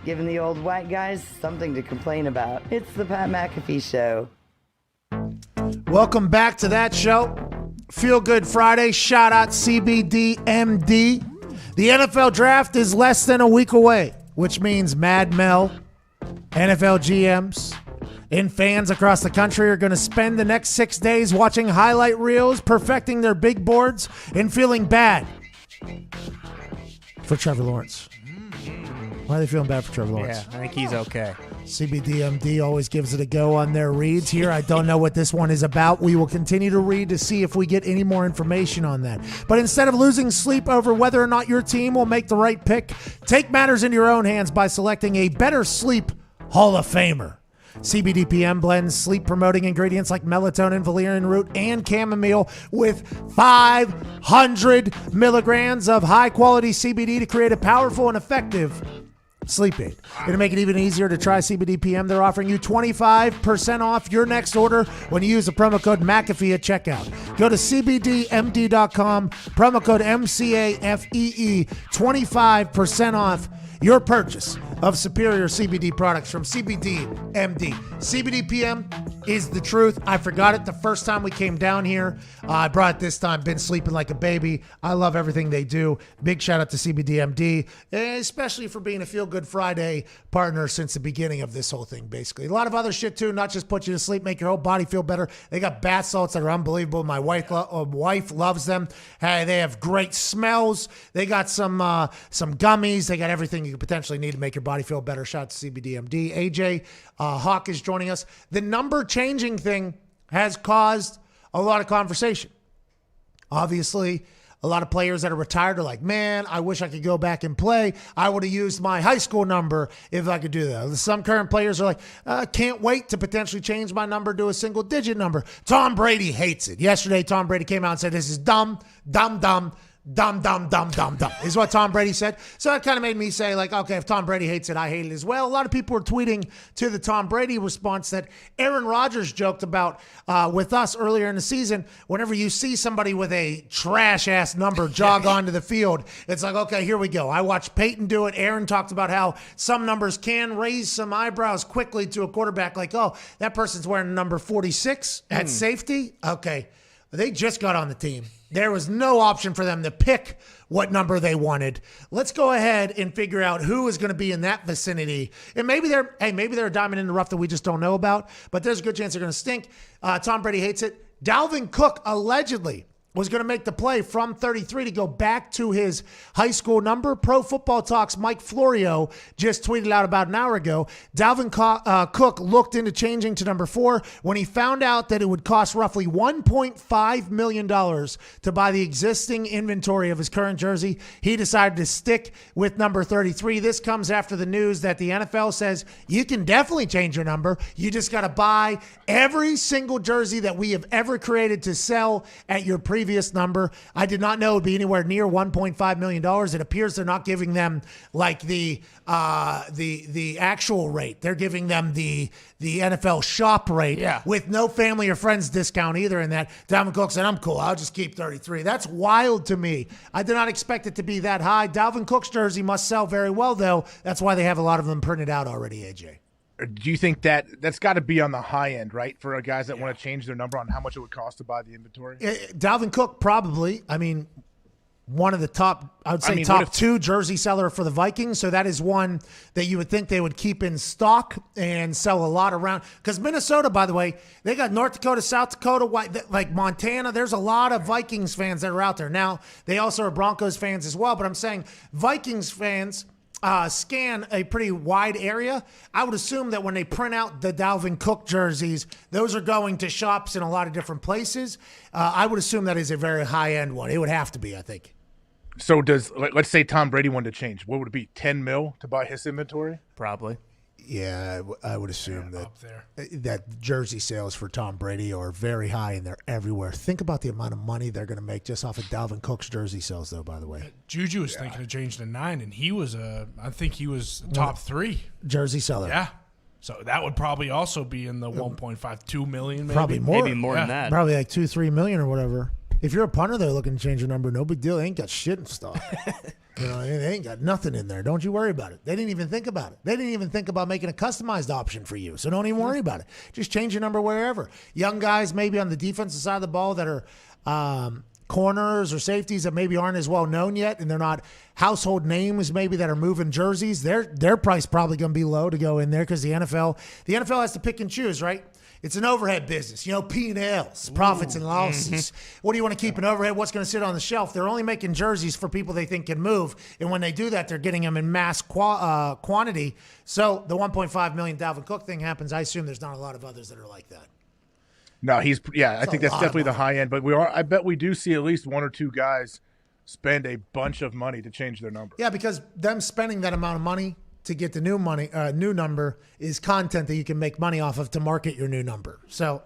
Giving the old white guys something to complain about. It's the Pat McAfee Show. Welcome back to that show. Feel Good Friday. Shout out CBDMD. The NFL draft is less than a week away, which means Mad Mel, NFL GMs, and fans across the country are going to spend the next 6 days watching highlight reels, perfecting their big boards, and feeling bad for Trevor Lawrence. Why are they feeling bad for Trevor Lawrence? Yeah, I think he's okay. CBDMD always gives it a go on their reads here. I don't know what this one is about. We will continue to read to see if we get any more information on that. But instead of losing sleep over whether or not your team will make the right pick, take matters into your own hands by selecting a Better Sleep Hall of Famer. CBDPM blends sleep-promoting ingredients like melatonin, valerian root, and chamomile with 500 milligrams of high-quality CBD to create a powerful and effective sleep aid. To make it even easier to try CBDPM, they're offering you 25% off your next order when you use the promo code McAfee at checkout. Go to CBDMD.com, promo code MCAFEE, 25% off your purchase of superior CBD products from CBDMD. CBDPM is the truth. I forgot it the first time we came down here. I brought it this time. Been sleeping like a baby. I love everything they do. Big shout out to CBDMD, especially for being a Feel Good Friday partner since the beginning of this whole thing, basically. A lot of other shit, too, not just put you to sleep, make your whole body feel better. They got bath salts that are unbelievable. My wife loves them. Hey, they have great smells. They got some gummies. They got everything you could potentially need to make your body feel better. Shout out to CBDMD. AJ Hawk is joining us. The number changing thing has caused a lot of conversation. Obviously, a lot of players that are retired are like, man, I wish I could go back and play. I would have used my high school number if I could do that. Some current players are like, can't wait to potentially change my number to a single digit number. Tom Brady hates it. Yesterday, Tom Brady came out and said, this is dumb, dumb, dumb. Dumb, dumb, dumb, dumb, dumb is what Tom Brady said. So that kind of made me say, like, okay, if Tom Brady hates it, I hate it as well. A lot of people were tweeting to the Tom Brady response that Aaron Rodgers joked about with us earlier in the season. Whenever you see somebody with a trash-ass number jog onto the field, it's like, okay, here we go. I watched Peyton do it. Aaron talked about how some numbers can raise some eyebrows quickly to a quarterback, like, oh, that person's wearing number 46 at safety. Okay, they just got on the team. There was no option for them to pick what number they wanted. Let's go ahead and figure out who is going to be in that vicinity. And maybe they're a diamond in the rough that we just don't know about, but there's a good chance they're going to stink. Tom Brady hates it. Dalvin Cook allegedly was going to make the play from 33 to go back to his high school number. Pro Football Talk's Mike Florio just tweeted out about an hour ago, Dalvin Cook looked into changing to number 4 when he found out that it would cost roughly $1.5 million to buy the existing inventory of his current jersey. He decided to stick with number 33. This comes after the news that the NFL says you can definitely change your number. You just got to buy every single jersey that we have ever created to sell at your previous number. I did not know it would be anywhere near $1.5 million. It appears they're not giving them like the actual rate. They're giving them the NFL shop rate with no family or friends discount either. In that, Dalvin Cook said, I'm cool. I'll just keep 33. That's wild to me. I did not expect it to be that high. Dalvin Cook's jersey must sell very well, though. That's why they have a lot of them printed out already, AJ. Do you think that's got to be on the high end, right, for guys that want to change their number on how much it would cost to buy the inventory? Dalvin Cook, probably. I mean, one of the top, I would say top 2 jersey seller for the Vikings. So that is one that you would think they would keep in stock and sell a lot around. Because Minnesota, by the way, they got North Dakota, South Dakota, like Montana. There's a lot of Vikings fans that are out there. Now, they also are Broncos fans as well. But I'm saying Vikings fans scan a pretty wide area. I would assume that when they print out the Dalvin Cook jerseys, those are going to shops in a lot of different places. I would assume that is a very high-end one. It would have to be, I think. So let's say Tom Brady wanted to change. What would it be, 10 mil to buy his inventory? Probably. Yeah, I would assume that jersey sales for Tom Brady are very high and they're everywhere. Think about the amount of money they're going to make just off of Dalvin Cook's jersey sales, though, by the way. Juju was thinking of changing to 9, and he was I think he was top 3 jersey seller. Yeah. So that would probably also be in the 1.52 million, maybe. Probably more. Maybe more than that. Probably like 2-3 million or whatever. If you're a punter, they're looking to change your number. No big deal. They ain't got shit in stock. They ain't got nothing in there. Don't you worry about it. They didn't even think about it. They didn't even think about making a customized option for you. So don't even worry about it. Just change your number wherever. Young guys maybe on the defensive side of the ball that are corners or safeties that maybe aren't as well known yet, and they're not household names maybe that are moving jerseys. Their price probably going to be low to go in there because the NFL has to pick and choose, right? It's an overhead business, P&Ls, profits and losses. What do you want to keep an overhead? What's going to sit on the shelf? They're only making jerseys for people they think can move. And when they do that, they're getting them in mass quantity. So the $1.5 million Dalvin Cook thing happens. I assume there's not a lot of others that are like that. No, I think that's definitely the high end. But I bet we do see at least 1 or 2 guys spend a bunch of money to change their number. Yeah, because them spending that amount of money to get the new number is content that you can make money off of to market your new number. So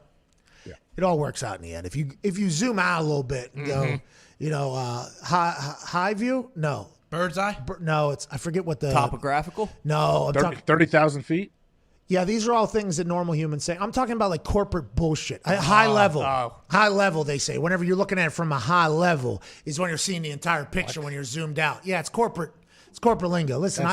it all works out in the end. If you zoom out a little bit and go, high view, no. Bird's eye? No, I forget what the topographical. No, I'm talking 30,000 feet. Yeah, these are all things that normal humans say. I'm talking about like corporate bullshit. High level. High level, they say. Whenever you're looking at it from a high level is when you're seeing the entire picture when you're zoomed out. Yeah, it's corporate. It's corporate lingo. Listen,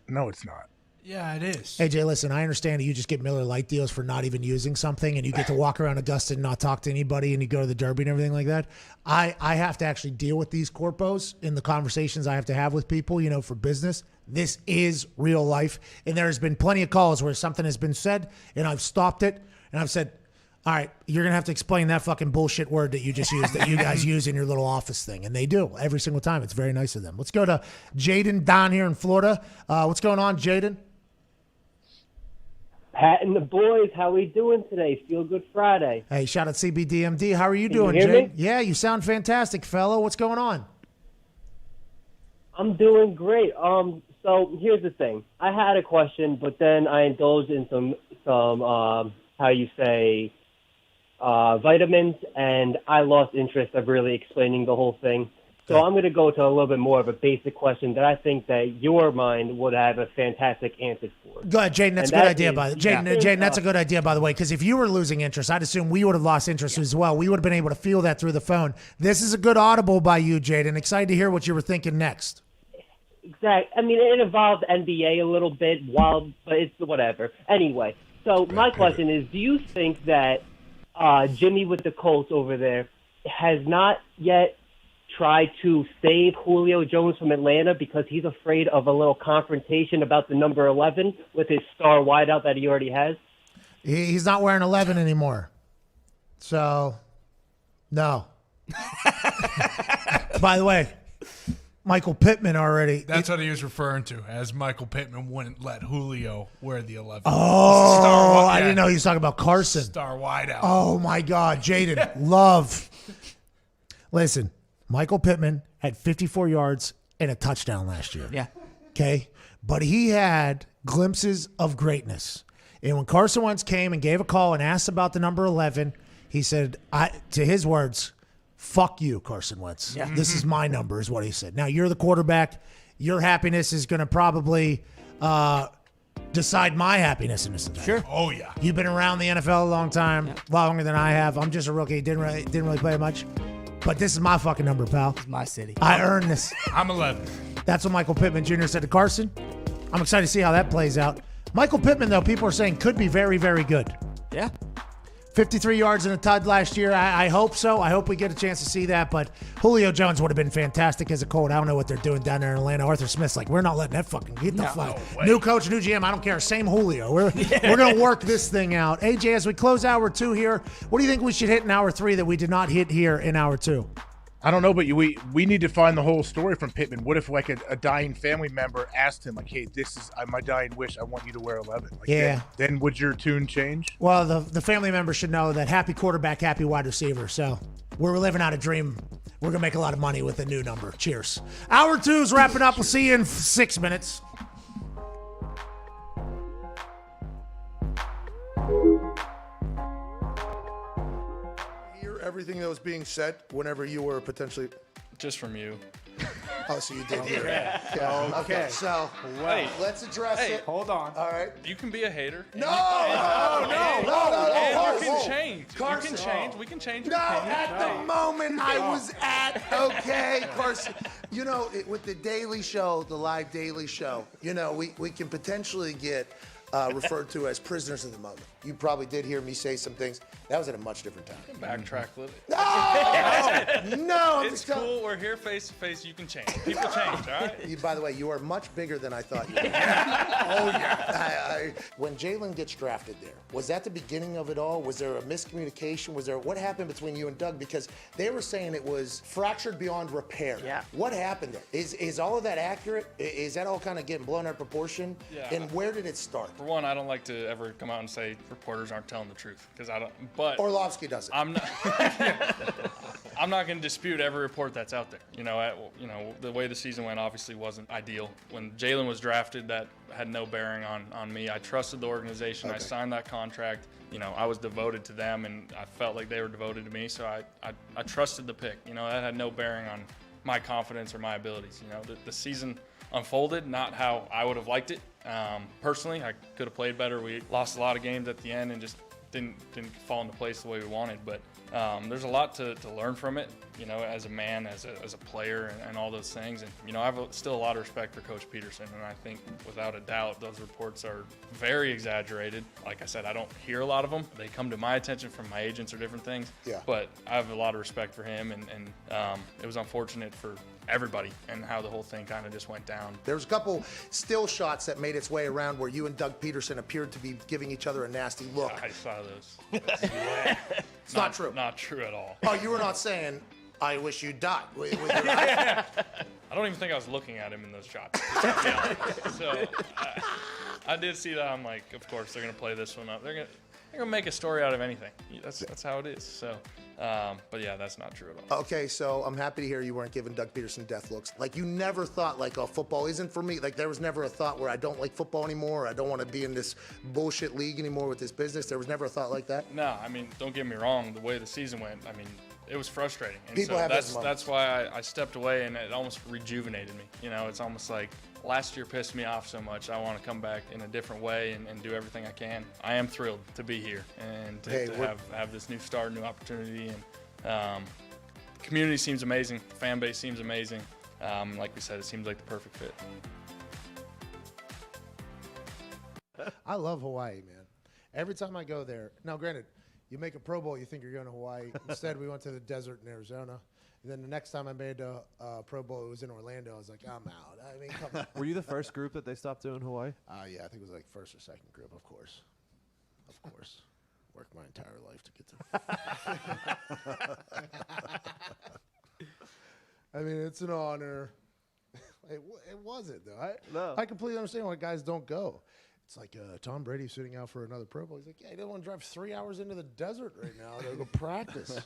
no, it's not. Yeah, it is. AJ, listen, I understand that you just get Miller Lite deals for not even using something, and you get to walk around Augusta and not talk to anybody, and you go to the Derby and everything like that. I have to actually deal with these corpos in the conversations I have to have with people, for business. This is real life, and there has been plenty of calls where something has been said, and I've stopped it, and I've said, all right, you're going to have to explain that fucking bullshit word that you just used, that you guys use in your little office thing. And they do every single time. It's very nice of them. Let's go to Jaden down here in Florida. What's going on, Jaden? Pat and the boys, how we doing today? Feel Good Friday. Hey, shout out CBDMD. How are you Can doing, you hear Jaden? me? Yeah, you sound fantastic, fellow. What's going on? I'm doing great. So here's the thing. I had a question, but then I indulged in some how you say, vitamins, and I lost interest of really explaining the whole thing. So I'm going to go to a little bit more of a basic question that I think that your mind would have a fantastic answer for. Go ahead, Jaden. That's a good idea, by the way. Jaden, that's a good idea, by the way, because if you were losing interest, I'd assume we would have lost interest as well. We would have been able to feel that through the phone. This is a good audible by you, Jaden. Excited to hear what you were thinking next. Exactly. I mean, it involves NBA a little bit, but it's whatever. Anyway, so my question is, do you think that Jimmy with the Colts over there has not yet tried to save Julio Jones from Atlanta because he's afraid of a little confrontation about the number 11 with his star wideout that he already has? He's not wearing 11 anymore. So, no. By the way, Michael Pittman already. That's what he was referring to, as Michael Pittman wouldn't let Julio wear the 11. Oh, I didn't know he was talking about Carson. Star wideout. Oh, my God. Jaden, love. Listen, Michael Pittman had 54 yards and a touchdown last year. Yeah. Okay? But he had glimpses of greatness. And when Carson Wentz came and gave a call and asked about the number 11, he said, to his words, fuck you, Carson Wentz. Yeah. This is my number, is what he said. Now, you're the quarterback. Your happiness is going to probably decide my happiness in this event. Sure. Oh, yeah. You've been around the NFL a long time, longer than I have. I'm just a rookie. Didn't really play much. But this is my fucking number, pal. It's my city. I earned this. I'm 11. That's what Michael Pittman Jr. said to Carson. I'm excited to see how that plays out. Michael Pittman, though, people are saying could be very, very good. Yeah. 53 yards and a tud last year. I hope so. I hope we get a chance to see that. But Julio Jones would have been fantastic as a Colt. I don't know what they're doing down there in Atlanta. Arthur Smith's like, we're not letting that fucking get the fuck. New coach, new GM. I don't care. Same Julio. We're going to work this thing out. AJ, as we close hour 2 here, what do you think we should hit in hour 3 that we did not hit here in hour 2? I don't know, but we need to find the whole story from Pittman. What if like a dying family member asked him like, "Hey, this is my dying wish. I want you to wear 11." Like, Yeah. Then would your tune change? Well, the family member should know that happy quarterback, happy wide receiver. So we're living out a dream. We're going to make a lot of money with a new number. Cheers. Hour 2 is wrapping up. We'll see you in 6 minutes. Hear everything that was being said whenever you were potentially. Just from you. Oh, so you did hear it. Okay. Yeah. Okay. So Hey. let's address Hey, it. hold on. All right. You can be a hater. No! And No. you can change. Carson. You can change. We can change. No, at the moment I was at, okay, Carson. You know, with the Daily Show, the live Daily Show, you know, we can potentially get referred to as prisoners of the moment. You probably did hear me say some things. That was at a much different time. Backtrack a little. No, It's cool. We're here face to face. You can change. People change, all right? By the way, you are much bigger than I thought you were. Oh, yeah. When Jalen gets drafted there, was that the beginning of it all? Was there a miscommunication? What happened between you and Doug? Because they were saying it was fractured beyond repair. Yeah. What happened there? Is all of that accurate? Is that all kind of getting blown out of proportion? Yeah. And where did it start? For one, I don't like to ever come out and say reporters aren't telling the truth because I don't. But Orlovsky does it. I'm not. I'm not going to dispute every report that's out there. You know, the way the season went obviously wasn't ideal. When Jalen was drafted, that had no bearing on me. I trusted the organization. Okay. I signed that contract. You know, I was devoted to them, and I felt like they were devoted to me. So I trusted the pick. You know, that had no bearing on my confidence or my abilities. You know, the season unfolded not how I would have liked it. Personally, I could have played better. We lost a lot of games at the end and just didn't fall into place the way we wanted. But there's a lot to learn from it, you know, as a man, as a player, and all those things. And, you know, I have still a lot of respect for Coach Peterson, and I think without a doubt those reports are very exaggerated. Like I said, I don't hear a lot of them. They come to my attention from my agents or different things. Yeah. But I have a lot of respect for him, and it was unfortunate for everybody and how the whole thing kind of just went down. There was a couple still shots that made its way around where you and Doug Peterson appeared to be giving each other a nasty look. I saw those. It's not true. Not true at all. Oh, you were not saying, I wish you died. With your I don't even think I was looking at him in those shots. So I did see that. I'm like, of course, they're going to play this one up. They're gonna make a story out of anything. That's how it is. So, but yeah, that's not true at all. Okay, so I'm happy to hear you weren't giving Doug Peterson death looks. Like, you never thought, like, oh, football isn't for me. Like, there was never a thought where I don't like football anymore. I don't want to be in this bullshit league anymore with this business. There was never a thought like that? No, I mean, don't get me wrong. The way the season went, I mean, it was frustrating. And People so have those that's why I stepped away, and it almost rejuvenated me. You know, it's almost like last year pissed me off so much. I want to come back in a different way and do everything I can. I am thrilled to be here and to have this new start, new opportunity. And the community seems amazing. The fan base seems amazing. Like we said, it seems like the perfect fit. I love Hawaii, man. Every time I go there. Now, granted, you make a Pro Bowl, you think you're going to Hawaii. Instead, we went to the desert in Arizona. And then the next time I made a Pro Bowl, it was in Orlando. I was like, I'm out. I mean, come on. Were you the first group that they stopped doing Hawaii? Yeah, I think it was like first or second group, of course. Of course. Worked my entire life to get there. I mean, it's an honor. It wasn't, though. I completely understand why guys don't go. It's like Tom Brady sitting out for another Pro Bowl. He's like, yeah, he doesn't want to drive 3 hours into the desert right now to go practice.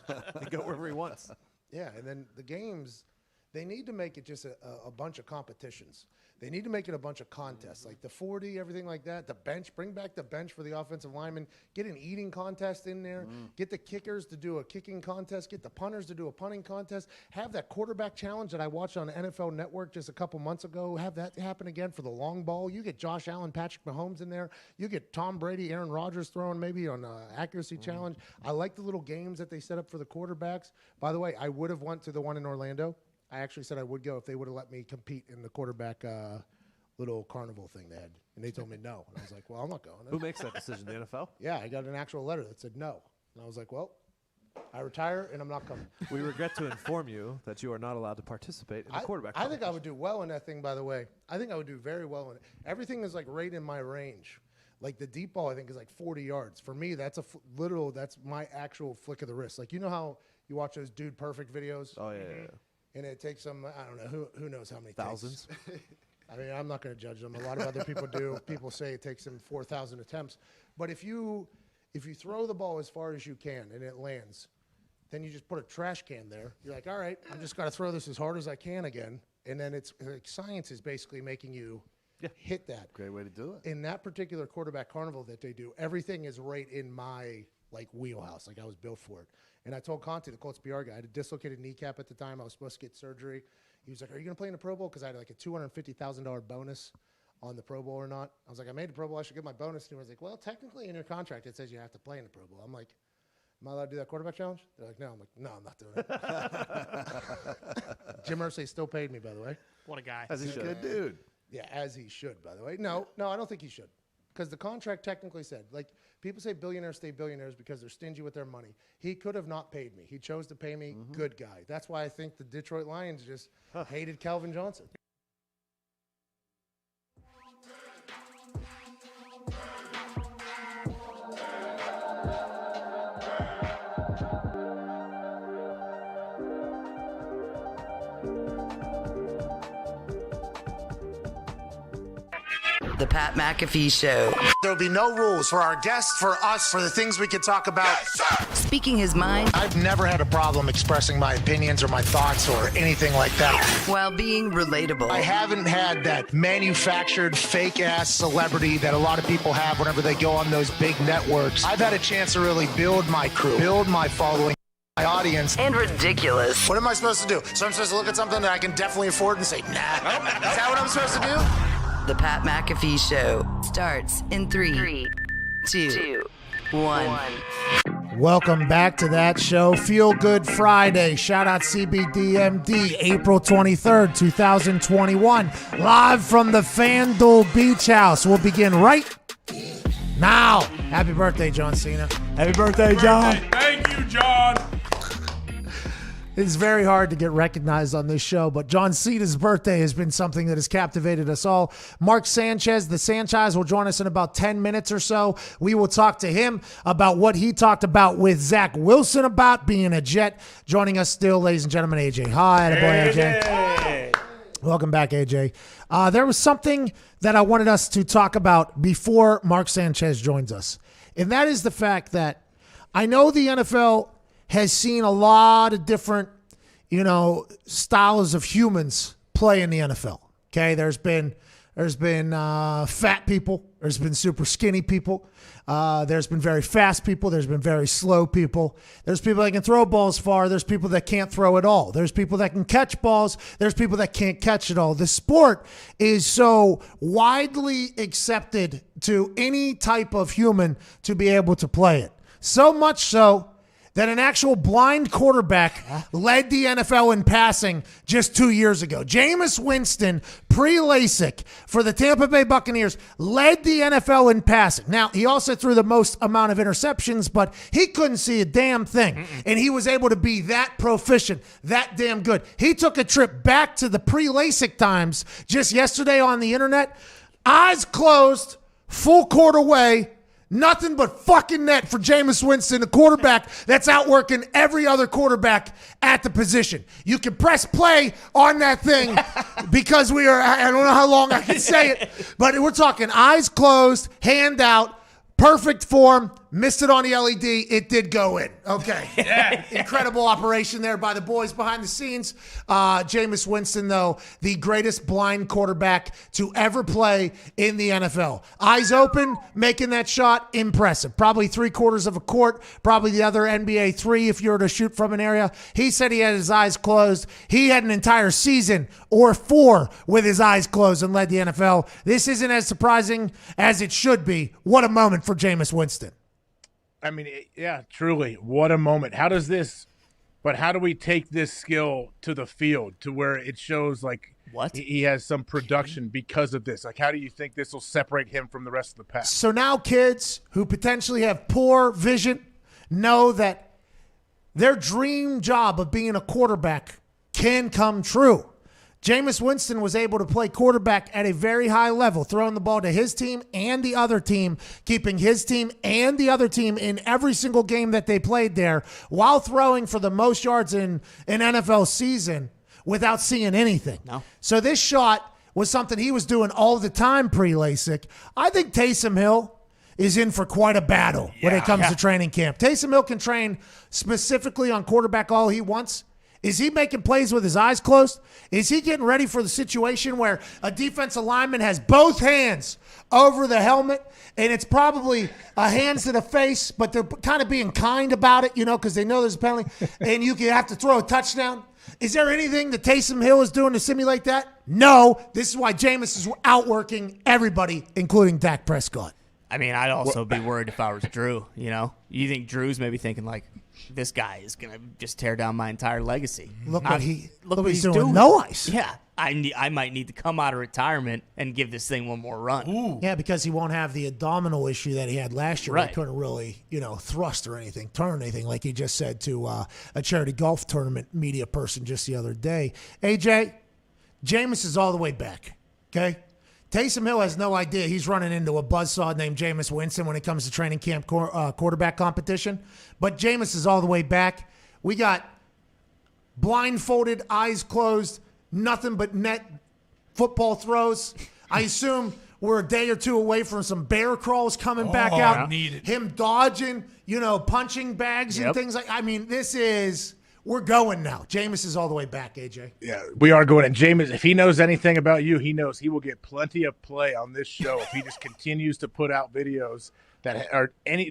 Go wherever he wants. Yeah, and then the games, they need to make it just a bunch of competitions. They need to make it a bunch of contests, like the 40, everything like that. The bench, bring back the bench for the offensive linemen. Get an eating contest in there. Get the kickers to do a kicking contest. Get the punters to do a punting contest. Have that quarterback challenge that I watched on NFL Network just a couple months ago. Have that happen again for the long ball. You get Josh Allen, Patrick Mahomes in there. You get Tom Brady, Aaron Rodgers throwing maybe on accuracy challenge. I like the little games that they set up for the quarterbacks. By the way, I would have went to the one in Orlando. I actually said I would go if they would have let me compete in the quarterback little carnival thing they had. And they told me no. And I was like, well, I'm not going. Who makes that decision, the NFL? Yeah, I got an actual letter that said no. And I was like, well, I retire and I'm not coming. We regret to inform you that you are not allowed to participate in the quarterback I think I would do well in that thing, by the way. I think I would do very well in it. Everything is like right in my range. Like the deep ball, I think, is like 40 yards. For me, that's that's my actual flick of the wrist. Like, you know how you watch those Dude Perfect videos? Oh, yeah. And it takes them, I don't know, who knows how many thousands. I mean, I'm not going to judge them. A lot of other people do. People say it takes them 4,000 attempts. But if you throw the ball as far as you can and it lands, then you just put a trash can there. You're like, all right, I'm just going to throw this as hard as I can again. And then it's like science is basically making you hit that. Great way to do it. In that particular quarterback carnival that they do, everything is right in my wheelhouse. Like I was built for it. And I told Conte, the Colts PR guy, I had a dislocated kneecap at the time. I was supposed to get surgery. He was like, are you going to play in the Pro Bowl? Because I had like a $250,000 bonus on the Pro Bowl or not. I was like, I made the Pro Bowl. I should get my bonus. And he was like, well, technically in your contract, it says you have to play in the Pro Bowl. I'm like, am I allowed to do that quarterback challenge? They're like, no. I'm like, no, I'm not doing it. Jim Irsay still paid me, by the way. What a guy. As he should. Good dude. Yeah, as he should, by the way. No, I don't think he should. Because the contract technically said, like, people say billionaires stay billionaires because they're stingy with their money. He could have not paid me. He chose to pay me. Good guy. That's why I think the Detroit Lions just hated Calvin Johnson. The Pat McAfee Show. There'll be no rules for our guests, for us, for the things we can talk about. Speaking his mind. I've never had a problem expressing my opinions or my thoughts or anything like that. While being relatable. I haven't had that manufactured fake-ass celebrity that a lot of people have whenever they go on those big networks. I've had a chance to really build my crew, build my following, my audience. And ridiculous. What am I supposed to do? So I'm supposed to look at something that I can definitely afford and say, nah. Is that what I'm supposed to do? The Pat McAfee Show starts in 3, 2, 1. Welcome back to that show. Feel Good Friday. Shout out CBDMD, April 23rd, 2021. Live from the FanDuel Beach House. We'll begin right now. Happy birthday, John Cena. Happy birthday, John. Thank you, John. It's very hard to get recognized on this show, but John Cena's birthday has been something that has captivated us all. Mark Sanchez, the Sanchez, will join us in about 10 minutes or so. We will talk to him about what he talked about with Zach Wilson about being a Jet. Joining us still, ladies and gentlemen, AJ. Hi, boy, AJ. Hey. Welcome back, AJ. There was something that I wanted us to talk about before Mark Sanchez joins us, and that is the fact that I know the NFL has seen a lot of different, styles of humans play in the NFL. Okay, there's been fat people, there's been super skinny people, there's been very fast people, there's been very slow people, there's people that can throw balls far, there's people that can't throw at all, there's people that can catch balls, there's people that can't catch at all. The sport is so widely accepted to any type of human to be able to play it. So much so that an actual blind quarterback led the NFL in passing just 2 years ago. Jameis Winston, pre-LASIK for the Tampa Bay Buccaneers, led the NFL in passing. Now, he also threw the most amount of interceptions, but he couldn't see a damn thing. And he was able to be that proficient, that damn good. He took a trip back to the pre-LASIK times just yesterday on the internet. Eyes closed, full court away, Nothing but fucking net for Jameis Winston, a quarterback that's outworking every other quarterback at the position. You can press play on that thing because I don't know how long I can say it, but we're talking eyes closed, hand out, perfect form, missed it on the LED. It did go in. Okay. Yeah. Incredible operation there by the boys behind the scenes. Jameis Winston, though, the greatest blind quarterback to ever play in the NFL. Eyes open, making that shot, impressive. Probably 3/4 of a court, probably the other NBA 3 if you were to shoot from an area. He said he had his eyes closed. He had an entire season or 4 with his eyes closed and led the NFL. This isn't as surprising as it should be. What a moment for Jameis Winston. I mean, yeah, truly, what a moment. How do we take this skill to the field to where it shows like what he has some production because of this? Like, how do you think this will separate him from the rest of the pack? So now kids who potentially have poor vision know that their dream job of being a quarterback can come true. Jameis Winston was able to play quarterback at a very high level, throwing the ball to his team and the other team, keeping his team and the other team in every single game that they played there, while throwing for the most yards in an NFL season without seeing anything. No. So this shot was something he was doing all the time pre-LASIK. I think Taysom Hill is in for quite a battle when it comes to training camp. Taysom Hill can train specifically on quarterback all he wants. Is he making plays with his eyes closed? Is he getting ready for the situation where a defensive lineman has both hands over the helmet and it's probably a hands to the face, but they're kind of being kind about it, because they know there's a penalty, and you can have to throw a touchdown? Is there anything that Taysom Hill is doing to simulate that? No. This is why Jameis is outworking everybody, including Dak Prescott. I mean, I'd also be worried if I was Drew, You think Drew's maybe thinking like, this guy is going to just tear down my entire legacy. Look what he's doing. doing. No ice. Yeah. I might need to come out of retirement and give this thing one more run. Ooh. Yeah, because he won't have the abdominal issue that he had last year. Right. He couldn't really, thrust or anything, turn anything, like he just said to a charity golf tournament media person just the other day. AJ, Jameis is all the way back, okay? Taysom Hill has no idea he's running into a buzzsaw named Jameis Winston when it comes to training camp quarterback competition. But Jameis is all the way back. We got blindfolded, eyes closed, nothing but net football throws. I assume we're a day or two away from some bear crawls coming back out. Him dodging, punching bags and things like. I mean, we're going now. Jameis is all the way back, AJ. Yeah, we are going. And Jameis, if he knows anything about you, he knows he will get plenty of play on this show if he just continues to put out videos that are any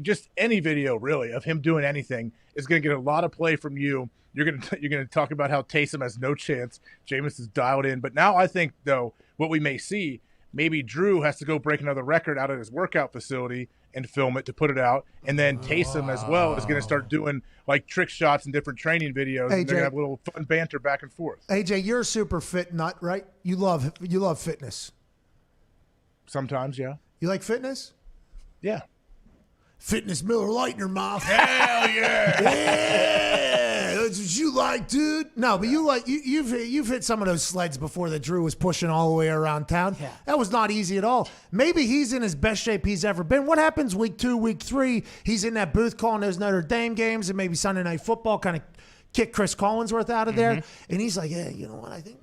video really of him doing anything is going to get a lot of play from you. You're going to talk about how Taysom has no chance. Jameis is dialed in. But now I think, though, what we may see, maybe Drew has to go break another record out of his workout facility and film it to put it out. And then Taysom as well is going to start doing like trick shots and different training videos. And they're going to have a little fun banter back and forth. AJ, you're a super fit nut, right? You love fitness. Sometimes, yeah. You like fitness? Yeah. Fitness Miller Lite in your mouth. Hell yeah. Yeah. That's what you like, dude. No, but you've hit some of those sleds before that Drew was pushing all the way around town. Yeah. That was not easy at all. Maybe he's in his best shape he's ever been. What happens week 2, week 3? He's in that booth calling those Notre Dame games and maybe Sunday Night Football, kind of kick Chris Collinsworth out of there. And he's like, yeah, you know what? I think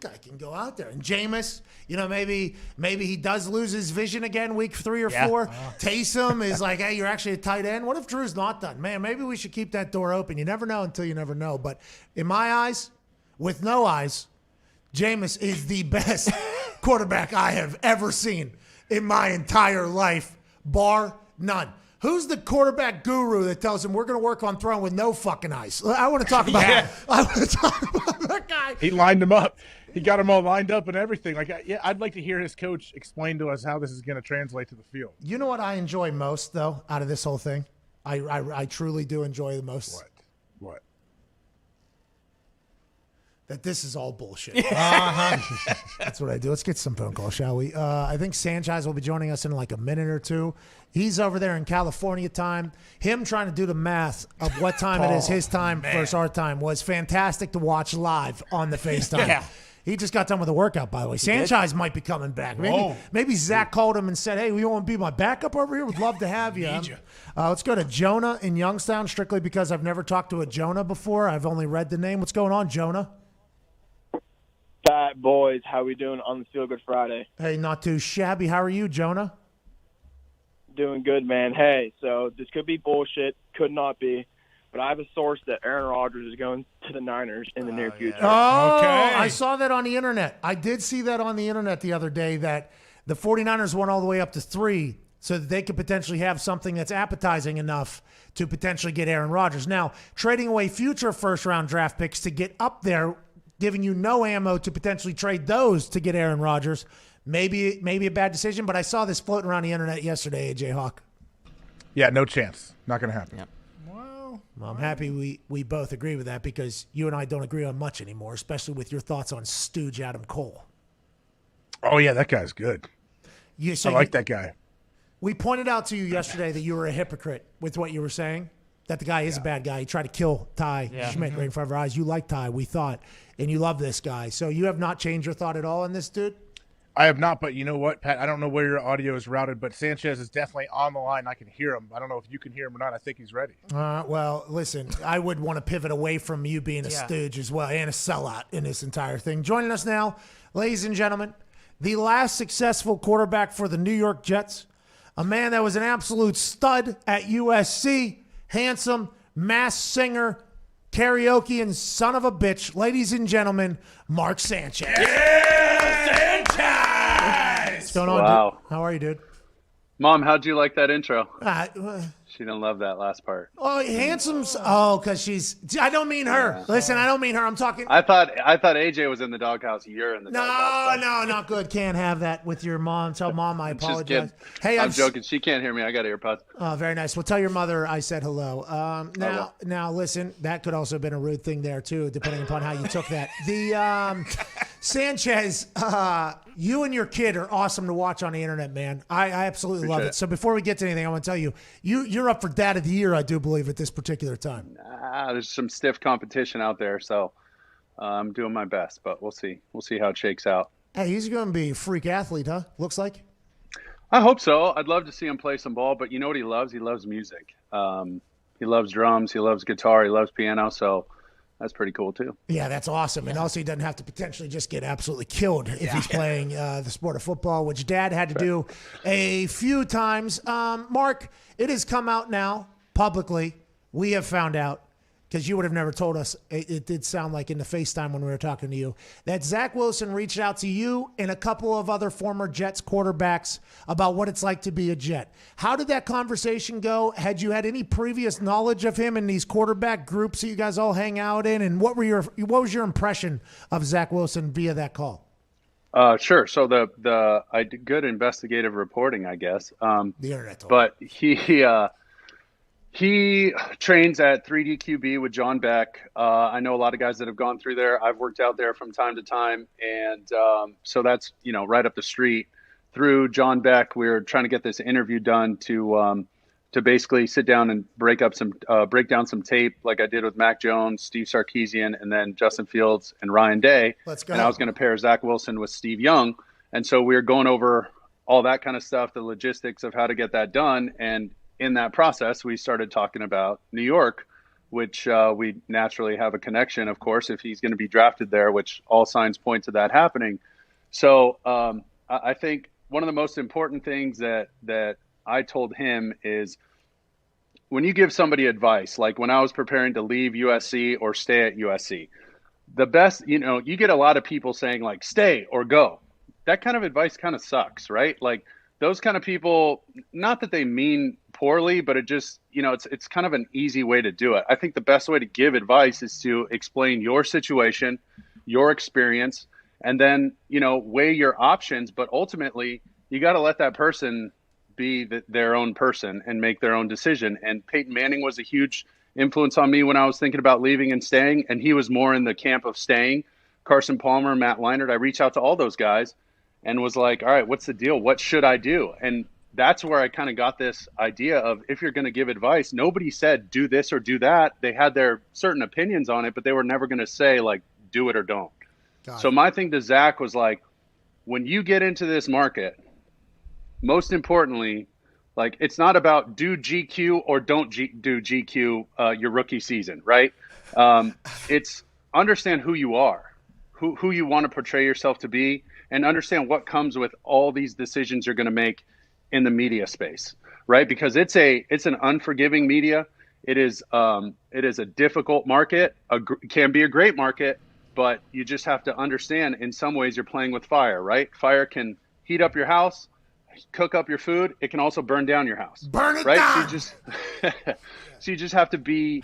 I can go out there. And Jameis, maybe he does lose his vision again week 3 or 4. Taysom is like, hey, you're actually a tight end. What if Drew's not done? Man, maybe we should keep that door open. You never know until you never know. But in my eyes, with no eyes, Jameis is the best quarterback I have ever seen in my entire life, bar none. Who's the quarterback guru that tells him we're going to work on throwing with no fucking eyes? I want to talk about I want to talk about that guy. He lined them up. He got them all lined up and everything. I'd like to hear his coach explain to us how this is going to translate to the field. You know what I enjoy most, though, out of this whole thing? I truly do enjoy the most. What? That this is all bullshit. Uh-huh. That's what I do. Let's get some phone calls, shall we? I think Sanchez will be joining us in like a minute or two. He's over there in California time. Him trying to do the math of what time it is his time versus our time was fantastic to watch live on the FaceTime. He just got done with a workout, by the way. Sanchez might be coming back. Maybe Zach called him and said, hey, you want to be my backup over here? Would love to have you. Let's go to Jonah in Youngstown, strictly because I've never talked to a Jonah before. I've only read the name. What's going on, Jonah? Fat boys, how we doing on the Feel Good Friday? Hey, not too shabby. How are you, Jonah? Doing good, man. Hey, so this could be bullshit, could not be, but I have a source that Aaron Rodgers is going to the Niners in the near future. Oh, I saw that on the internet. I did see that on the internet the other day that the 49ers went all the way up to 3 so that they could potentially have something that's appetizing enough to potentially get Aaron Rodgers. Now, trading away future first-round draft picks to get up there, giving you no ammo to potentially trade those to get Aaron Rodgers, maybe a bad decision, but I saw this floating around the internet yesterday, AJ Hawk. Yeah, no chance. Not going to happen. Yep. Well, I'm happy we both agree with that because you and I don't agree on much anymore, especially with your thoughts on Stooge Adam Cole. Oh, yeah, that guy's good. I like that guy. We pointed out to you yesterday that you were a hypocrite with what you were saying, that the guy is a bad guy. He tried to kill Ty Schmidt right in front of our eyes. You like Ty, we thought, and you love this guy. So you have not changed your thought at all on this dude? I have not, but you know what, Pat? I don't know where your audio is routed, but Sanchez is definitely on the line. I can hear him. I don't know if you can hear him or not. I think he's ready. Well, listen, I would want to pivot away from you being a stooge as well and a sellout in this entire thing. Joining us now, ladies and gentlemen, the last successful quarterback for the New York Jets, a man that was an absolute stud at USC, handsome, mass singer, karaoke, and son of a bitch. Ladies and gentlemen, Mark Sanchez. What's going on, dude? How are you, dude? Mom, how'd you like that intro? Uh, She didn't love that last part. Oh, handsome's. Oh, because she's. I don't mean her. Yeah. Listen, I don't mean her. I'm talking. I thought AJ was in the doghouse. You're in the doghouse. No, not good. Can't have that with your mom. Tell mom I Just apologize. kidding. Hey, I'm joking. She can't hear me. I got earpods. Oh, very nice. Well, tell your mother I said hello. Now, listen, that could also have been a rude thing there too, depending upon how you took that. The Sanchez, you and your kid are awesome to watch on the internet, man. I absolutely love Appreciate it. it. So before we get to anything, I want to tell you, you're up for Dad of the Year, I do believe, at this particular time. There's some stiff competition out there, so I'm doing my best, but we'll see. We'll see how it shakes out. Hey, he's going to be a freak athlete, huh? Looks like. I hope so. I'd love to see him play some ball, but you know what he loves? He loves music. He loves drums. He loves guitar. He loves piano. So that's pretty cool too. Yeah, that's awesome. And also he doesn't have to potentially just get absolutely killed if he's playing the sport of football, which Dad had to do a few times. Mark, it has come out now publicly. We have found out, because you would have never told us, it did sound like in the FaceTime when we were talking to you, that Zach Wilson reached out to you and a couple of other former Jets quarterbacks about what it's like to be a Jet. How did that conversation go? Had you had any previous knowledge of him in these quarterback groups that you guys all hang out in? And what was your impression of Zach Wilson via that call? Sure. So I did good investigative reporting, I guess. The internet told but he trains at 3D QB with John Beck. I know a lot of guys that have gone through there. I've worked out there from time to time. And so that's, right up the street. Through John Beck, we were trying to get this interview done to basically sit down and break down some tape like I did with Mac Jones, Steve Sarkisian, and then Justin Fields and Ryan Day. Let's go. And I was going to pair Zach Wilson with Steve Young. And so we were going over all that kind of stuff, the logistics of how to get that done. And in that process, we started talking about New York, which we naturally have a connection, of course, if he's going to be drafted there, which all signs point to that happening. So I think one of the most important things that I told him is when you give somebody advice, like when I was preparing to leave USC or stay at USC, the best, you get a lot of people saying like stay or go. That kind of advice kind of sucks, right? Like those kind of people, not that they mean poorly, but it just, it's kind of an easy way to do it. I think the best way to give advice is to explain your situation, your experience, and then, weigh your options. But ultimately, you got to let that person be their own person and make their own decision. And Peyton Manning was a huge influence on me when I was thinking about leaving and staying. And he was more in the camp of staying. Carson Palmer, Matt Leinart, I reached out to all those guys and was like, all right, what's the deal? What should I do? And that's where I kind of got this idea of if you're going to give advice, nobody said do this or do that. They had their certain opinions on it, but they were never going to say like do it or don't. So my thing to Zach was like, when you get into this market, most importantly, like it's not about do GQ or don't do GQ your rookie season, right? It's understand who you are, who you want to portray yourself to be, and understand what comes with all these decisions you're going to make in the media space, right? Because it's an unforgiving media. It is a difficult market. Can be a great market, but you just have to understand in some ways you're playing with fire, right? Fire can heat up your house, cook up your food. It can also burn down your house. Burn it right? down. So you just have to be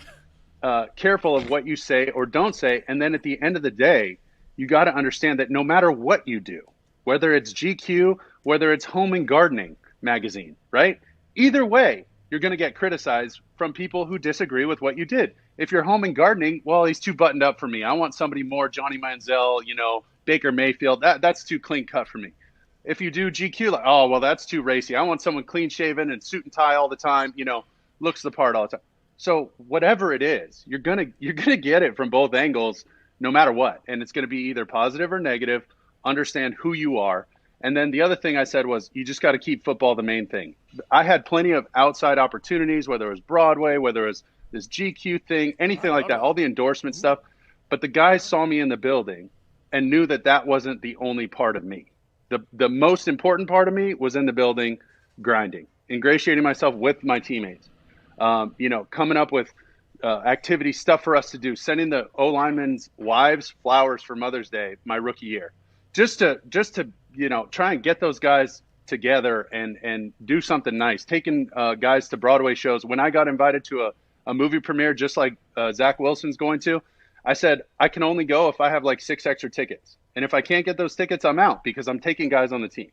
careful of what you say or don't say. And then at the end of the day, you got to understand that no matter what you do, whether it's GQ, whether it's Home and Gardening magazine, right? Either way, you're going to get criticized from people who disagree with what you did. If you're Home and Gardening, well, he's too buttoned up for me. I want somebody more Johnny Manziel, Baker Mayfield. That's too clean cut for me. If you do GQ, like, oh, well, that's too racy. I want someone clean shaven and suit and tie all the time, looks the part all the time. So whatever it is, you're gonna get it from both angles, no matter what, and it's gonna be either positive or negative. Understand who you are, and then the other thing I said was you just got to keep football the main thing. I had plenty of outside opportunities, whether it was Broadway, whether it was this GQ thing, anything like that, all the endorsement stuff. But the guys saw me in the building and knew that wasn't the only part of me. The most important part of me was in the building, grinding, ingratiating myself with my teammates. Coming up with activity stuff for us to do, sending the O-linemen's wives flowers for Mother's Day my rookie year, just to try and get those guys together and do something nice. Taking guys to Broadway shows. When I got invited to a movie premiere, just like Zach Wilson's going to, I said I can only go if I have like 6 extra tickets, and if I can't get those tickets, I'm out because I'm taking guys on the team.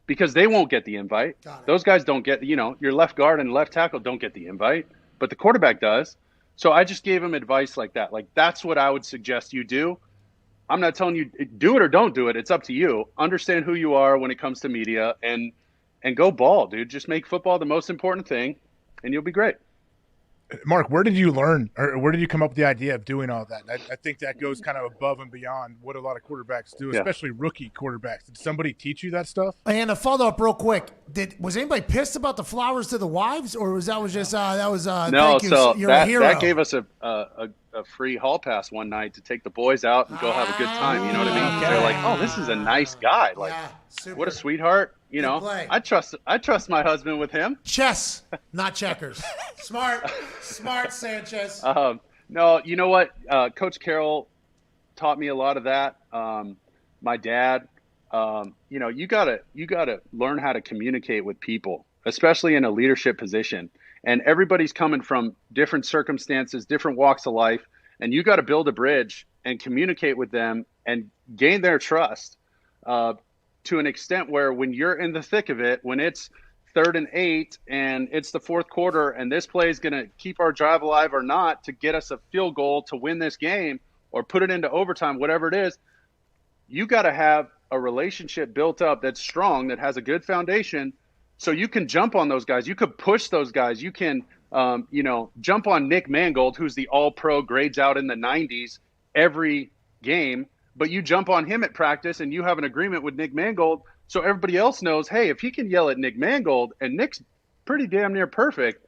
Because they won't get the invite. Those guys don't get, your left guard and left tackle don't get the invite, but the quarterback does. So I just gave him advice like that. Like, that's what I would suggest you do. I'm not telling you do it or don't do it. It's up to you. Understand who you are when it comes to media and go ball, dude. Just make football the most important thing and you'll be great. Mark, where did you learn or where did you come up with the idea of doing all that? I think that goes kind of above and beyond what a lot of quarterbacks do, especially rookie quarterbacks. Did somebody teach you that stuff? And a follow up real quick. Was anybody pissed about the flowers to the wives, or was no, thank you, so you're a hero? that gave us a free hall pass one night to take the boys out and go have a good time. You know what I mean? They're like, oh, this is a nice guy. Like, what a sweetheart. I trust my husband with him. Chess, not checkers. Smart, Sanchez. No, you know what? Coach Carroll taught me a lot of that. My dad, you gotta learn how to communicate with people, especially in a leadership position. And everybody's coming from different circumstances, different walks of life, and you got to build a bridge and communicate with them and gain their trust to an extent where when you're in the thick of it, when it's 3rd and 8 and it's the 4th quarter and this play is going to keep our drive alive or not to get us a field goal to win this game or put it into overtime, whatever it is, you got to have a relationship built up that's strong, that has a good foundation, so you can jump on those guys. You could push those guys. You can, jump on Nick Mangold, who's the all-pro, grades out in the 90s every game, but you jump on him at practice and you have an agreement with Nick Mangold, so everybody else knows, hey, if he can yell at Nick Mangold and Nick's pretty damn near perfect,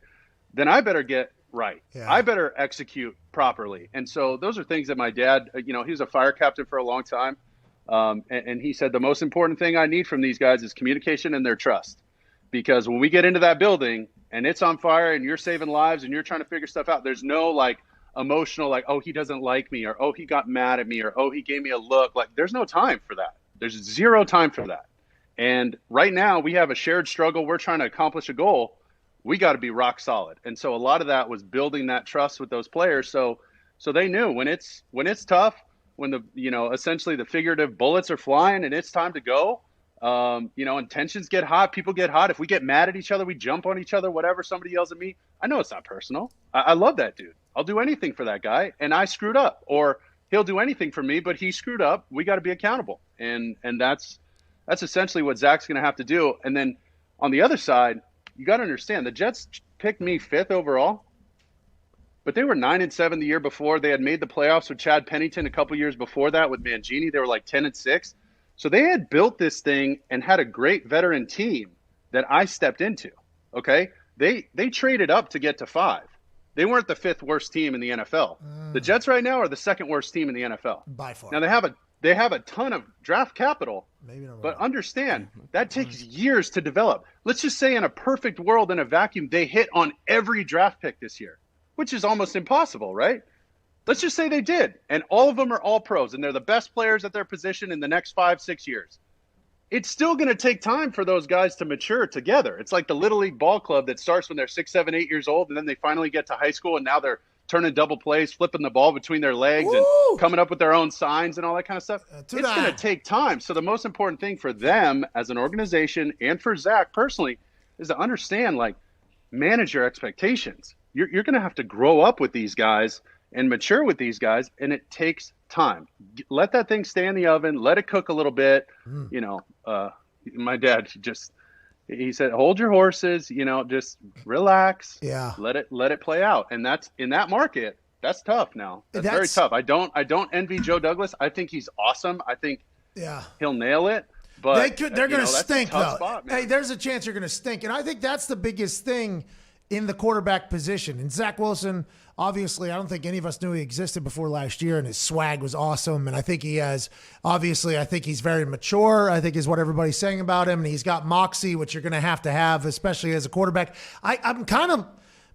then I better get right. Yeah. I better execute properly. And so those are things that my dad, he was a fire captain for a long time, and he said the most important thing I need from these guys is communication and their trust. Because when we get into that building and it's on fire and you're saving lives and you're trying to figure stuff out, there's no like emotional, like, oh, he doesn't like me, or, oh, he got mad at me, or, oh, he gave me a look. Like, there's no time for that. There's zero time for that. And right now we have a shared struggle. We're trying to accomplish a goal. We got to be rock solid. And so a lot of that was building that trust with those players. So they knew when it's tough, when essentially the figurative bullets are flying and it's time to go, and tensions get hot, people get hot. If we get mad at each other, we jump on each other, whatever, somebody yells at me, I know it's not personal. I love that dude. I'll do anything for that guy, and I screwed up. Or he'll do anything for me, but he screwed up. We got to be accountable. And that's essentially what Zach's going to have to do. And then on the other side, you got to understand, the Jets picked me 5th overall. but they were 9-7 the year before. They had made the playoffs with Chad Pennington a couple years before that with Mangini. They were like 10-6. So they had built this thing and had a great veteran team that I stepped into. Okay, they traded up to get to 5. They weren't the 5th worst team in the NFL. The Jets right now are the 2nd worst team in the NFL by far. Now they have a ton of draft capital, but understand that takes years to develop. Let's just say in a perfect world, in a vacuum, they hit on every draft pick this year, which is almost impossible, right? Let's just say they did, and all of them are all pros, and they're the best players at their position in the next 5-6 years. It's still going to take time for those guys to mature together. It's like the Little League ball club that starts when they're 6, 7, 8 years old, and then they finally get to high school, and now they're turning double plays, flipping the ball between their legs, and coming up with their own signs and all that kind of stuff. It's going to take time. So the most important thing for them as an organization and for Zach personally is to understand, like, manage your expectations. You're going to have to grow up with these guys and mature with these guys, and it takes time. Let that thing stay in the oven. Let it cook a little bit. You know, my dad he said, hold your horses, you know, just relax. Yeah. Let it play out. And that's in that market. That's tough now. That's very tough. I don't envy Joe Douglas. I think he's awesome. I think he'll nail it. But they're going to stink, though. Spot, hey, there's a chance you're going to stink. And I think that's the biggest thing in the quarterback position. And Zach Wilson, obviously, I don't think any of us knew he existed before last year, and his swag was awesome. And I think I think he's very mature, I think is what everybody's saying about him. And he's got moxie, which you're going to have, especially as a quarterback. I'm kind of,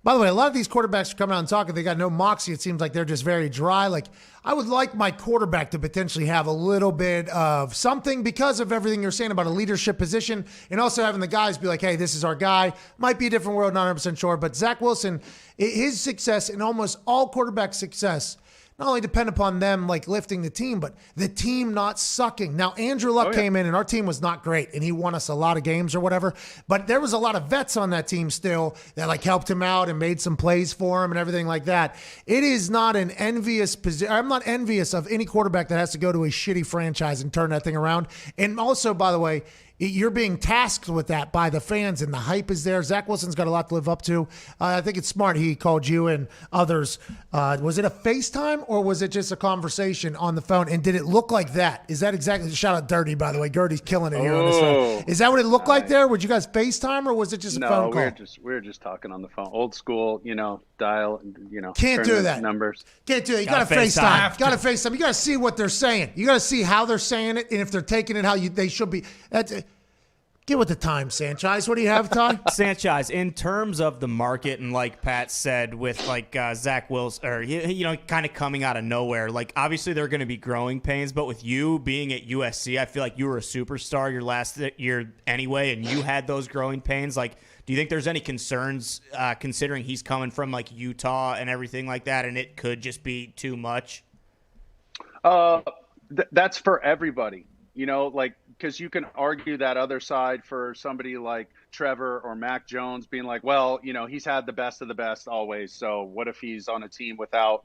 by the way, a lot of these quarterbacks are coming out and talking. They got no moxie. It seems like they're just very dry. Like, I would like my quarterback to potentially have a little bit of something because of everything you're saying about a leadership position, and also having the guys be like, hey, this is our guy. Might be a different world, not 100% sure. But Zach Wilson, his success and almost all quarterback success not only depend upon them like lifting the team, but the team not sucking. Now, Andrew Luck came in and our team was not great and he won us a lot of games or whatever, but there was a lot of vets on that team still that like helped him out and made some plays for him and everything like that. It is not an envious position. I'm not envious of any quarterback that has to go to a shitty franchise and turn that thing around. And also, by the way, you're being tasked with that by the fans, and the hype is there. Zach Wilson's got a lot to live up to. I think it's smart he called you and others. Was it a FaceTime or was it just a conversation on the phone? And did it look like that? Is that exactly? Shout out Dirty, by the way. Gertie's killing it here on this show. Is that what it looked like there? Would you guys FaceTime or was it just a phone call? No, we were just talking on the phone. Old school, dial, Can't do that. Numbers. Can't do it. You got to FaceTime. You got to FaceTime. You got to see what they're saying. You got to see how they're saying it and if they're taking it how they should be. Get with the time, Sanchez. What do you have, Ty? Sanchez, in terms of the market, and like Pat said, with like Zach Wilson, or kind of coming out of nowhere, like obviously there are going to be growing pains, but with you being at USC, I feel like you were a superstar your last year anyway, and you had those growing pains. Like, do you think there's any concerns considering he's coming from like Utah and everything like that, and it could just be too much? That's for everybody, because you can argue that other side for somebody like Trevor or Mac Jones being like, well, he's had the best of the best always. So what if he's on a team without,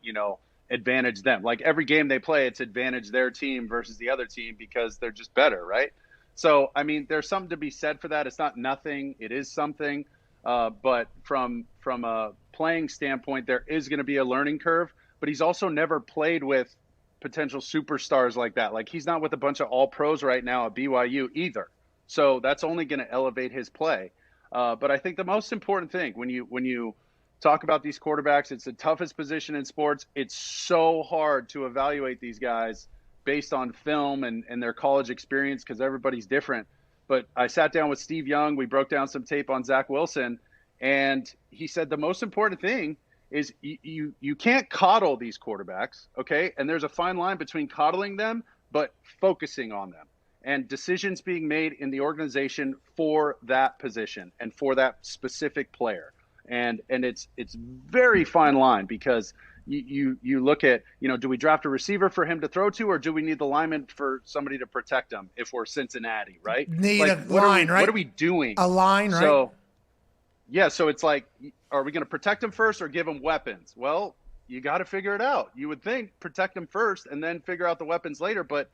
advantage them? Like every game they play, it's advantage their team versus the other team because they're just better, right? So, I mean, there's something to be said for that. It's not nothing. It is something. But from a playing standpoint, there is going to be a learning curve. But he's also never played with potential superstars like that. Like he's not with a bunch of all pros right now at BYU either. So that's only going to elevate his play. But I think the most important thing when you talk about these quarterbacks, it's the toughest position in sports. It's so hard to evaluate these guys based on film and their college experience because everybody's different. But I sat down with Steve Young. We broke down some tape on Zach Wilson, and he said the most important thing is you can't coddle these quarterbacks, okay? And there's a fine line between coddling them but focusing on them and decisions being made in the organization for that position and for that specific player. And it's very fine line because you look at, do we draft a receiver for him to throw to, or do we need the lineman for somebody to protect him if we're Cincinnati, right? Need a line, right? What are we doing? A line, right? So, yeah, so it's like, are we going to protect him first or give him weapons? Well, you got to figure it out. You would think protect him first and then figure out the weapons later, but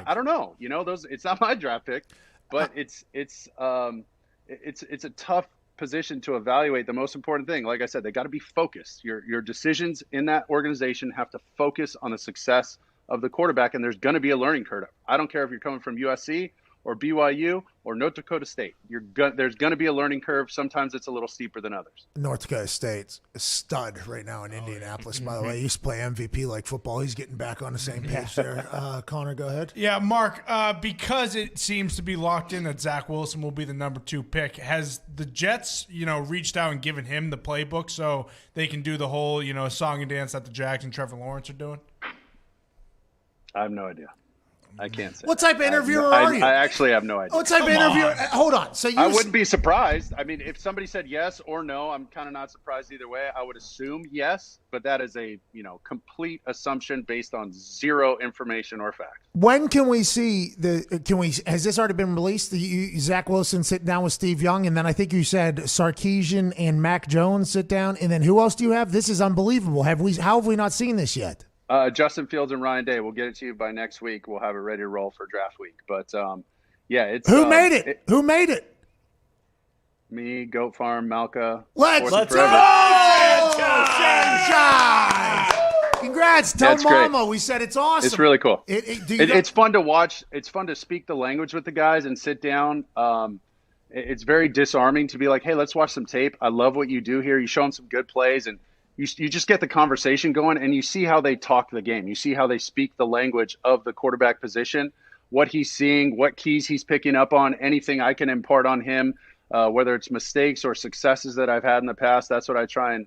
I don't know. It's not my draft pick, but it's a tough position to evaluate the most important thing. Like I said, they got to be focused. Your decisions in that organization have to focus on the success of the quarterback, and there's going to be a learning curve. I don't care if you're coming from USC or BYU or North Dakota State. There's going to be a learning curve. Sometimes it's a little steeper than others. North Dakota State's a stud right now in Indianapolis, by the way. He used to play MVP like football. He's getting back on the same page there. Connor, go ahead. Yeah, Mark, because it seems to be locked in that Zach Wilson will be the number 2 pick, has the Jets, reached out and given him the playbook so they can do the whole, song and dance that the Jags and Trevor Lawrence are doing? I have no idea. I can't say. What type of interviewer are you? I actually have no idea. What type of interviewer? Hold on. So I wouldn't be surprised. I mean, if somebody said yes or no, I'm kind of not surprised either way. I would assume yes, but that is a complete assumption based on zero information or fact. When can we see has this already been released? Zach Wilson sitting down with Steve Young, and then I think you said Sarkisian and Mac Jones sit down, and then who else do you have? This is unbelievable. How have we not seen this yet? Justin Fields and Ryan Day. We'll get it to you by next week. We'll have it ready to roll for draft week. But it's who made it? Who made it? Me, Goat Farm, Malka. Let's go! Sunshine! Congrats, tell Mama great. We said it's awesome. It's really cool. It's fun to watch. It's fun to speak the language with the guys and sit down. It's very disarming to be like, hey, let's watch some tape. I love what you do here. You show them some good plays and. You just get the conversation going, and you see how they talk the game. You see how they speak the language of the quarterback position, what he's seeing, what keys he's picking up on, anything I can impart on him, whether it's mistakes or successes that I've had in the past. That's what I try and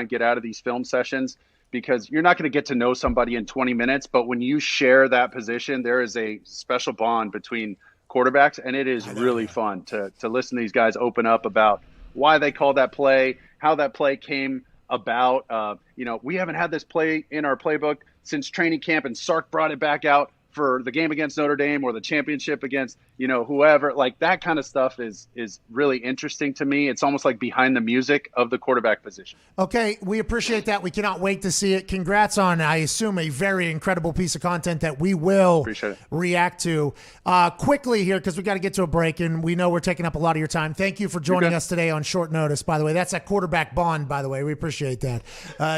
get out of these film sessions, because you're not going to get to know somebody in 20 minutes, but when you share that position, there is a special bond between quarterbacks, and it is really fun to listen to these guys open up about why they called that play, how that play came about. We haven't had this play in our playbook since training camp, and Sark brought it back out for the game against Notre Dame or the championship against whoever. Like, that kind of stuff is really interesting to me. It's almost like behind the music of the quarterback position. Okay, we appreciate that. We cannot wait to see it. Congrats on, I assume, a very incredible piece of content that we will react to quickly here, because we got to get to a break, and we know we're taking up a lot of your time. Thank you for joining us today on short notice, by the way. That's that quarterback bond, by the way. We appreciate that.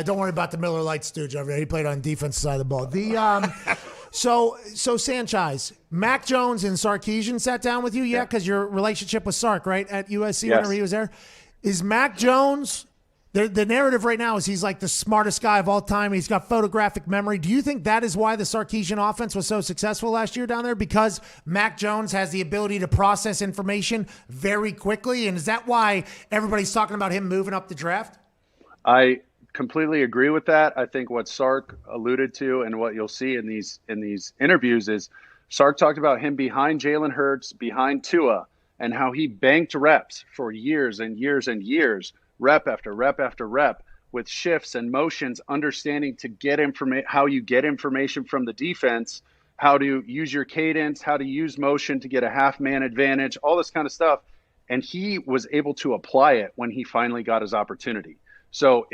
Don't worry about the Miller Lite stooge over there. He played on defensive side of the ball. So Sanchez, Mac Jones and Sarkisian sat down with you, because your relationship with Sark, right, at USC whenever he was there. Is Mac Jones, the narrative right now is he's like the smartest guy of all time. He's got photographic memory. Do you think that is why the Sarkisian offense was so successful last year down there? Because Mac Jones has the ability to process information very quickly? And is that why everybody's talking about him moving up the draft? I completely agree with that. I think what Sark alluded to and what you'll see in these interviews is Sark talked about him behind Jalen Hurts, behind Tua, and how he banked reps for years and years and years, rep after rep after rep, with shifts and motions, understanding to get how you get information from the defense, how to use your cadence, how to use motion to get a half-man advantage, all this kind of stuff. And he was able to apply it when he finally got his opportunity. So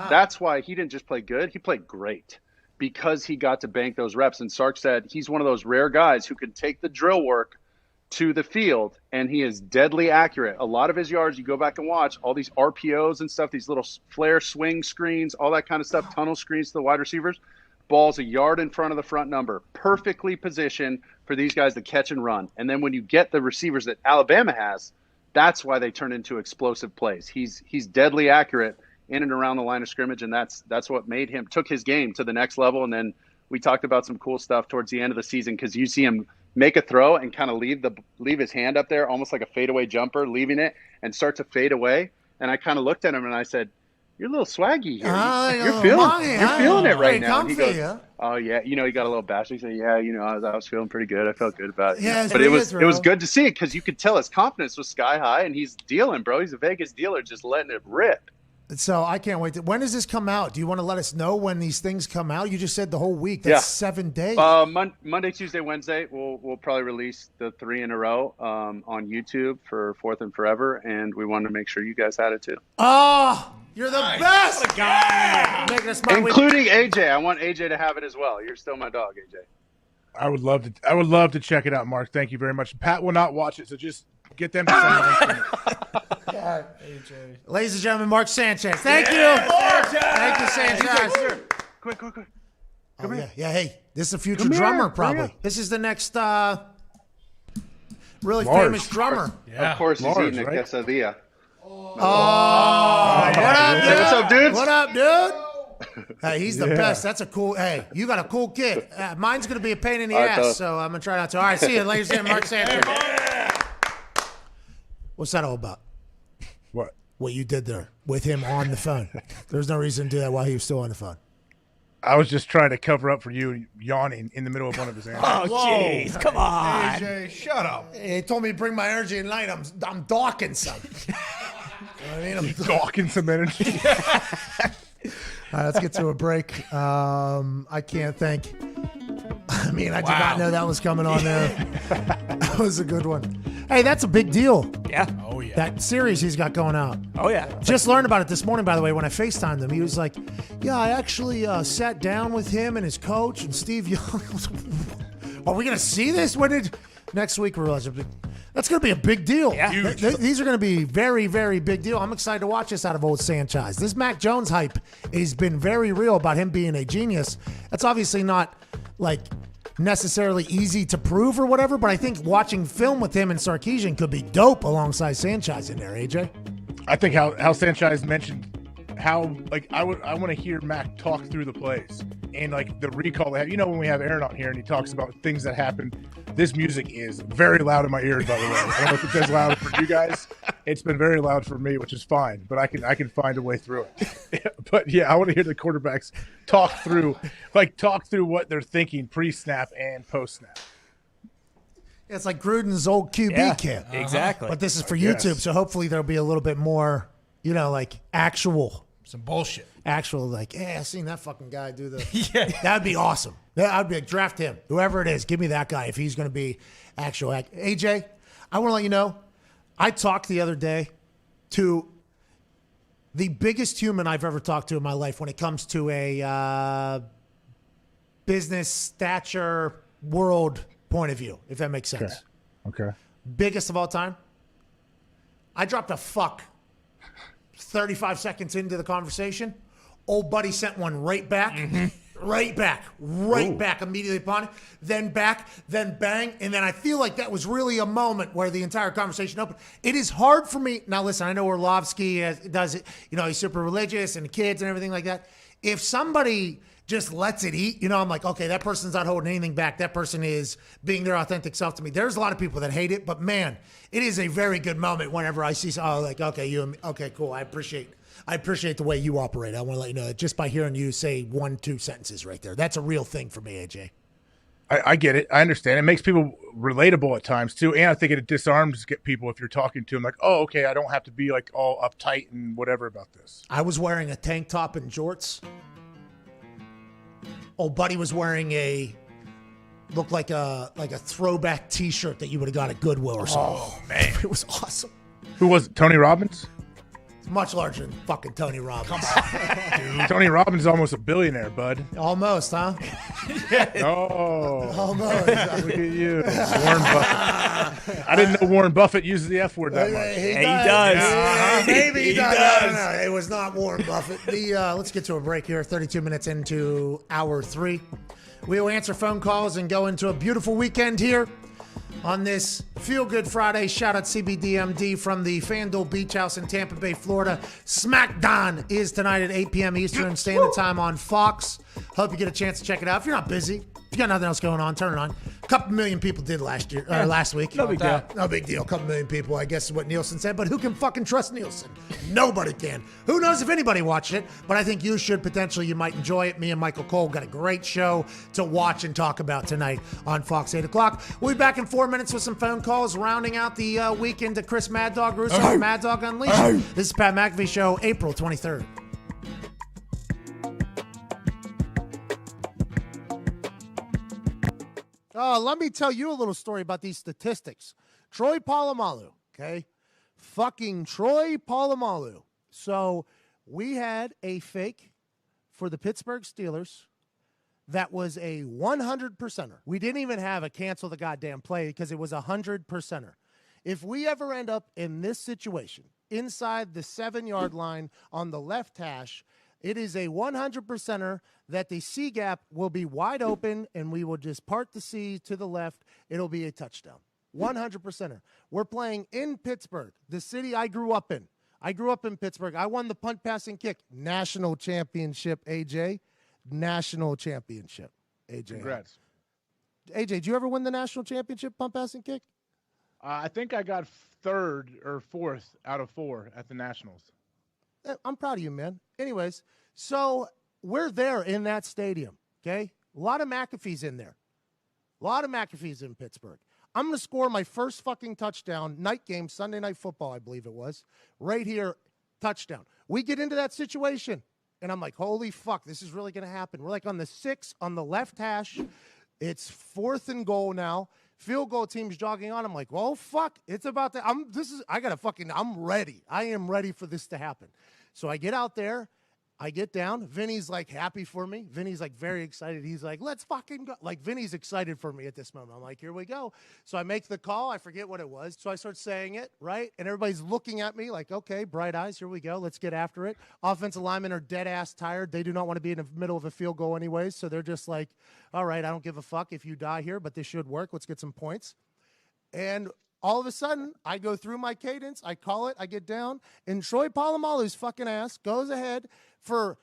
that's why he didn't just play good, he played great, because he got to bank those reps. And Sark said he's one of those rare guys who can take the drill work to the field, and he is deadly accurate. A lot of his yards, you go back and watch all these RPOs and stuff, these little flare swing screens, all that kind of stuff, tunnel screens to the wide receivers, ball's a yard in front of the front number, perfectly positioned for these guys to catch and run. And then when you get the receivers that Alabama has, that's why they turn into explosive plays. He's deadly accurate in and around the line of scrimmage, and that's what took his game to the next level. And then we talked about some cool stuff towards the end of the season, because you see him make a throw and kind of leave his hand up there, almost like a fadeaway jumper, leaving it and start to fade away. And I kind of looked at him and I said, "You're a little swaggy here. You're feeling it right now." And he goes, "Oh yeah, he got a little bashful." He said, "Yeah, I was feeling pretty good. I felt good about it." Yeah, but it was good to see it, because you could tell his confidence was sky high, and he's dealing, bro. He's a Vegas dealer, just letting it rip. So I can't wait. When does this come out? Do you want to let us know when these things come out? You just said the whole week. That's 7 days. Monday, Tuesday, Wednesday. We'll probably release the 3 in a row on YouTube for Fourth and Forever, and we wanted to make sure you guys had it too. Oh, you're the best guy. Making us including AJ. I want AJ to have it as well. You're still my dog, AJ. I would love to check it out, Mark. Thank you very much. Pat will not watch it, so just Get them to send the link to me. Ladies and gentlemen, Mark Sanchez. Thank you. Thank you, Sanchez. Quick. Oh, yeah. Hey, this is a future Come here, drummer, hurry probably. up. This is the next really Lars. famous drummer. Of course, he's Lars, eating a right? quesadilla. Oh, what up, dude? Hey, what's up, dudes? What up, dude? Hey, he's the best. That's a cool. Hey, you got a cool kid. Mine's gonna be a pain in the All right, ass, fellas. so I'm gonna try not to. All right, see you, ladies and Mark Sanchez. What's that all about? What? What you did there with him on the phone? There's no reason to do that while he was still on the phone. I was just trying to cover up for you yawning in the middle of one of his answers. Oh, jeez. Come on. AJ, shut up. He told me to bring my energy at night. I'm docking some. You know what I mean? I'm Gawking some energy. All right, let's get to a break. I can't thank. I mean, I did not know that was coming on there. That was a good one. Hey, that's a big deal. Yeah. Oh, yeah. That series he's got going out. Oh, yeah. Just learned about it this morning, by the way, when I FaceTimed him. He was like, yeah, I actually sat down with him and his coach and Steve Young. Are we going to see this? Next week, we realize that's going to be a big deal. Yeah. These are going to be very, very big deal. I'm excited to watch this out of old Sanchez. This Mac Jones hype has been very real about him being a genius. That's obviously not like necessarily easy to prove or whatever, but I think watching film with him and Sarkisian could be dope alongside Sanchez in there, AJ. I think how Sanchez mentioned how I want to hear Mac talk through the plays and like the recall they have. You know, when we have Aaron on here and he talks about things that happened, this music is very loud in my ears, by the way. I don't know if it's as loud for you guys. It's been very loud for me, which is fine, but I can find a way through it. But yeah, I want to hear the quarterbacks talk through what they're thinking pre-snap and post-snap. It's like Gruden's old QB camp. Exactly. But this is for I guess. YouTube, so hopefully there'll be a little bit more, like actual. Some bullshit. Actual, like, hey, I seen that fucking guy do the. Yeah. That'd be awesome. I'd be like, draft him. Whoever it is, give me that guy if he's going to be actual. AJ, I want to let you know, I talked the other day to the biggest human I've ever talked to in my life when it comes to a business stature world point of view, if that makes sense. Okay. Biggest of all time. I dropped a fuck 35 seconds into the conversation. Old buddy sent one right back. Right back immediately upon it. Then back, then bang. And then I feel like that was really a moment where the entire conversation opened. It is hard for me. Now, listen, I know Orlovsky does it. He's super religious and kids and everything like that. If somebody just lets it eat, I'm like, okay, that person's not holding anything back. That person is being their authentic self to me. There's a lot of people that hate it, but man, it is a very good moment whenever I see, okay, cool. I appreciate the way you operate. I want to let you know that just by hearing you say 1-2 sentences right there. That's a real thing for me, AJ. I get it. I understand. It makes people relatable at times too. And I think it disarms people if you're talking to them like, oh, okay, I don't have to be like all uptight and whatever about this. I was wearing a tank top and jorts. Old buddy was wearing looked like a throwback T-shirt that you would have got at Goodwill or something. Oh man, it was awesome. Who was it? Tony Robbins? It's much larger than fucking Tony Robbins. Dude, Tony Robbins is almost a billionaire, bud. Almost, huh? Oh, almost. Look at you, Warren Buffett. I didn't know Warren Buffett uses the F word that much. He does. Yeah, maybe he does. does. I don't know. It was not Warren Buffett. Let's get to a break here. 32 minutes into hour 3. We will answer phone calls and go into a beautiful weekend here on this Feel Good Friday. Shout out CBDMD from the FanDuel Beach House in Tampa Bay, Florida. Smackdown is tonight at 8 p.m. Eastern Standard Time on Fox. Hope you get a chance to check it out. If you're not busy, if you got nothing else going on, turn it on. A couple million people did last week. No big deal. No big deal. A couple million people, I guess is what Nielsen said. But who can fucking trust Nielsen? Nobody can. Who knows if anybody watched it? But I think you should. Potentially, you might enjoy it. Me and Michael Cole got a great show to watch and talk about tonight on Fox 8 o'clock. We'll be back in 4 minutes with some phone calls, rounding out the week into Chris Mad Dog Russo and Mad Dog Unleashed. This is Pat McAfee Show, April 23rd. Let me tell you a little story about these statistics. Troy Polamalu, okay? Fucking Troy Polamalu. So we had a fake for the Pittsburgh Steelers that was a 100%er. We didn't even have a cancel the goddamn play because it was a 100%er. If we ever end up in this situation, inside the 7-yard line on the left hash, it is a 100%er that the C gap will be wide open and we will just part the C to the left. It'll be a touchdown. 100%er. We're playing in Pittsburgh, the city I grew up in. I grew up in Pittsburgh. I won the punt, pass, and kick national championship, AJ. National championship, AJ. Congrats. AJ, did you ever win the national championship punt, pass, and kick? I think I got 3rd or 4th out of 4 at the Nationals. I'm proud of you, man. Anyways, so we're there in that stadium, okay? A lot of McAfee's in there. A lot of McAfee's in Pittsburgh. I'm going to score my first fucking touchdown, night game, Sunday Night Football, I believe it was, right here, touchdown. We get into that situation, and I'm like, holy fuck, this is really going to happen. We're like on the 6 on the left hash. It's 4th and goal now. Field goal team's jogging on. I'm like, well, fuck, it's about to, I'm ready. I am ready for this to happen. So I get out there. I get down. Vinny's like happy for me. Vinny's like very excited. He's like, let's fucking go. Like Vinny's excited for me at this moment. I'm like, here we go. So I make the call. I forget what it was. So I start saying it, right? And everybody's looking at me like, okay, bright eyes. Here we go. Let's get after it. Offensive linemen are dead ass tired. They do not want to be in the middle of a field goal anyways. So they're just like, all right, I don't give a fuck if you die here, but this should work. Let's get some points. And all of a sudden, I go through my cadence, I call it, I get down, and Troy Polamalu's fucking ass goes ahead for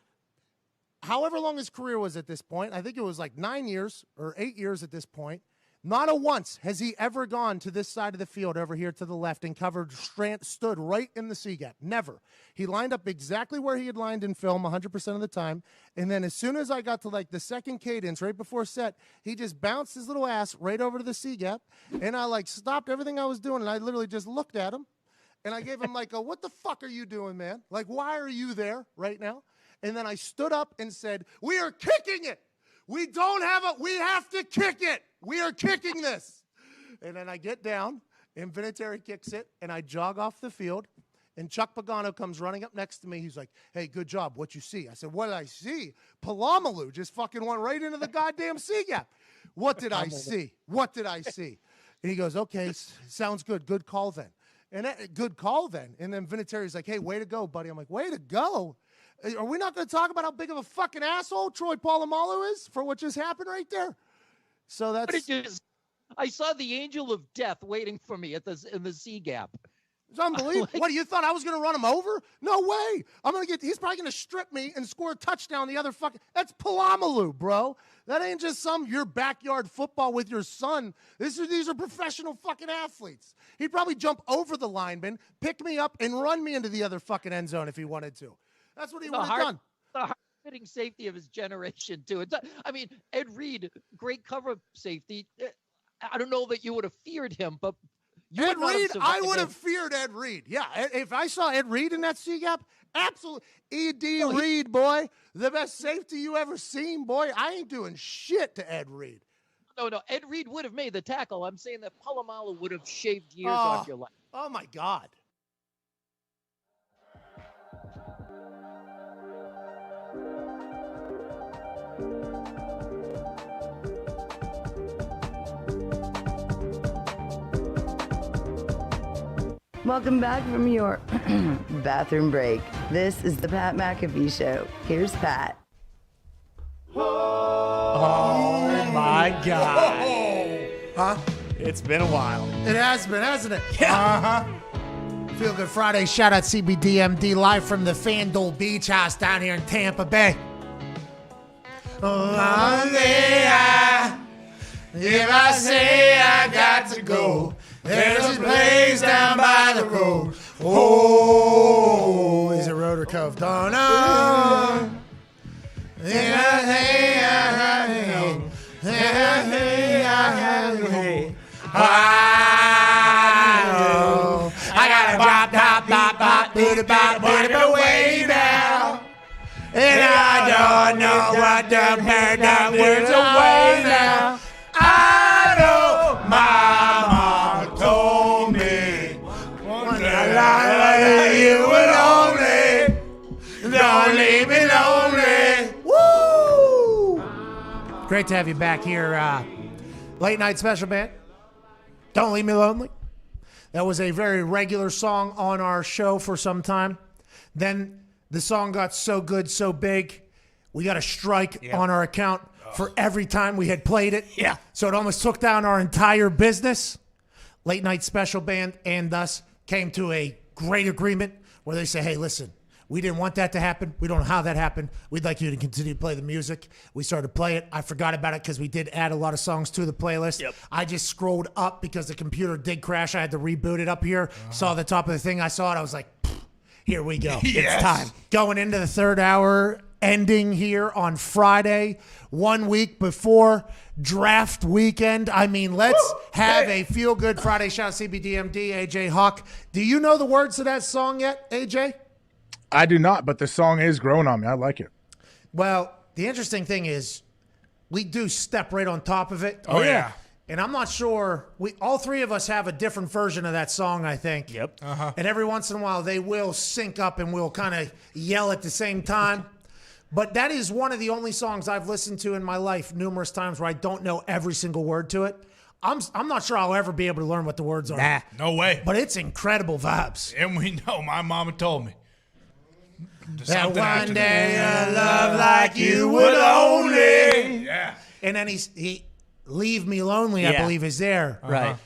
however long his career was at this point. I think it was like 9 years or 8 years at this point. Not a once has he ever gone to this side of the field over here to the left and covered, stood right in the C gap. Never. He lined up exactly where he had lined in film 100% of the time. And then as soon as I got to like the second cadence right before set, he just bounced his little ass right over to the C gap. And I like stopped everything I was doing and I literally just looked at him. And I gave him like a, what the fuck are you doing, man? Like, why are you there right now? And then I stood up and said, we are kicking it. We don't have it. We have to kick it. We are kicking this. And then I get down, and Vinatieri kicks it, and I jog off the field. And Chuck Pagano comes running up next to me. He's like, hey, good job. What you see? I said, what did I see? Polamalu just fucking went right into the goddamn C gap. What did I see? What did I see? And he goes, okay, sounds good. Good call then. And good call then. And then Vinatieri's like, hey, way to go, buddy. I'm like, way to go? Are we not going to talk about how big of a fucking asshole Troy Polamalu is for what just happened right there? So that's. I saw the angel of death waiting for me in the C gap. It's unbelievable. What, you thought I was going to run him over? No way. He's probably going to strip me and score a touchdown the other fucking. That's Polamalu, bro. That ain't just your backyard football with your son. These are professional fucking athletes. He'd probably jump over the lineman, pick me up, and run me into the other fucking end zone if he wanted to. That's what he would have done. The hard-hitting safety of his generation, too. I mean, Ed Reed, great cover safety. I don't know that you would have feared him, but Ed Reed, I would have feared Ed Reed. Yeah, if I saw Ed Reed in that C gap, absolutely. E.D. Reed, boy, the best safety you ever seen, boy. I ain't doing shit to Ed Reed. No, Ed Reed would have made the tackle. I'm saying that Polamalu would have shaved years off your life. Oh, my God. Welcome back from your bathroom break. This is the Pat McAfee Show. Here's Pat. Oh my God. Huh? It's been a while. It has been, hasn't it? Yeah. Feel Good Friday. Shout out CBDMD live from the FanDuel Beach House down here in Tampa Bay. If I say I got to go, there's a place down by the road. Oh, is it Road or Cove? Don't know. I gotta bop, booty, way now. And I don't know what the words away now. I know my mama told me one day you were lonely. Don't leave me lonely. Woo! Great to have you back here. Late night special band. Don't leave me lonely. That was a very regular song on our show for some time. Then the song got so good, so big, we got a strike on our account for every time we had played it. Yeah. So it almost took down our entire business. Late Night Special Band and us came to a great agreement where they say, hey, listen, we didn't want that to happen. We don't know how that happened. We'd like you to continue to play the music. We started to play it. I forgot about it because we did add a lot of songs to the playlist. Yep. I just scrolled up because the computer did crash. I had to reboot it up here. Saw the top of the thing. I saw it. I was like, here we go. Yes. It's time. Going into the third hour, ending here on Friday, 1 week before draft weekend. I mean, let's have a feel-good Friday. Shout out CBDMD, AJ Hawk. Do you know the words to that song yet, AJ? I do not, but the song is growing on me. I like it. Well, the interesting thing is we do step right on top of it. Oh, yeah. And I'm not sure, all three of us have a different version of that song, I think. Yep. And every once in a while, they will sync up and we'll kind of yell at the same time. But that is one of the only songs I've listened to in my life numerous times where I don't know every single word to it. I'm not sure I'll ever be able to learn what the words are. Nah. No way. But it's incredible vibes. And we know, my mama told me. That one day a love like you would only. Yeah. And then he Leave Me Lonely, I Yeah. believe, is there. Right.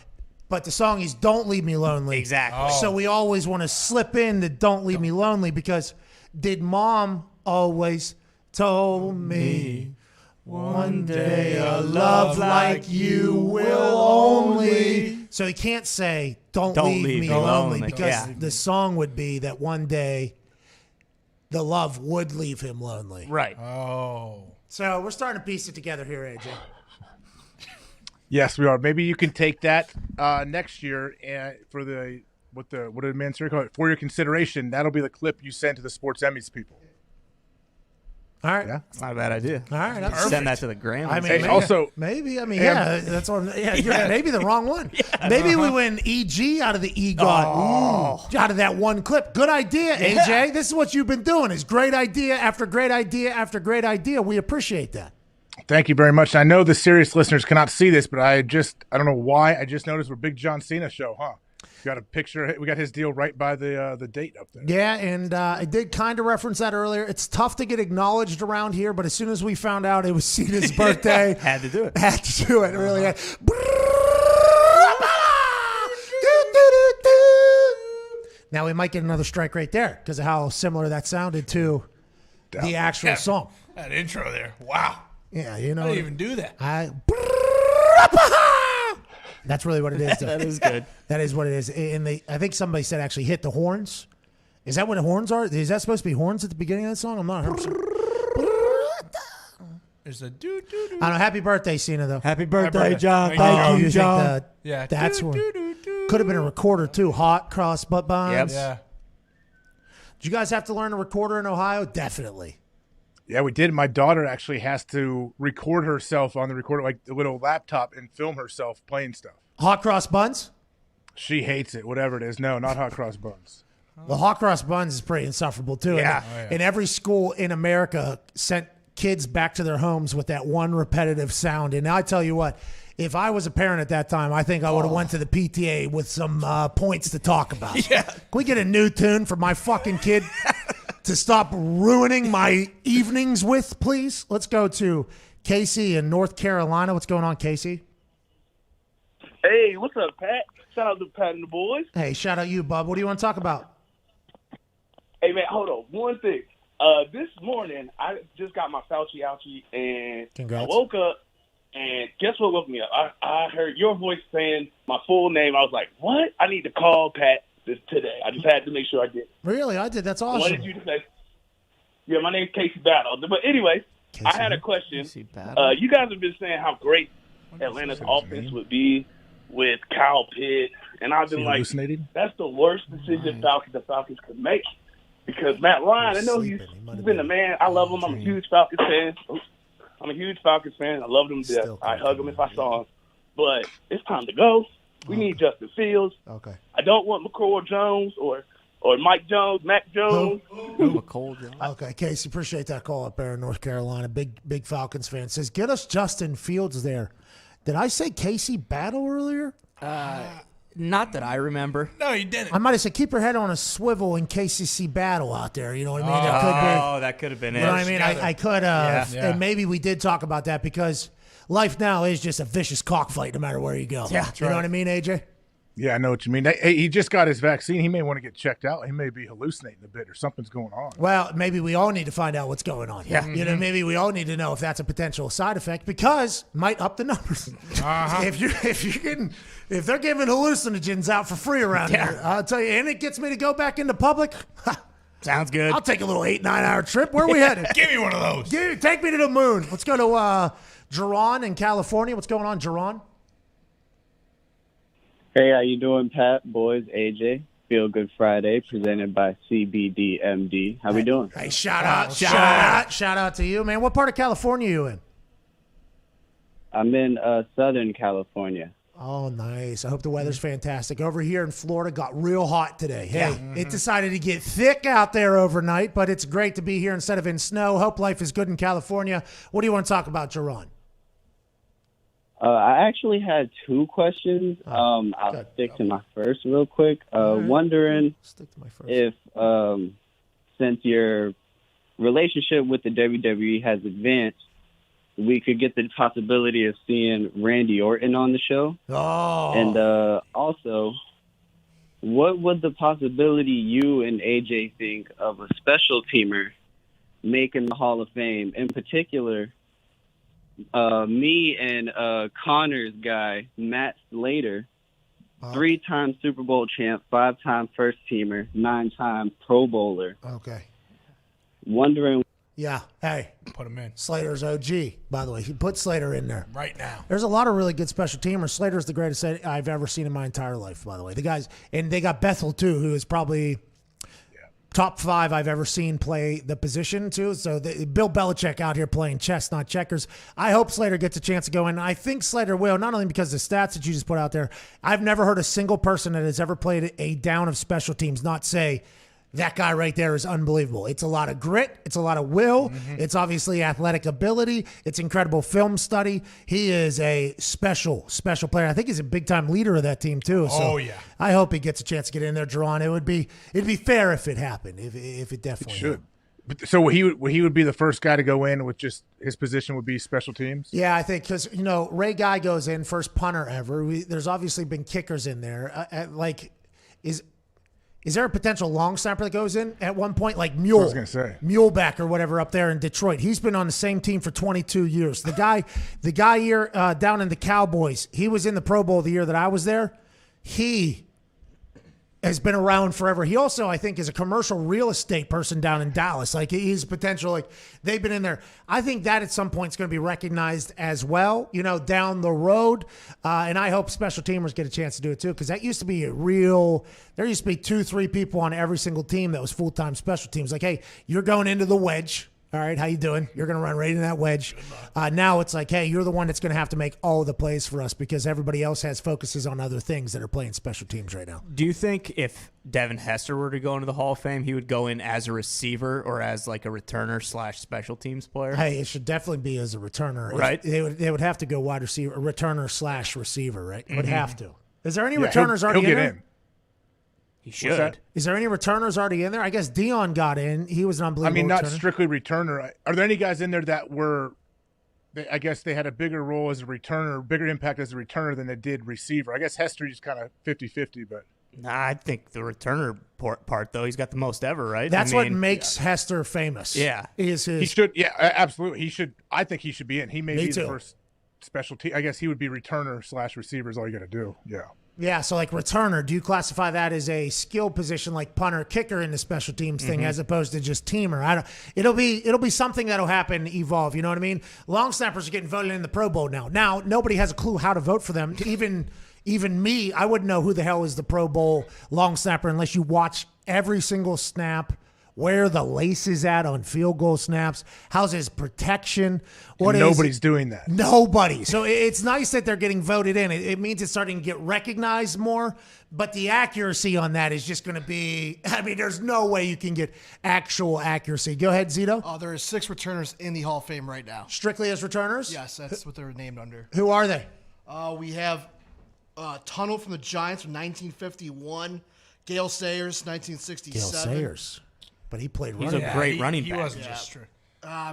But the song is Don't Leave Me Lonely. Exactly. So we always want to slip in the Don't Leave Me Lonely because did Mom always told me one day a love like you will only. So he can't say Don't leave me lonely because the song would be that one day the love would leave him lonely. Right. Oh. So we're starting to piece it together here, AJ. Yes, we are. Maybe you can take that next year and for what did Mansour call it? For your consideration, that'll be the clip you send to the Sports Emmys people. All right. Yeah. It's not a bad idea. All right. That's Send that to the Grammys. I mean, Hey, maybe, also- maybe. I mean, yeah, that's what. Maybe the wrong one. Maybe we win EG out of the EGOT out of that one clip. Good idea, AJ. This is what you've been doing. Is great idea after great idea after great idea. We appreciate that. Thank you very much. I know the serious listeners cannot see this, but I don't know why. I just noticed we're big John Cena show, huh? We got a picture. We got his deal right by the date up there. Yeah, and I did kind of reference that earlier. It's tough to get acknowledged around here, but as soon as we found out it was Cena's birthday, Had to do it. Had to do it. Really. Now we might get another strike right there because of how similar that sounded to the actual song. That intro there. Wow. Yeah, you know. I didn't even do that. That's really what it is. That is good. That is what it is. And I think somebody said actually hit the horns. Is that what the horns are? Is that supposed to be horns at the beginning of the song? I'm not 100%. There's a doo doo doo. I don't know. Happy birthday, Cena, though. Happy birthday, John. Thank you, John. Yeah. That's one. Could have been a recorder, too. Hot cross butt bonds. Yeah. Did you guys have to learn a recorder in Ohio? Definitely. Yeah, we did. My daughter actually has to record herself on the recorder, like the little laptop, and film herself playing stuff. Hot cross buns? She hates it, whatever it is. No, not hot cross buns. Well, hot cross buns is pretty insufferable, too. Yeah. And every school in America sent kids back to their homes with that one repetitive sound. And I tell you what, if I was a parent at that time, I think I would have went to the PTA with some points to talk about. Yeah. Can we get a new tune for my fucking kid to stop ruining my evenings with, please? Let's go to Casey in North Carolina. What's going on, Casey? Hey, what's up, Pat? Shout out to Pat and the boys. Hey, shout out you, bub. What do you want to talk about? Hey, man, hold on. One thing. This morning, I just got my Fauci ouchie, and Congrats. I woke up, and guess what woke me up? I heard your voice saying my full name. I was like, what? I need to call Pat today. I just had to make sure I did. Really? I did. That's awesome. What did you say? Yeah, my name's Casey Battle. But anyway, I had a question. You guys have been saying how great Atlanta's offense would be with Kyle Pitt, and I've been like, hallucinating? that's the worst decision the Falcons could make. Because Matt Ryan, I know he's been the man. I love him. I'm a huge Falcons fan. I love him to death. I hug him if I saw him. But it's time to go. We need Justin Fields. Okay. I don't want McCall Jones or Mike Jones, Mac Jones. Okay, Casey, appreciate that call up there in North Carolina. Big Falcons fan. Says, get us Justin Fields there. Did I say Casey Battle earlier? Not that I remember. No, you didn't. I might have said keep your head on a swivel in case you see battle out there. You know what I mean? That could have been it. You know what I mean? I could have. Yeah. And maybe we did talk about that because life now is just a vicious cockfight no matter where you go. Yeah, you know what I mean, AJ? Yeah, I know what you mean. Hey, he just got his vaccine. He may want to get checked out. He may be hallucinating a bit or something's going on. Well, maybe we all need to find out what's going on. Yeah. You know, maybe we all need to know if that's a potential side effect because it might up the numbers. If they're giving hallucinogens out for free around here, I'll tell you, and it gets me to go back into public. Sounds good. I'll take a little 8-9 hour trip. Where are we headed? Give me one of those. Take me to the moon. Let's go to Jerron in California. What's going on, Jerron? Hey, how you doing, Pat? Boys, AJ. Feel Good Friday, presented by CBDMD. How we doing? Hey, shout out to you, man. What part of California are you in? I'm in Southern California. Oh, nice. I hope the weather's fantastic. Over here in Florida, got real hot today. Hey, it decided to get thick out there overnight, but it's great to be here instead of in snow. Hope life is good in California. What do you want to talk about, Jerron? I actually had two questions. I'll stick to my first real quick. Wondering if, since your relationship with the WWE has advanced, we could get the possibility of seeing Randy Orton on the show. Oh. And also, what would the possibility you and AJ think of a special teamer making the Hall of Fame? In particular, me and Connor's guy, Matt Slater, 3-time Super Bowl champ, 5-time first teamer, 9-time Pro Bowler. Okay. Wondering. Yeah. Hey. Put him in. Slater's OG, by the way. He put Slater in there. Right now. There's a lot of really good special teamers. Slater's the greatest I've ever seen in my entire life, by the way. The guys, and they got Bethel, too, who is probably top 5 I've ever seen play the position, too. So Bill Belichick out here playing chess, not checkers. I hope Slater gets a chance to go in. I think Slater will, not only because of the stats that you just put out there. I've never heard a single person that has ever played a down of special teams not say, that guy right there is unbelievable. It's a lot of grit. It's a lot of will. It's obviously athletic ability. It's incredible film study. He is a special player. I think he's a big-time leader of that team, too. So I hope he gets a chance to get in there, Jerron. It'd be fair if it happened, if it definitely should. But, so he would be the first guy to go in with just his position would be special teams? Yeah, I think because, Ray Guy goes in, first punter ever. There's obviously been kickers in there. Is there a potential long snapper that goes in at one point, like Mule? I was going to say. Muleback or whatever up there in Detroit. He's been on the same team for 22 years. The guy here down in the Cowboys, he was in the Pro Bowl the year that I was there. He has been around forever. He also, I think, is a commercial real estate person down in Dallas. Like, he's potential, like, they've been in there. I think that at some point is going to be recognized as well, down the road. And I hope special teamers get a chance to do it too, because that used to be there used to be 2-3 people on every single team that was full-time special teams. Like, hey, you're going into the wedge. All right, how you doing? You're going to run right in that wedge. Now it's like, hey, you're the one that's going to have to make all the plays for us because everybody else has focuses on other things that are playing special teams right now. Do you think if Devin Hester were to go into the Hall of Fame, he would go in as a receiver or as like a returner / special teams player? Hey, it should definitely be as a returner. Right. They would have to go wide receiver, returner / receiver, right? Would have to. Is there any returners already he'll in get there? in. He should. Is there any returners already in there? I guess Dion got in. He was an unbelievable not returner. strictly returner. Are there any guys in there that were, I guess they had a bigger role as a returner, bigger impact as a returner than they did receiver? I guess Hester is kind of 50-50, but. Nah, I think the returner part, though, he's got the most ever, right? That's what makes Hester famous. Yeah. He should, absolutely. I think he should be in. He may be the first special team. I guess he would be returner / receiver is all you got to do. Yeah. Yeah, so like returner, do you classify that as a skill position like punter, kicker in the special teams thing as opposed to just teamer? It'll be something that'll happen, evolve, you know what I mean? Long snappers are getting voted in the Pro Bowl now. Now, nobody has a clue how to vote for them. Even me, I wouldn't know who the hell is the Pro Bowl long snapper unless you watch every single snap, where the lace is at on field goal snaps, how's his protection. Nobody's doing that. Nobody. So it's nice that they're getting voted in. It means it's starting to get recognized more, but the accuracy on that is just going to be, there's no way you can get actual accuracy. Go ahead, Zito. There are 6 returners in the Hall of Fame right now. Strictly as returners? Yes, that's what they're named under. Who are they? We have Tunnel from the Giants from 1951. Gale Sayers, 1967. Gale Sayers. But he played He's running a back. great running He back. wasn't just true.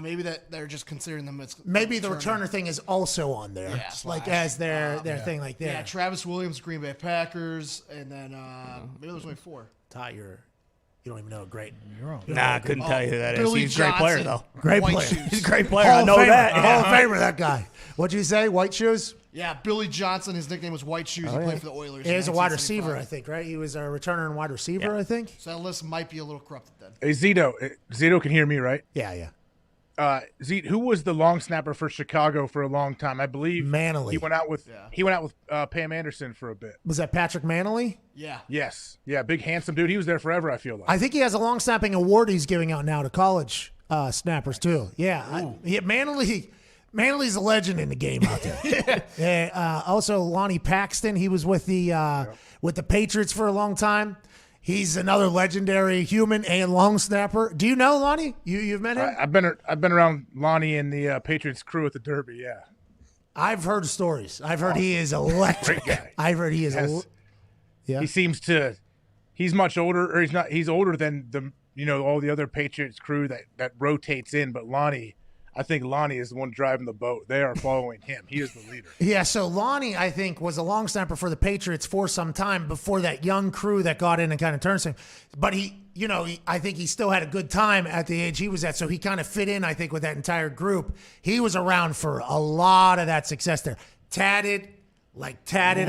Maybe that they're just considering them as Maybe the returner thing is also on there, Yeah. like as their thing, like that. Yeah, Travis Williams, Green Bay Packers, and then maybe there's only 4. Ty, you don't even know. Great. Nah, I couldn't tell you who that is. Billy He's a great player, though. Great White player. shoes. He's a great player. Hall I of know Famer. that. Hall of Famer, that guy. What'd you say? White shoes? Yeah, Billy Johnson. His nickname was White Shoes. He played for the Oilers. He was in a wide 1975. receiver, I think, right? He was a returner and wide receiver, I think. So that list might be a little corrupted then. Hey, Zito can hear me, right? Yeah. Zito, who was the long snapper for Chicago for a long time? I believe Manley. He went out with Pam Anderson for a bit. Was that Patrick Manley? Yeah. Yes. Yeah, big handsome dude. He was there forever, I feel like. I think he has a long snapping award he's giving out now to college snappers too. Yeah, Manley's a legend in the game out there. Also, Lonnie Paxton. He was with the Patriots for a long time. He's another legendary human and long snapper. Do you know Lonnie? You've met him? I've been around Lonnie and the Patriots crew at the Derby. Yeah. I've heard stories. I've heard he is electric. Great guy. I've heard he is. Yeah. He seems to. He's much older, or he's not. He's older than all the other Patriots crew that rotates in. But Lonnie, I think Lonnie is the one driving the boat. They are following him. He is the leader. Yeah, so Lonnie, I think, was a long snapper for the Patriots for some time before that young crew that got in and kind of turned him. But I think he still had a good time at the age he was at, so he kind of fit in, I think, with that entire group. He was around for a lot of that success there. Tatted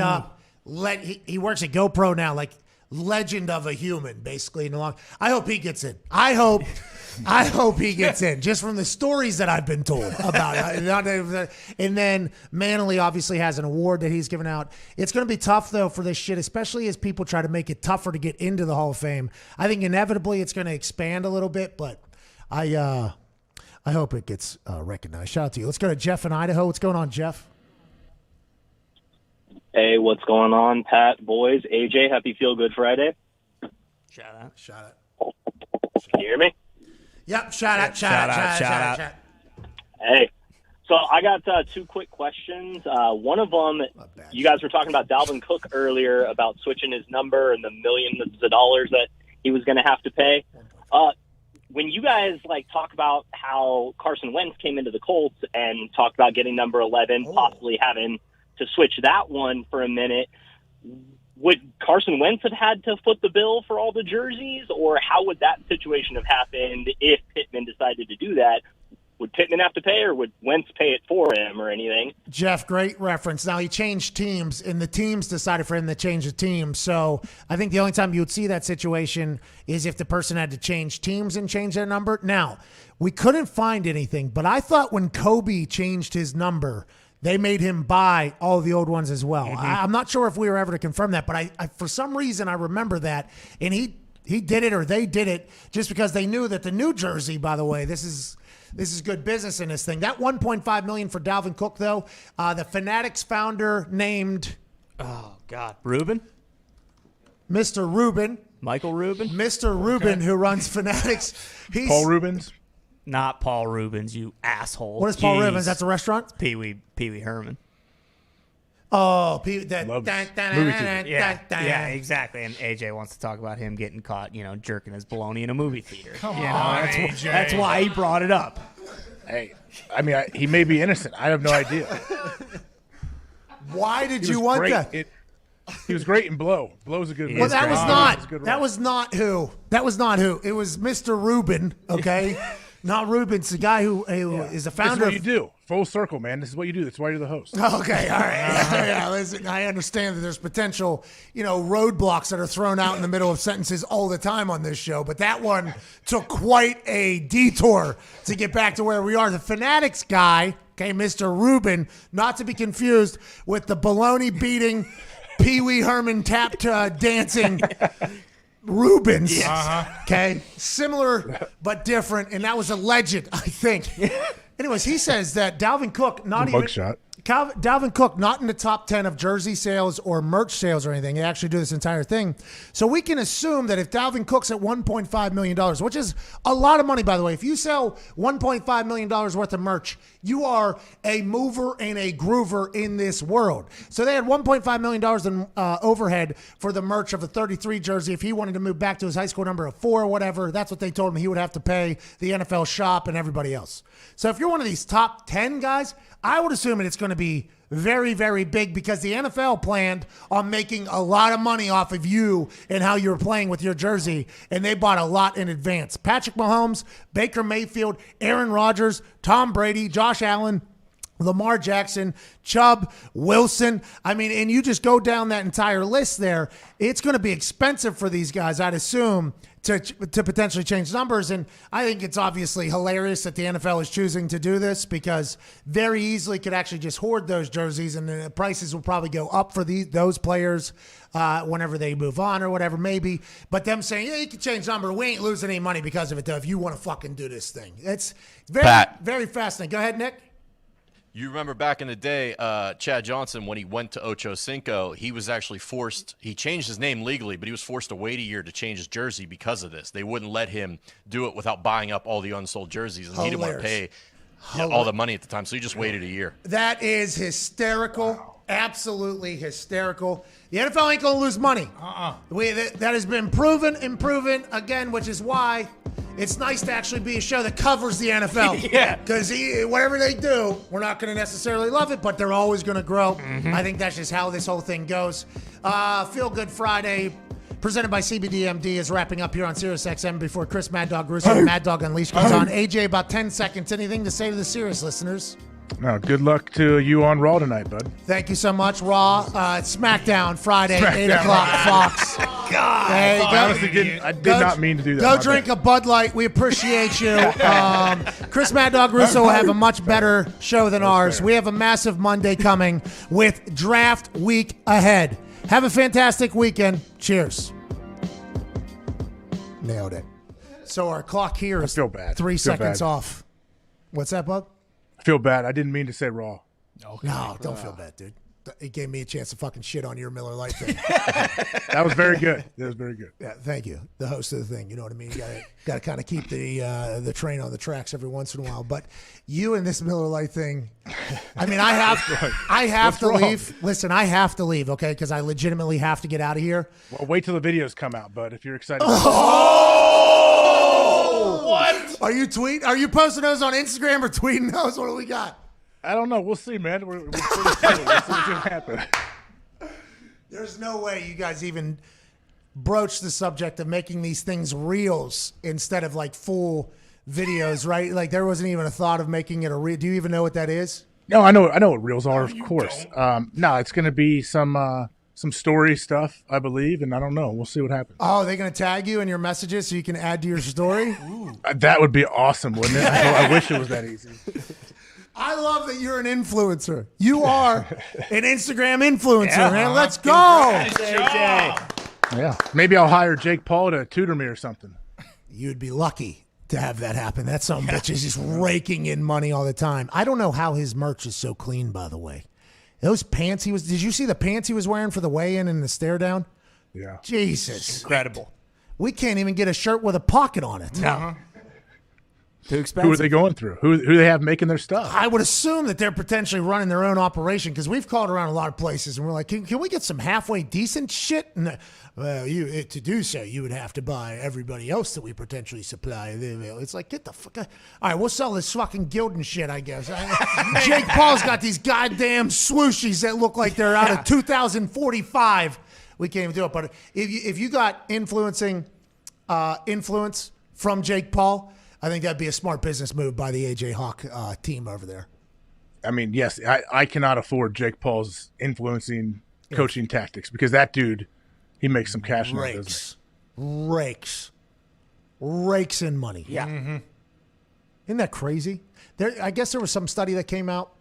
up. He works at GoPro now, like legend of a human, basically. I hope he gets in. I hope he gets in, just from the stories that I've been told about it. And then Manley obviously has an award that he's given out. It's going to be tough, though, for this shit, especially as people try to make it tougher to get into the Hall of Fame. I think inevitably it's going to expand a little bit, but I hope it gets recognized. Shout out to you. Let's go to Jeff in Idaho. What's going on, Jeff? Hey, what's going on, Pat, boys? AJ, happy Feel Good Friday. Shout out. Can you hear me? Yep, shout out. Hey, so I got 2 quick questions. One of them, you guys were talking about Dalvin Cook earlier about switching his number and the millions of dollars that he was going to have to pay. When you guys talk about how Carson Wentz came into the Colts and talked about getting number 11, possibly having to switch that one for a minute, would Carson Wentz have had to foot the bill for all the jerseys, or how would that situation have happened if Pittman decided to do that? Would Pittman have to pay, or would Wentz pay it for him or anything? Jeff, great reference. Now, he changed teams, and the teams decided for him to change the team. So I think the only time you would see that situation is if the person had to change teams and change their number. Now, we couldn't find anything, but I thought when Kobe changed his number, they made him buy all the old ones as well. I'm not sure if we were ever to confirm that, but I for some reason I remember that, and he did it, or they did it, just because they knew that the new jersey, by the way, this is good business in this thing. That $1.5 million for Dalvin Cook, though, the Fanatics founder named Rubin? Mr. Rubin. Michael Rubin? Mr. Rubin, who runs Fanatics. Paul Rubens? Not Paul Rubens, you asshole. What is Paul Rubens? That's a restaurant? It's Pee Wee Herman. Oh, Yeah, exactly. And AJ wants to talk about him getting caught, jerking his bologna in a movie theater. Come on, AJ. That's why he brought it up. Hey, I mean, he may be innocent. I have no idea. Why did you want great. that? He was great in Blow. Blow's a good movie. Well, that was not who. It was Mr. Rubin, okay? Not Rubens, the guy who is the founder. This is what you do. Full circle, man. This is what you do. That's why you're the host. Okay, all right. Yeah, listen, I understand that there's potential, roadblocks that are thrown out in the middle of sentences all the time on this show, but that one took quite a detour to get back to where we are. The Fanatics guy, okay, Mr. Rubin, not to be confused with the baloney beating, Pee Wee Herman tap dancing Rubens. Yes. Okay, similar but different, and that was a legend, I think. Anyways, he says that Dalvin Cook, not even mugshot. Dalvin Cook, not in the top 10 of jersey sales or merch sales or anything. They actually do this entire thing. So we can assume that if Dalvin Cook's at $1.5 million, which is a lot of money, by the way, if you sell $1.5 million worth of merch, you are a mover and a groover in this world. So they had $1.5 million in overhead for the merch of a 33 jersey. If he wanted to move back to his high school number of 4 or whatever, that's what they told him he would have to pay the NFL shop and everybody else. So if you're one of these top 10 guys, I would assume that it's going to be very, very big because the NFL planned on making a lot of money off of you and how you were playing with your jersey, and they bought a lot in advance. Patrick Mahomes, Baker Mayfield, Aaron Rodgers, Tom Brady, Josh Allen, Lamar Jackson, Chubb, Wilson. I mean, and you just go down that entire list there. It's going to be expensive for these guys, I'd assume, to potentially change numbers. And I think it's obviously hilarious that the NFL is choosing to do this because very easily could actually just hoard those jerseys and the prices will probably go up for those players whenever they move on or whatever, maybe. But them saying, yeah, you can change number. We ain't losing any money because of it, though, if you want to fucking do this thing. It's very, very fascinating. Go ahead, Nick. You remember back in the day, Chad Johnson, when he went to Ocho Cinco, he was actually forced – he changed his name legally, but he was forced to wait a year to change his jersey because of this. They wouldn't let him do it without buying up all the unsold jerseys, and he didn't want to pay all the money at the time, so he just waited a year. That is hysterical. Wow. Absolutely hysterical. The NFL ain't going to lose money. That has been proven and proven again, which is why it's nice to actually be a show that covers the NFL. Yeah. Because whatever they do, we're not going to necessarily love it, but they're always going to grow. Mm-hmm. I think that's just how this whole thing goes. Feel Good Friday, presented by CBDMD, is wrapping up here on SiriusXM before Chris Mad Dog Russo and Mad Dog Unleashed comes on. AJ, about 10 seconds. Anything to say to the Sirius listeners? No, good luck to you on Raw tonight, bud. Thank you so much, Raw. SmackDown Friday, 8 o'clock, Fox. God, I honestly did not mean to do that. Go drink a Bud Light. We appreciate you. Chris Mad Dog Russo will have a much better show than ours. Fair. We have a massive Monday coming with draft week ahead. Have a fantastic weekend. Cheers. Nailed it. So our clock here is 3 seconds off. What's that, Bud? I feel bad. I didn't mean to say Raw. Okay. No, don't feel bad, dude. It gave me a chance to fucking shit on your Miller Lite thing. That was very good. That was very good. Yeah, thank you. The host of the thing. You know what I mean? You got to kind of keep the train on the tracks every once in a while. But you and this Miller Lite thing, I mean, I have to leave. Listen, I have to leave, okay? Because I legitimately have to get out of here. Well, wait till the videos come out, bud, if you're excited. What? Are you posting those on Instagram or tweeting those? What do we got? I don't know. We'll see, man. We'll see what's going to happen. There's no way you guys even broach the subject of making these things reels instead of like full videos, right? Like there wasn't even a thought of making it a reel. Do you even know what that is? No, I know what reels are, of course. No, it's going to be some story stuff, I believe, and I don't know. We'll see what happens. Oh, they're going to tag you in your messages so you can add to your story? That would be awesome, wouldn't it? I wish it was that easy. I love that you're an influencer. You are an Instagram influencer, man. Let's go. Yeah. Maybe I'll hire Jake Paul to tutor me or something. You'd be lucky to have that happen. That son of a bitch is just raking in money all the time. I don't know how his merch is so clean, by the way. Those pants did you see the pants he was wearing for the weigh-in and the stare down? Yeah. Jesus. Incredible. We can't even get a shirt with a pocket on it. No. Too expensive. Who are they going through? Who do they have making their stuff? I would assume that they're potentially running their own operation because we've called around a lot of places and we're like, can we get some halfway decent shit? And to do so, you would have to buy everybody else that we potentially supply. It's like, get the fuck out. All right, we'll sell this fucking Gildan shit, I guess. Jake Paul's got these goddamn swooshies that look like they're out of 2045. We can't even do it. But if you got influence from Jake Paul, I think that'd be a smart business move by the AJ Hawk team over there. I mean, yes, I cannot afford Jake Paul's influencing coaching tactics because that dude, he makes some cash. Rakes in money. Yeah. Mm-hmm. Isn't that crazy? I guess there was some study that came out.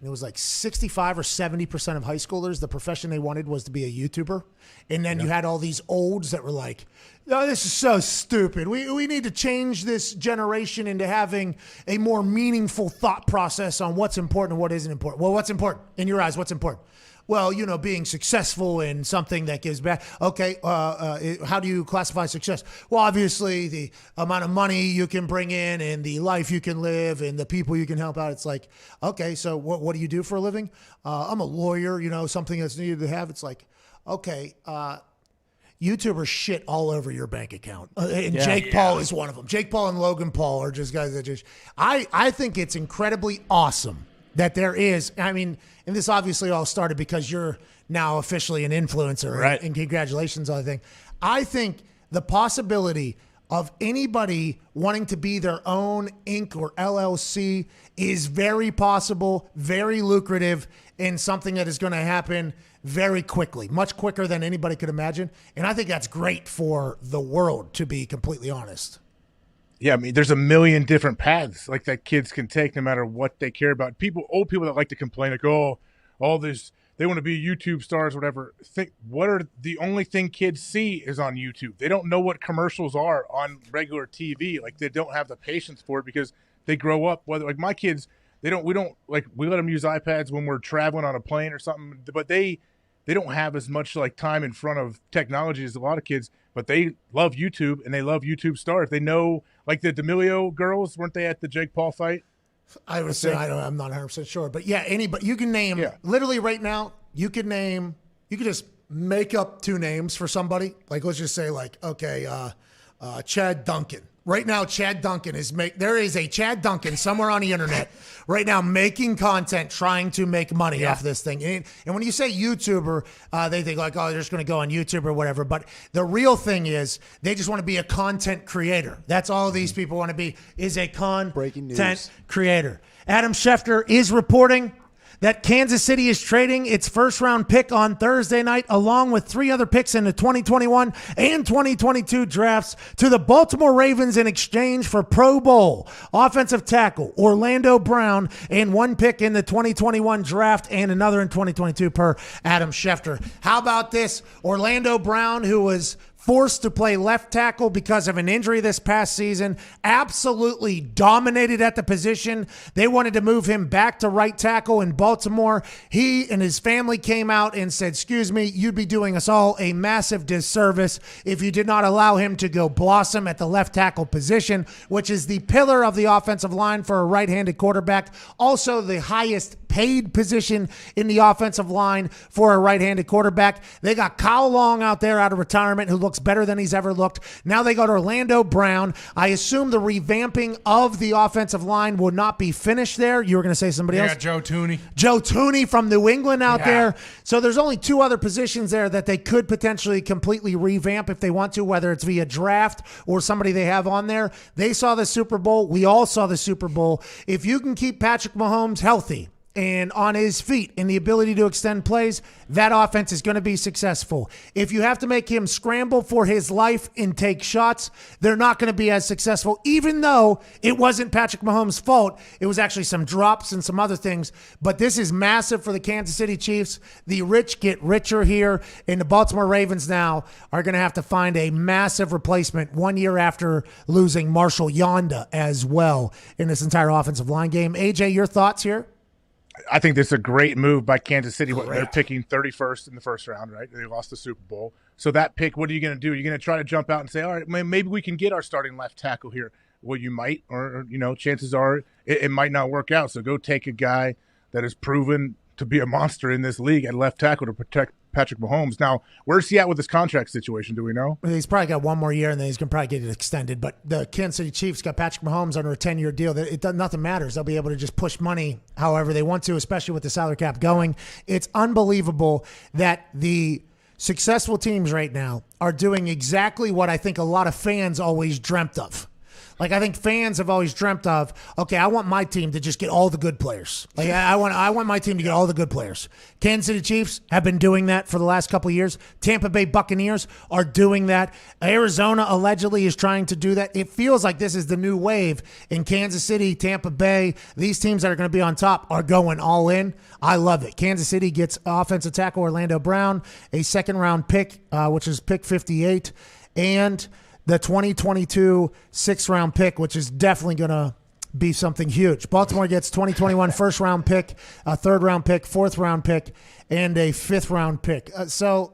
it was like 65 or 70% of high schoolers, the profession they wanted was to be a YouTuber. And then you had all these olds that were like, oh, this is so stupid. We need to change this generation into having a more meaningful thought process on what's important and what isn't important. Well, what's important? In your eyes, what's important? Well, being successful in something that gives back. Okay, how do you classify success? Well, obviously, the amount of money you can bring in and the life you can live and the people you can help out. It's like, okay, so what do you do for a living? I'm a lawyer, something that's needed to have. It's like, okay, YouTubers shit all over your bank account. And Jake Paul is one of them. Jake Paul and Logan Paul are just guys that just... I think it's incredibly awesome that there is... And this obviously all started because you're now officially an influencer. Right. And congratulations on the thing. I think the possibility of anybody wanting to be their own Inc. or LLC is very possible, very lucrative, and something that is going to happen very quickly, much quicker than anybody could imagine. And I think that's great for the world, to be completely honest. Yeah, there's a million different paths like that kids can take no matter what they care about. Old people that like to complain, like, oh, all this, they want to be YouTube stars, whatever. The only thing kids see is on YouTube. They don't know what commercials are on regular TV. Like, they don't have the patience for it because they grow up, whether like my kids, we let them use iPads when we're traveling on a plane or something, but they don't have as much like time in front of technology as a lot of kids, but they love YouTube and they love YouTube stars. They know, like the D'Amelio girls, weren't they at the Jake Paul fight? I would say, I'm not 100% sure, but yeah, anybody, you can name, literally right now, you could just make up two names for somebody. Like, let's just say Chad Duncan. Right now, Chad Duncan there is a Chad Duncan somewhere on the internet right now making content, trying to make money off this thing. And when you say YouTuber, they think like, oh, they're just going to go on YouTube or whatever. But the real thing is they just want to be a content creator. That's all these people want to be, is a content creator. Adam Schefter is reporting that Kansas City is trading its first-round pick on Thursday night, along with 3 other picks in the 2021 and 2022 drafts, to the Baltimore Ravens in exchange for Pro Bowl offensive tackle Orlando Brown and 1 pick in the 2021 draft and another in 2022 per Adam Schefter. How about this? Orlando Brown, who was forced to play left tackle because of an injury this past season, absolutely dominated at the position. They wanted to move him back to right tackle in Baltimore. He and his family came out and said, excuse me, you'd be doing us all a massive disservice if you did not allow him to go blossom at the left tackle position, which is the pillar of the offensive line for a right-handed quarterback. Also the highest paid position in the offensive line for a right-handed quarterback. They got Kyle Long out there out of retirement who looks better than he's ever looked. Now they got Orlando Brown. I assume the revamping of the offensive line will not be finished there. You were going to say somebody else? Joe Tooney. Joe Tooney from New England out there. So there's only 2 other positions there that they could potentially completely revamp if they want to, whether it's via draft or somebody they have on there. They saw the Super Bowl. We all saw the Super Bowl. If you can keep Patrick Mahomes healthy and on his feet and the ability to extend plays, that offense is going to be successful. If you have to make him scramble for his life and take shots, they're not going to be as successful, even though it wasn't Patrick Mahomes' fault. It was actually some drops and some other things. But this is massive for the Kansas City Chiefs. The rich get richer here, and the Baltimore Ravens now are going to have to find a massive replacement 1 year after losing Marshall Yonda as well in this entire offensive line game. AJ, your thoughts here? I think this is a great move by Kansas City. They're picking 31st in the first round, right? They lost the Super Bowl. So that pick, what are you going to do? You're going to try to jump out and say, all right, maybe we can get our starting left tackle here. Well, you might, or chances are it might not work out. So go take a guy that is proven to be a monster in this league at left tackle to protect Patrick Mahomes. Now, where's he at with his contract situation? Do we know? He's probably got 1 more year, and then he's going to probably get it extended. But the Kansas City Chiefs got Patrick Mahomes under a 10-year deal. Nothing matters. They'll be able to just push money however they want to, especially with the salary cap going. It's unbelievable that the successful teams right now are doing exactly what I think a lot of fans always dreamt of. Like, I think fans have always dreamt of, okay, I want my team to just get all the good players. Like, I want my team to get all the good players. Kansas City Chiefs have been doing that for the last couple of years. Tampa Bay Buccaneers are doing that. Arizona allegedly is trying to do that. It feels like this is the new wave in Kansas City, Tampa Bay. These teams that are going to be on top are going all in. I love it. Kansas City gets offensive tackle Orlando Brown, a second-round pick, which is pick 58, and the 2022 sixth-round pick, which is definitely going to be something huge. Baltimore gets 2021 first-round pick, a third-round pick, fourth-round pick, and a fifth-round pick. So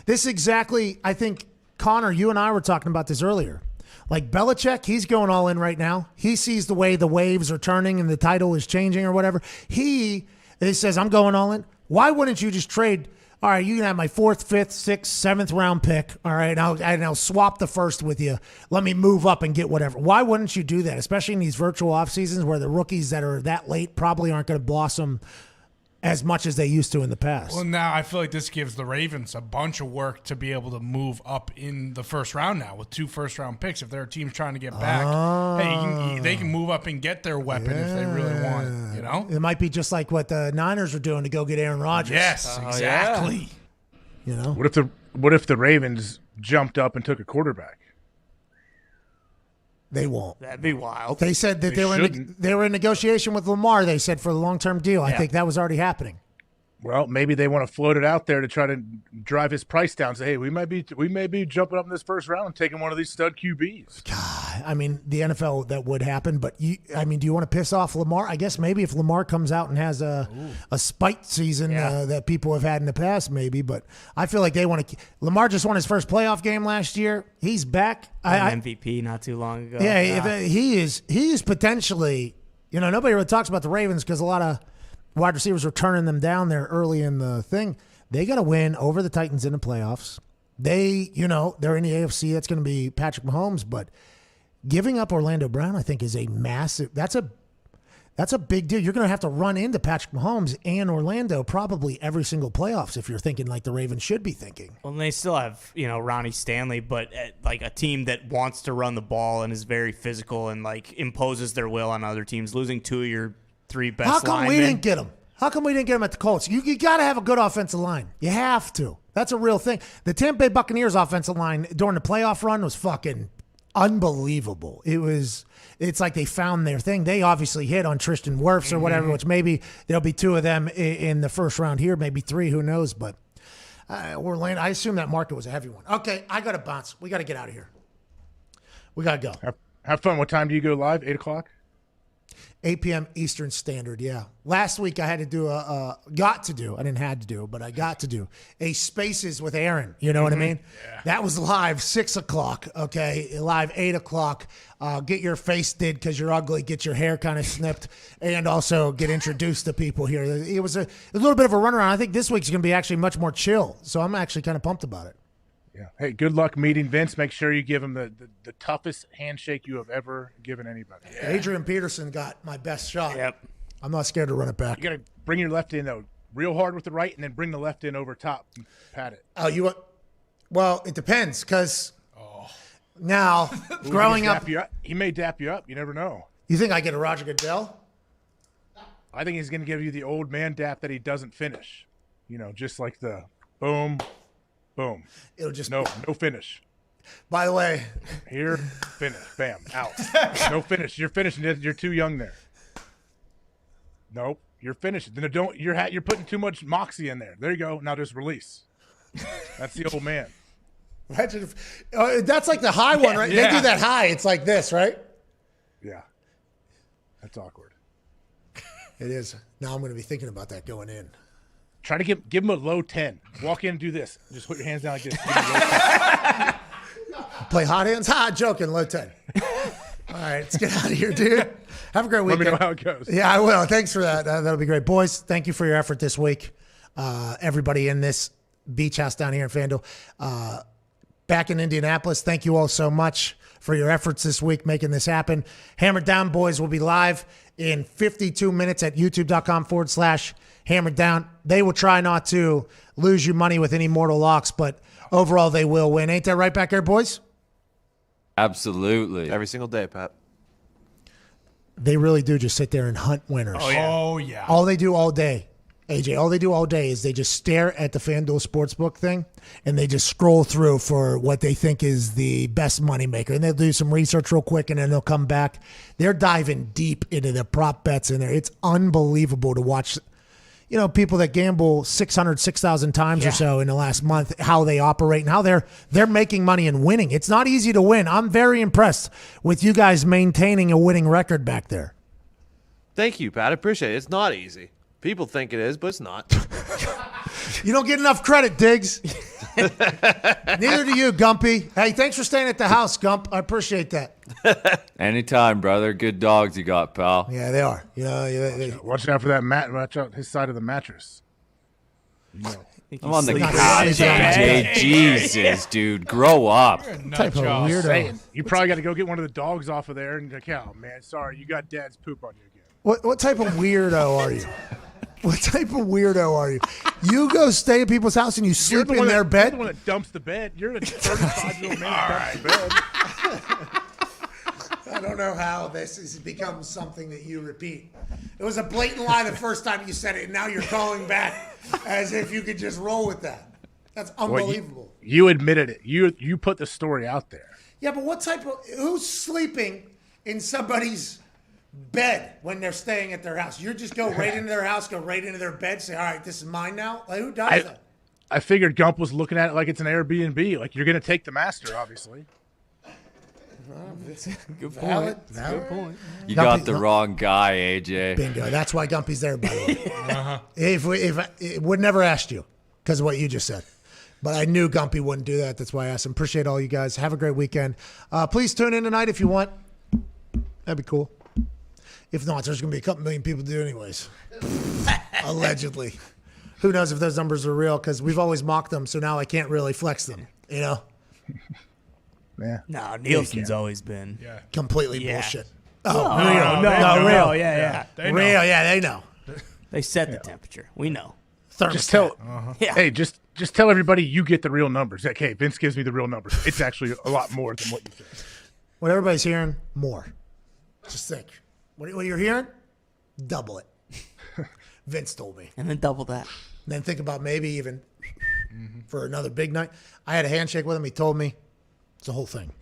this is exactly, I think, Connor, you and I were talking about this earlier. Like Belichick, he's going all in right now. He sees the way the waves are turning and the title is changing or whatever. He says, I'm going all in. Why wouldn't you just trade? All right, you can have my fourth, fifth, sixth, seventh round pick. All right, I'll swap the first with you. Let me move up and get whatever. Why wouldn't you do that, especially in these virtual off seasons where the rookies that are that late probably aren't going to blossom as much as they used to in the past? Well, now I feel like this gives the Ravens a bunch of work to be able to move up in the first round now with 2 first-round picks. If there are teams trying to get back, they can move up and get their weapon if they really want it, you know? It might be just like what the Niners are doing to go get Aaron Rodgers. Yes, exactly. You know? What if the Ravens jumped up and took a quarterback? They won't. That'd be wild. They said that they were in negotiation with Lamar, they said, for the long-term deal. I think that was already happening. Well, maybe they want to float it out there to try to drive his price down. Say, hey, we may be jumping up in this first round and taking one of these stud QBs. God, I mean, the NFL, that would happen. But, do you want to piss off Lamar? I guess maybe if Lamar comes out and has a spite season that people have had in the past, maybe. But I feel like they want to – Lamar just won his first playoff game last year. He's back. MVP not too long ago. Yeah, he is potentially – nobody really talks about the Ravens because a lot of – wide receivers were turning them down there early in the thing. They got to win over the Titans in the playoffs. They're in the AFC. That's going to be Patrick Mahomes. But giving up Orlando Brown, I think, is a massive. That's a big deal. You're going to have to run into Patrick Mahomes and Orlando probably every single playoffs if you're thinking like the Ravens should be thinking. Well, and they still have Ronnie Stanley, but like a team that wants to run the ball and is very physical and like imposes their will on other teams. Losing 2 of your 3 best How come linemen. we didn't get him? How come we didn't get him at the Colts? You got to have a good offensive line. You have to. That's a real thing. The Tampa Bay Buccaneers offensive line during the playoff run was fucking unbelievable. It's like they found their thing. They obviously hit on Tristan Wirfs or whatever, which maybe there'll be 2 of them in the first round here, maybe 3, who knows. But Orlando, I assume that market was a heavy one. Okay, I got to bounce. We got to get out of here. We got to go. Have fun. What time do you go live? 8 o'clock? 8 p.m. Eastern Standard, yeah. Last week I had to do I got to do a Spaces with Aaron. You know what I mean? Yeah. That was live 6 o'clock, okay? Live 8 o'clock. Get your face did because you're ugly. Get your hair kind of snipped. And also get introduced to people here. It was a little bit of a runaround. I think this week's going to be actually much more chill. So I'm actually kind of pumped about it. Yeah. Hey, good luck meeting Vince. Make sure you give him the toughest handshake you have ever given anybody. Yeah. Adrian Peterson got my best shot. Yep. I'm not scared to run it back. You got to bring your left in, though, real hard with the right, and then bring the left in over top and pat it. Oh, you want? Well, it depends, because now, growing up. He may dap you up. You never know. You think I get a Roger Goodell? I think he's going to give you the old man dap that he doesn't finish. Just like the boom. Boom. It'll just no finish. By the way, here, finish, bam, out. No finish. You're finishing it. You're too young there. Nope, you're finishing. Then you're putting too much moxie in there. There you go. Now just release. That's the old man. That's like the high one, right? Yeah. They do that high. It's like this, right? Yeah. That's awkward. It is. Now I'm going to be thinking about that going in. Try to give him a low 10. Walk in and do this. Just put your hands down like this. Play hot hands? Joking, low 10. All right, let's get out of here, dude. Have a great weekend. Let me know how it goes. Yeah, I will. Thanks for that. That'll be great. Boys, thank you for your effort this week. Everybody in this beach house down here in Fanduel. Back in Indianapolis, thank you all so much for your efforts this week making this happen. Hammer Down Boys will be live in 52 minutes at youtube.com/Hammered Down. They will try not to lose you money with any mortal locks, but overall they will win. Ain't that right back there, boys? Absolutely. Every single day, Pat. they really do just sit there and hunt winners. Oh, yeah. All they do all day, AJ, all they do all day is they just stare at the FanDuel Sportsbook thing, and they just scroll through for what they think is the best moneymaker. And they'll do some research real quick, and then they'll come back. They're diving deep into the prop bets in there. It's unbelievable to watch, people that gamble 6,000 times or so in the last month, how they operate and how they're making money and winning. It's not easy to win. I'm very impressed with you guys maintaining a winning record back there. Thank you, Pat. I appreciate it. It's not easy. People think it is, but it's not. You don't get enough credit, Diggs. Neither do you, Gumpy. Hey, thanks for staying at the house, Gump. I appreciate that. Anytime, brother. Good dogs you got, pal. Yeah, they are. Watch out for that watch out his side of the mattress. I'm on the couch, AJ. Jesus, dude. Grow up. Type of weirdo. You probably got to go get one of the dogs off of there and like, oh, man, sorry, you got dad's poop on you again. What type of weirdo are you? What type of weirdo are you? You go stay at people's house and you sleep in their bed? You're the one that dumps the bed. You're a 35-year-old man that dumps the bed. I don't know how this has become something that you repeat. It was a blatant lie the first time you said it, and now you're calling back as if you could just roll with that. That's unbelievable. Well, you admitted it. You put the story out there. Yeah, but who's sleeping in somebody's bed when they're staying at their house? You just go right into their house, go right into their bed, say, all right, this is mine now? Like, who does that? I figured Gump was looking at it like it's an Airbnb. Like, you're going to take the master, obviously. Good point. Good point. You got the wrong guy, AJ. Bingo. That's why Gumpy's there, by the way. If would never asked you because of what you just said. But I knew Gumpy wouldn't do that. That's why I asked him. Appreciate all you guys. Have a great weekend. Please tune in tonight if you want. That'd be cool. If not, there's going to be a couple million people do anyways. Allegedly. Who knows if those numbers are real, because we've always mocked them, so now I can't really flex them, Yeah. No, Nielsen's always been completely bullshit. Oh, real. No, real. Yeah. Real, they know. They set the temperature. We know. Just tell, Yeah. hey, just tell everybody you get the real numbers. Like, hey, Vince gives me the real numbers. It's actually a lot more than what you said. What everybody's hearing, more. Just think. What you're hearing, double it. Vince told me. And then double that. Then think about maybe even for another big night. I had a handshake with him. He told me it's the whole thing.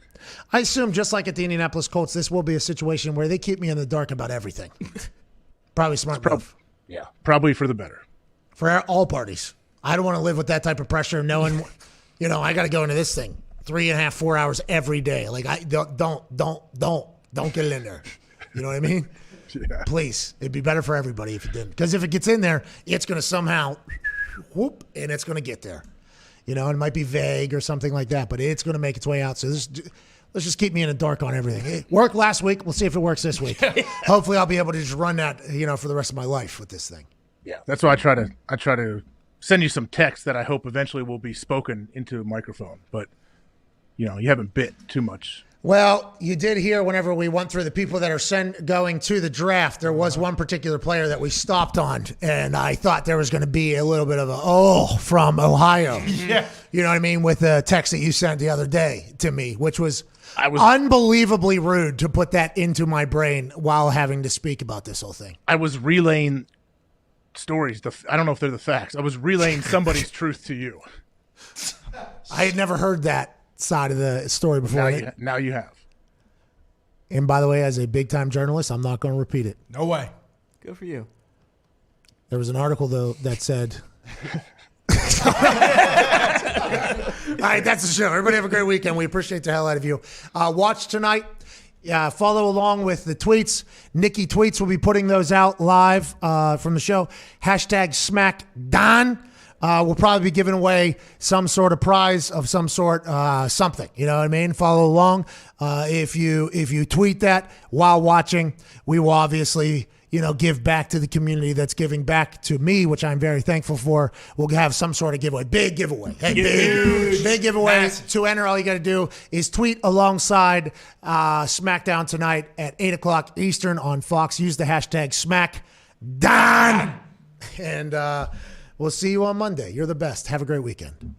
I assume just like at the Indianapolis Colts, this will be a situation where they keep me in the dark about everything. Probably smart move. Yeah, probably for the better. For all parties. I don't want to live with that type of pressure knowing, I got to go into this thing 3.5, 4 hours every day. Like, I don't get it in there. You know what I mean? Yeah. Please. It'd be better for everybody if it didn't. Because if it gets in there, it's going to somehow whoop, and it's going to get there. And it might be vague or something like that, but it's going to make its way out. So let's just keep me in the dark on everything. It worked last week. We'll see if it works this week. Hopefully I'll be able to just run that, for the rest of my life with this thing. Yeah. That's why I try to send you some text that I hope eventually will be spoken into a microphone. But, you haven't bit too much. Well, you did hear whenever we went through the people that are going to the draft, there was one particular player that we stopped on, and I thought there was going to be a little bit of from Ohio. Yeah. You know what I mean? With the text that you sent the other day to me, which was unbelievably rude to put that into my brain while having to speak about this whole thing. I was relaying stories. I don't know if they're the facts. I was relaying somebody's truth to you. I had never heard that side of the story before. Now you have. And by the way, as a big-time journalist, I'm not going to repeat it. No way. Good for you. There was an article, though, that said... All right, that's the show. Everybody have a great weekend. We appreciate the hell out of you. Watch tonight. Follow along with the tweets. Nikki Tweets will be putting those out live from the show. #SmackDon. We'll probably be giving away some sort of prize of some sort, something. You know what I mean? Follow along. If you tweet that while watching, we will obviously, give back to the community that's giving back to me, which I'm very thankful for. We'll have some sort of giveaway. Big giveaway. Hey, big giveaway. To enter, all you got to do is tweet alongside SmackDown tonight at 8 o'clock Eastern on Fox. Use the #SmackDon. And... we'll see you on Monday. You're the best. Have a great weekend.